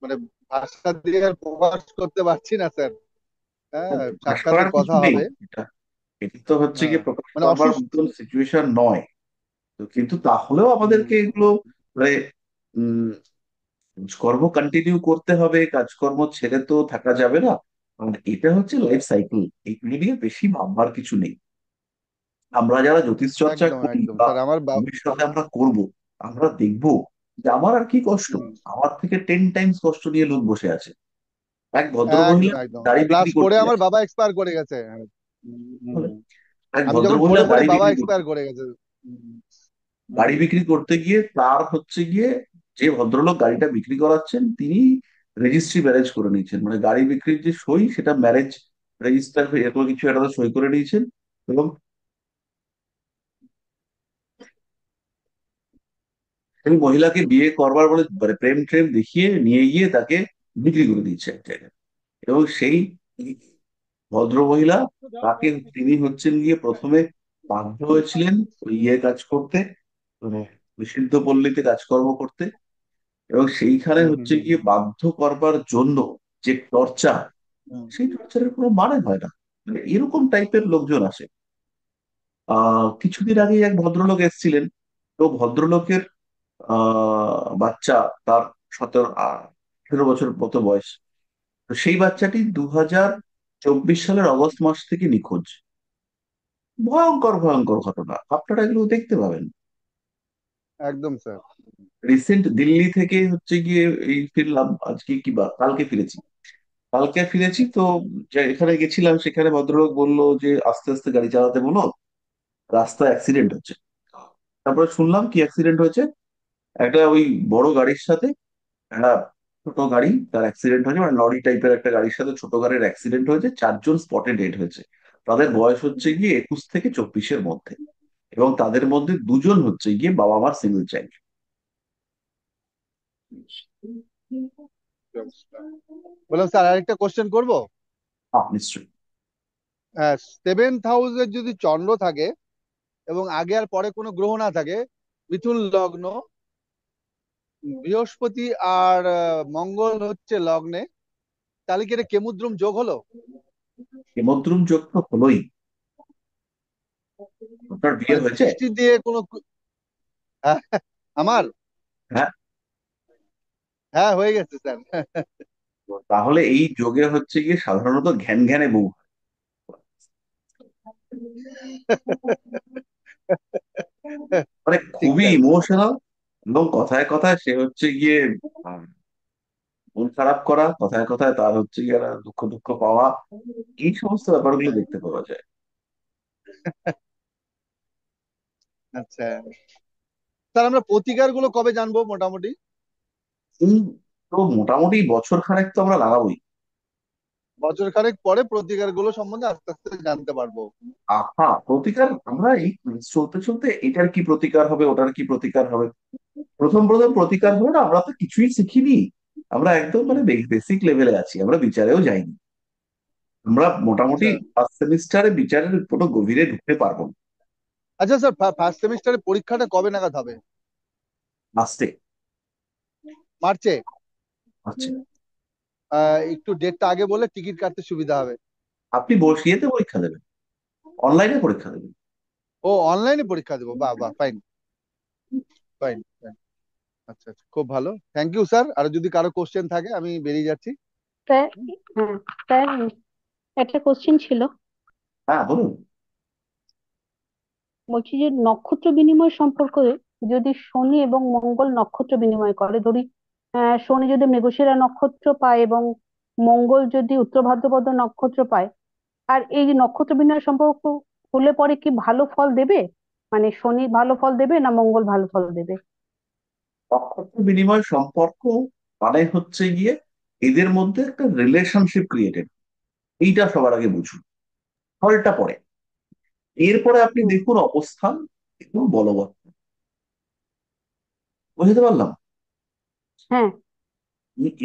মানে ভাষা দিয়ে আর প্রকাশ করতে পারছি না স্যার। হ্যাঁ, প্রকাশ সাক্ষাতে করার কিছু কথা নেই, হবে। এটা এটা তো হচ্ছে হ্যাঁ, গিয়ে প্রকাশ মানে করবার অসুস্থ। মতন সিচুয়েশন নয়। তো কিন্তু তাহলেও হুম, আমাদেরকে এগুলো মানে উম কাজকর্ম কন্টিনিউ করতে হবে, কাজকর্ম ছেড়ে তো থাকা যাবে না। আর এটা হচ্ছে লাইফ সাইকেল, এগুলো নিয়ে বেশি ভাববার কিছু নেই। আমরা যারা জ্যোতিষ চর্চা একদম করি একদম বা স্যার, আমার ভবিষ্যতে আমরা করব, আমরা দেখব যে আমার আর কি কষ্ট, হুম, আমার থেকে 10 টাইমস কষ্ট নিয়ে লোক বসে আছে। এক ভদ্র মহিলা একদম একদম। গাড়ি ক্লাস বিক্রি ফোরে করতে আমার যায়, বাবা এক্সপায়ার করে গেছে। হুম, এক আমি ভদ্র যখন মহিলা ফোরে পড়ি গাড়ি বাবা বিক্রি করতে এক্সপায়ার করে গেছে। হুম, গাড়ি হুম, বিক্রি করতে গিয়ে তার হচ্ছে গিয়ে যে ভদ্রলোক গাড়িটা বিক্রি করাচ্ছেন তিনি রেজিস্ট্রি ম্যারেজ করে নিয়েছেন, মানে গাড়ি বিক্রির যে সই সেটা ম্যারেজ রেজিস্টার এরকম কিছু একটা সই করে নিয়েছেন, এবং সেই মহিলাকে বিয়ে করবার বলে মানে প্রেম ট্রেম দেখিয়ে নিয়ে গিয়ে তাকে বিক্রি করে দিচ্ছে এক জায়গায়। এবং সেই এই ভদ্রমহিলা, তাকে তিনি হচ্ছেন গিয়ে প্রথমে বাধ্য হয়েছিলেন ওই কাজ করতে, মানে নিষিদ্ধ পল্লীতে কাজকর্ম করতে, এবং সেইখানে হুম হুম হচ্ছে হুম গিয়ে বাধ্য করবার জন্য যে টর্চার, হুম সেই টর্চারের কোনো মানে হয় না। মানে এরকম টাইপের লোকজন আসে। কিছুদিন আগে এক ভদ্রলোক এসেছিলেন। তো ভদ্রলোকের বাচ্চা, তার 17-18 বছর মতো বয়স। তো সেই বাচ্চাটি 2024 সালের অগস্ট মাস থেকে নিখোঁজ। ভয়ঙ্কর ভয়ঙ্কর ঘটনা, আপনারা এগুলো দেখতে পাবেন। একদম স্যার। রিসেন্ট দিল্লি থেকে হচ্ছে গিয়ে এই ফিরলাম, আজকে কি বা কালকে ফিরেছি। কালকে ফিরেছি তো, এখানে গেছিলাম, সেখানে ভদ্রলোক বললো যে আস্তে আস্তে গাড়ি চালাতে বলো, রাস্তায় অ্যাক্সিডেন্ট হচ্ছে। তারপরে শুনলাম কি অ্যাক্সিডেন্ট হয়েছে, একটা ওই বড় গাড়ির সাথে একটা ছোট গাড়ি, তার অ্যাক্সিডেন্ট হয়েছে, মানে লরি টাইপের একটা গাড়ির সাথে ছোট গাড়ির অ্যাক্সিডেন্ট হয়েছে, 4 জন স্পটে ডেড হয়েছে। তাদের বয়স হচ্ছে গিয়ে 21 থেকে 24-এর মধ্যে, এবং তাদের মধ্যে 2 জন হচ্ছে গিয়ে বাবা মার সিঙ্গেল চাইল্ড। বললাম স্যার আরেকটা কোশ্চেন করবো। নিশ্চয়ই। সেভেন্থ হাউসের যদি চন্দ্র থাকে এবং আগে আর পরে কোনো গ্রহ না থাকে, মিথুন লগ্ন, বৃহস্পতি আর মঙ্গল হচ্ছে লগ্নে, তাহলে কি এটা কেমুদ্রুম যোগ হলো? হেমদ্রুম যোগ তো হলোই। আপনার বিয়ে মানে হয়েছে? দৃষ্টি দিয়ে কোনো হ্যাঁ, আমার হ্যাঁ। হ্যাঁ হয়ে গেছে স্যার। তাহলে এই যোগে হচ্ছে গিয়ে সাধারণত ঘ্যান ঘ্যানে বউ হয়। মানে ঠিক খুবই স্যার। ইমোশনাল, এবং কথায় কথায় সে হচ্ছে গিয়ে আহ, মন খারাপ করা, কথায় কথায় তার হচ্ছে গিয়ে একটা দুঃখ দুঃখ পাওয়া, এই সমস্ত ব্যাপারগুলো দেখতে পাওয়া যায়। আচ্ছা স্যার, আমরা প্রতিকার গুলো কবে জানবো মোটামুটি? এই তো মোটামুটি বছর খানেক তো আমরা লাগাবোই। বছর খানেক পরে প্রতিকার গুলো সম্বন্ধে আস্তে আস্তে জানতে পারবো। প্রতিকার আমরা এই চলতে চলতে এটার কি প্রতিকার হবে, ওটার কি প্রতিকার হবে। প্রথম প্রথম প্রতিকার হলো না, আমরা তো কিছুই শিখিনি। আমরা একদম মানে বেসিক লেভেলে আছি, আমরা বিচারেও যাইনি। আমরা মোটামুটি আচ্ছা ফার্স্ট সেমিস্টারে বিচারের কোনো গভীরে ঢুকতে পারবো না। আচ্ছা স্যার, ফার্স্ট সেমিস্টারের পরীক্ষাটা কবে নাগাদ হবে? লাস্টে। মার্চে? আচ্ছা। একটু ডেটটা আগে বলে টিকিট কাটতে সুবিধা হবে। আপনি বসিয়েতে পরীক্ষা দেবেন, অনলাইনে পরীক্ষা দেবেন। ও অনলাইনে পরীক্ষা দেবো, বাহ বাহ, ফাইন ফাইন ফাইন। আচ্ছা আচ্ছা, খুব ভালো, থ্যাংক ইউ স্যার। আর যদি কারো কোশ্চেন থাকে আমি বেরিয়ে যাচ্ছি। স্যার, হ্যাঁ স্যার, একটা কোশ্চেন ছিল। হ্যাঁ, বলুন। বলছি যে নক্ষত্র বিনিময় সম্পর্কে, যদি শনি এবং মঙ্গল নক্ষত্র বিনিময় করে, ধরি শনি যদি মৃগশিরা নক্ষত্র পায় এবং মঙ্গল যদি উত্তর ভাদ্রপদ নক্ষত্র পায়, আর এই যে নক্ষত্র বিনিময় সম্পর্ক হলে পরে কি ভালো ফল দেবে? মানে শনি ভালো ফল দেবে না মঙ্গল ভালো ফল দেবে? নক্ষত্র বিনিময় সম্পর্ক মানে হচ্ছে গিয়ে এদের মধ্যে একটা রিলেশনশিপ ক্রিয়েটেড, এইটা সবার আগে বুঝুন, ফলটা পরে। এরপরে আপনি হুম। দেখুন অবস্থান এবং বলবৎ, বুঝতে পারলাম। হ্যাঁ।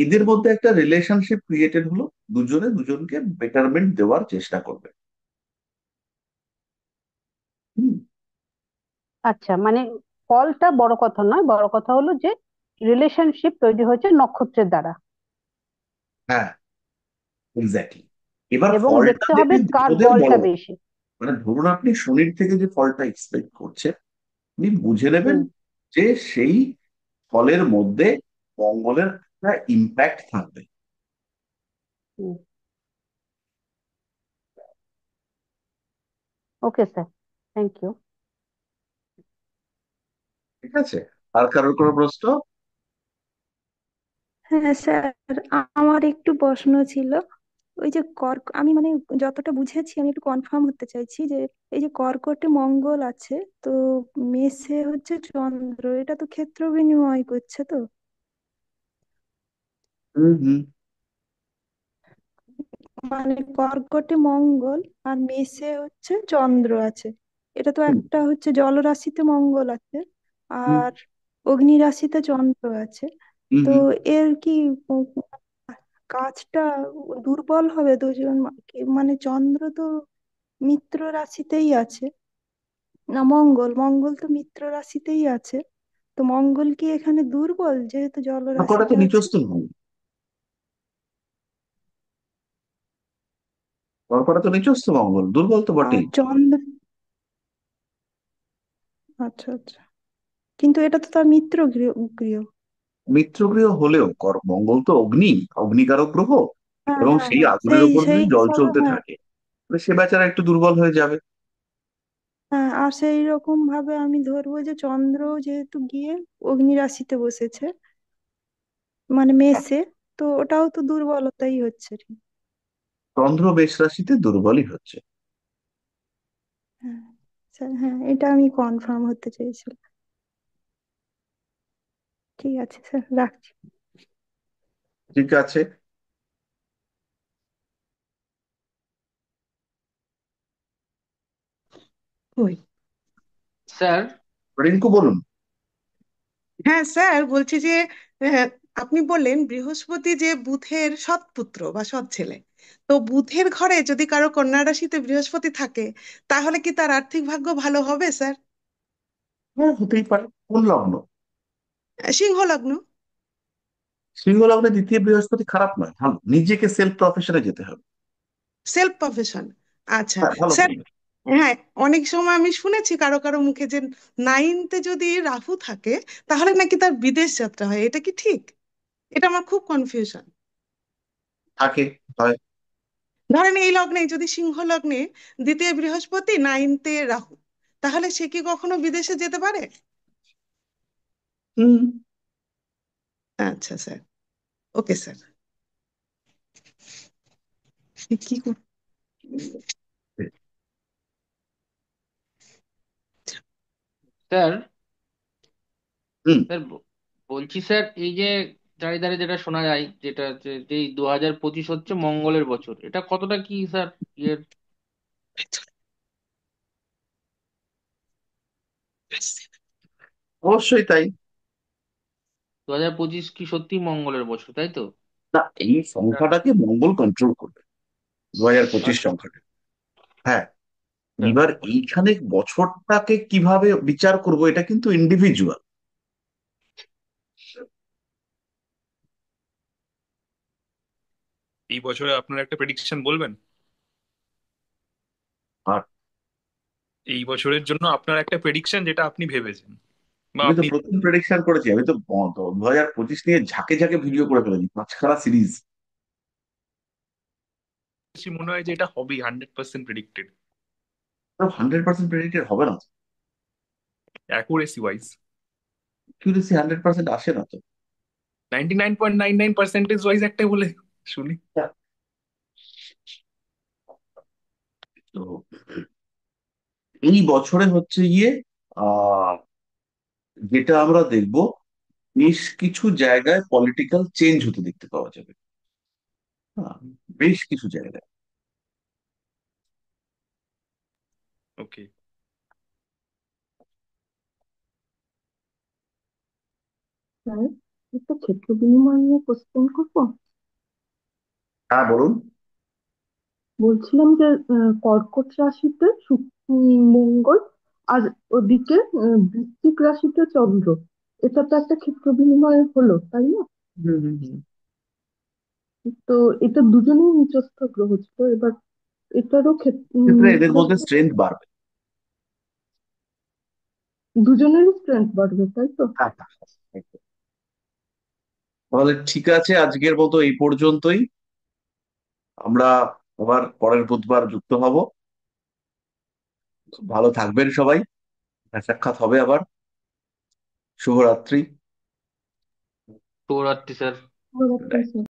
এদের মধ্যে একটা রিলেশনশিপ ক্রিয়েটেড হলো, দুজনে দুজনকে বেটারমেন্ট দেওয়ার চেষ্টা করবে। হুম। আচ্ছা, মানে ফলটা বড় কথা নয়, বড় কথা হলো যে রিলেশনশিপ তৈরি হয়েছে নক্ষত্রের দ্বারা, হ্যাঁ, এক্স্যাক্টলি। এবার এবং ফলটা দেখতে হবে দেবে কার গ্রহদের বলটা বলবৎ। বেশি। মানে ধরুন আপনি শনির থেকে যে ফলটা এক্সপেক্ট করছেন, আপনি বুঝে নেবেন হুম। যে সেই ফলের মধ্যে মঙ্গলের একটা ইম্প্যাক্ট থাকবে। হুম। Okay sir, thank you. ঠিক আছে, আর কারোর কোনো প্রশ্ন? হ্যাঁ স্যার, আমার একটু প্রশ্ন ছিল। ওই যে আমি মানে যতটা বুঝেছি আমি একটু কনফার্ম হতে চাইছি যে এই যে কর্কটে মঙ্গল আছে, তো মেষে হচ্ছে চন্দ্র, এটা তো ক্ষেত্র বিনিময় করছে তো। হুম হুম মানে কর্কটে মঙ্গল আর মেষে হচ্ছে চন্দ্র আছে, এটা তো হুম একটা হচ্ছে জলরাশিতে মঙ্গল আছে হুম আর অগ্নি রাশিতে চন্দ্র আছে। হুম তো হুম। এর কি পাঁচটা দুর্বল হবে দুজন, মানে চন্দ্র তো মিত্র রাশিতেই আছে, না মঙ্গল, মঙ্গল তো মিত্র রাশিতেই আছে, তো মঙ্গল কি এখানে দুর্বল যেহেতু জল কর্কটে তো রাশিতে আছে? নিচস্থ মঙ্গল, কর্কটে তো নিচস্থ মঙ্গল, দুর্বল তো আর বটেই। চন্দ্র, আচ্ছা আচ্ছা, কিন্তু এটা তো তার মিত্র গৃহ গৃহ। মিত্র গৃহ হলেও মঙ্গল তো অগ্নি, অগ্নিকারক গ্রহ, হ্যাঁ এবং হ্যাঁ সেই হ্যাঁ, আগুনের সেই উপর সেই দিয়ে জল হিসাবে চলতে হ্যাঁ। থাকে, তাহলে সে বেচারা একটু দুর্বল হয়ে যাবে। হ্যাঁ, আর সেই রকম ভাবে আমি ধরবো যে চন্দ্র যেহেতু গিয়ে অগ্নি রাশিতে বসেছে, মানে মেষে, তো ওটাও তো দুর্বলতাই হচ্ছে ঠিক। চন্দ্র মেষ রাশিতে দুর্বলই হচ্ছে। হ্যাঁ স্যার, হ্যাঁ এটা আমি কনফার্ম হতে চাইছিলাম। ঠিক আছে স্যার, রাখছি। ঠিক আছে। ওই, স্যার। রিঙ্কু বলুন। হ্যাঁ স্যার, বলছি যে আহ, আপনি বললেন বৃহস্পতি যে বুধের সৎ পুত্র বা সৎ ছেলে, তো বুধের ঘরে যদি কারো কন্যা রাশিতে বৃহস্পতি থাকে, তাহলে কি তার আর্থিক ভাগ্য ভালো হবে স্যার? হ্যাঁ, হতেই পারে। কোন লগ্ন? সিংহ লগ্ন। সিংহ লগ্নে দ্বিতীয় বৃহস্পতি খারাপ নয়, ভালো, নিজেকে সেলফ প্রফেশনে যেতে হবে। Self profession. আচ্ছা হ্যাঁ, ভালো স্যার। করবে। হ্যাঁ, অনেক সময় আমি শুনেছি কারো কারো মুখে যে নাইনতে যদি রাহু থাকে, তাহলে নাকি তার বিদেশ যাত্রা হয়, এটা কি ঠিক? এটা আমার খুব কনফিউশন। থাকে, হয়। ধরেন এই লগ্নে যদি সিংহ লগ্নে দ্বিতীয় বৃহস্পতি নাইনতে রাহু, তাহলে সে কি কখনো বিদেশে যেতে পারে? হুম। আচ্ছা স্যার, ওকে স্যার। কি কর- স্যার। হুম। স্যার বলছি স্যার, এই যে চারিধারে যেটা শোনা যায়, যেটা যে 2025 হচ্ছে মঙ্গলের বছর, এটা কতটা কি স্যার ইয়ের? অবশ্যই তাই। 2025 কি সত্যি মঙ্গলের বছর, তাই তো? না, এই সংখ্যাটাকে মঙ্গল কন্ট্রোল করবে, 2025 আচ্ছা সংখ্যাটা। হ্যাঁ। আচ্ছা। এবার এইখানে বছরটাকে কিভাবে বিচার করব, এটা কিন্তু ইন্ডিভিজুয়াল। এই বছরে আপনার একটা প্রেডিকশন বলবেন? আর এই বছরের জন্য আপনার একটা প্রেডিকশন যেটা আপনি ভেবেছেন বা আমি তো আপনি প্রথম প্রেডিকশন করেছি, আমি তো 2025 নিয়ে ঝাঁকে ঝাঁকে ভিডিও করে ফেলেছি, পাঁচখানা সিরিজ। মনে হয় যে এটা হবেই 100% প্রেডিক্টেড 100% প্রেডিক্টেড হবে না। Accuracy wise. অ্যাকিউরেসি 100% আসে না তো। 99.99% ওয়াইজ একটা বলে শুনি। তো এই বছরে হচ্ছে গিয়ে আহ যেটা আমরা দেখব, বেশ কিছু জায়গায় পলিটিক্যাল চেঞ্জ হতে দেখতে পাওয়া যাবে। হ্যাঁ, বেশ কিছু জায়গায়। ওকে। স্যার, একটা ক্ষেত্র বিনিময় নিয়ে কোশ্চেন করবো। হ্যাঁ, বলুন। বলছিলাম যে কর্কট রাশিতে মঙ্গল, আর ওদিকে বৃশ্চিক রাশিতে চন্দ্র, এটা তো একটা ক্ষেত্র বিনিময় হলো তাই না? হুম, হুম, হুম। তো এটা দুজনেই নিচস্থ গ্রহ ছিল, এবার এটারও ক্ষেত্রে এদের ধরো মধ্যে স্ট্রেংথ বাড়বে। দুজনেরই স্ট্রেংথ বাড়বে তাই তো? হ্যাঁ, হ্যাঁ, হ্যাঁ। তাহলে ঠিক আছে, আজকের মতো এই পর্যন্তই। আমরা আবার পরের বুধবার যুক্ত হব। ভালো থাকবেন সবাই। সাক্ষাৎ হবে আবার। শুভরাত্রি। শুভরাত্রি স্যার। শুভরাত্রি স্যার।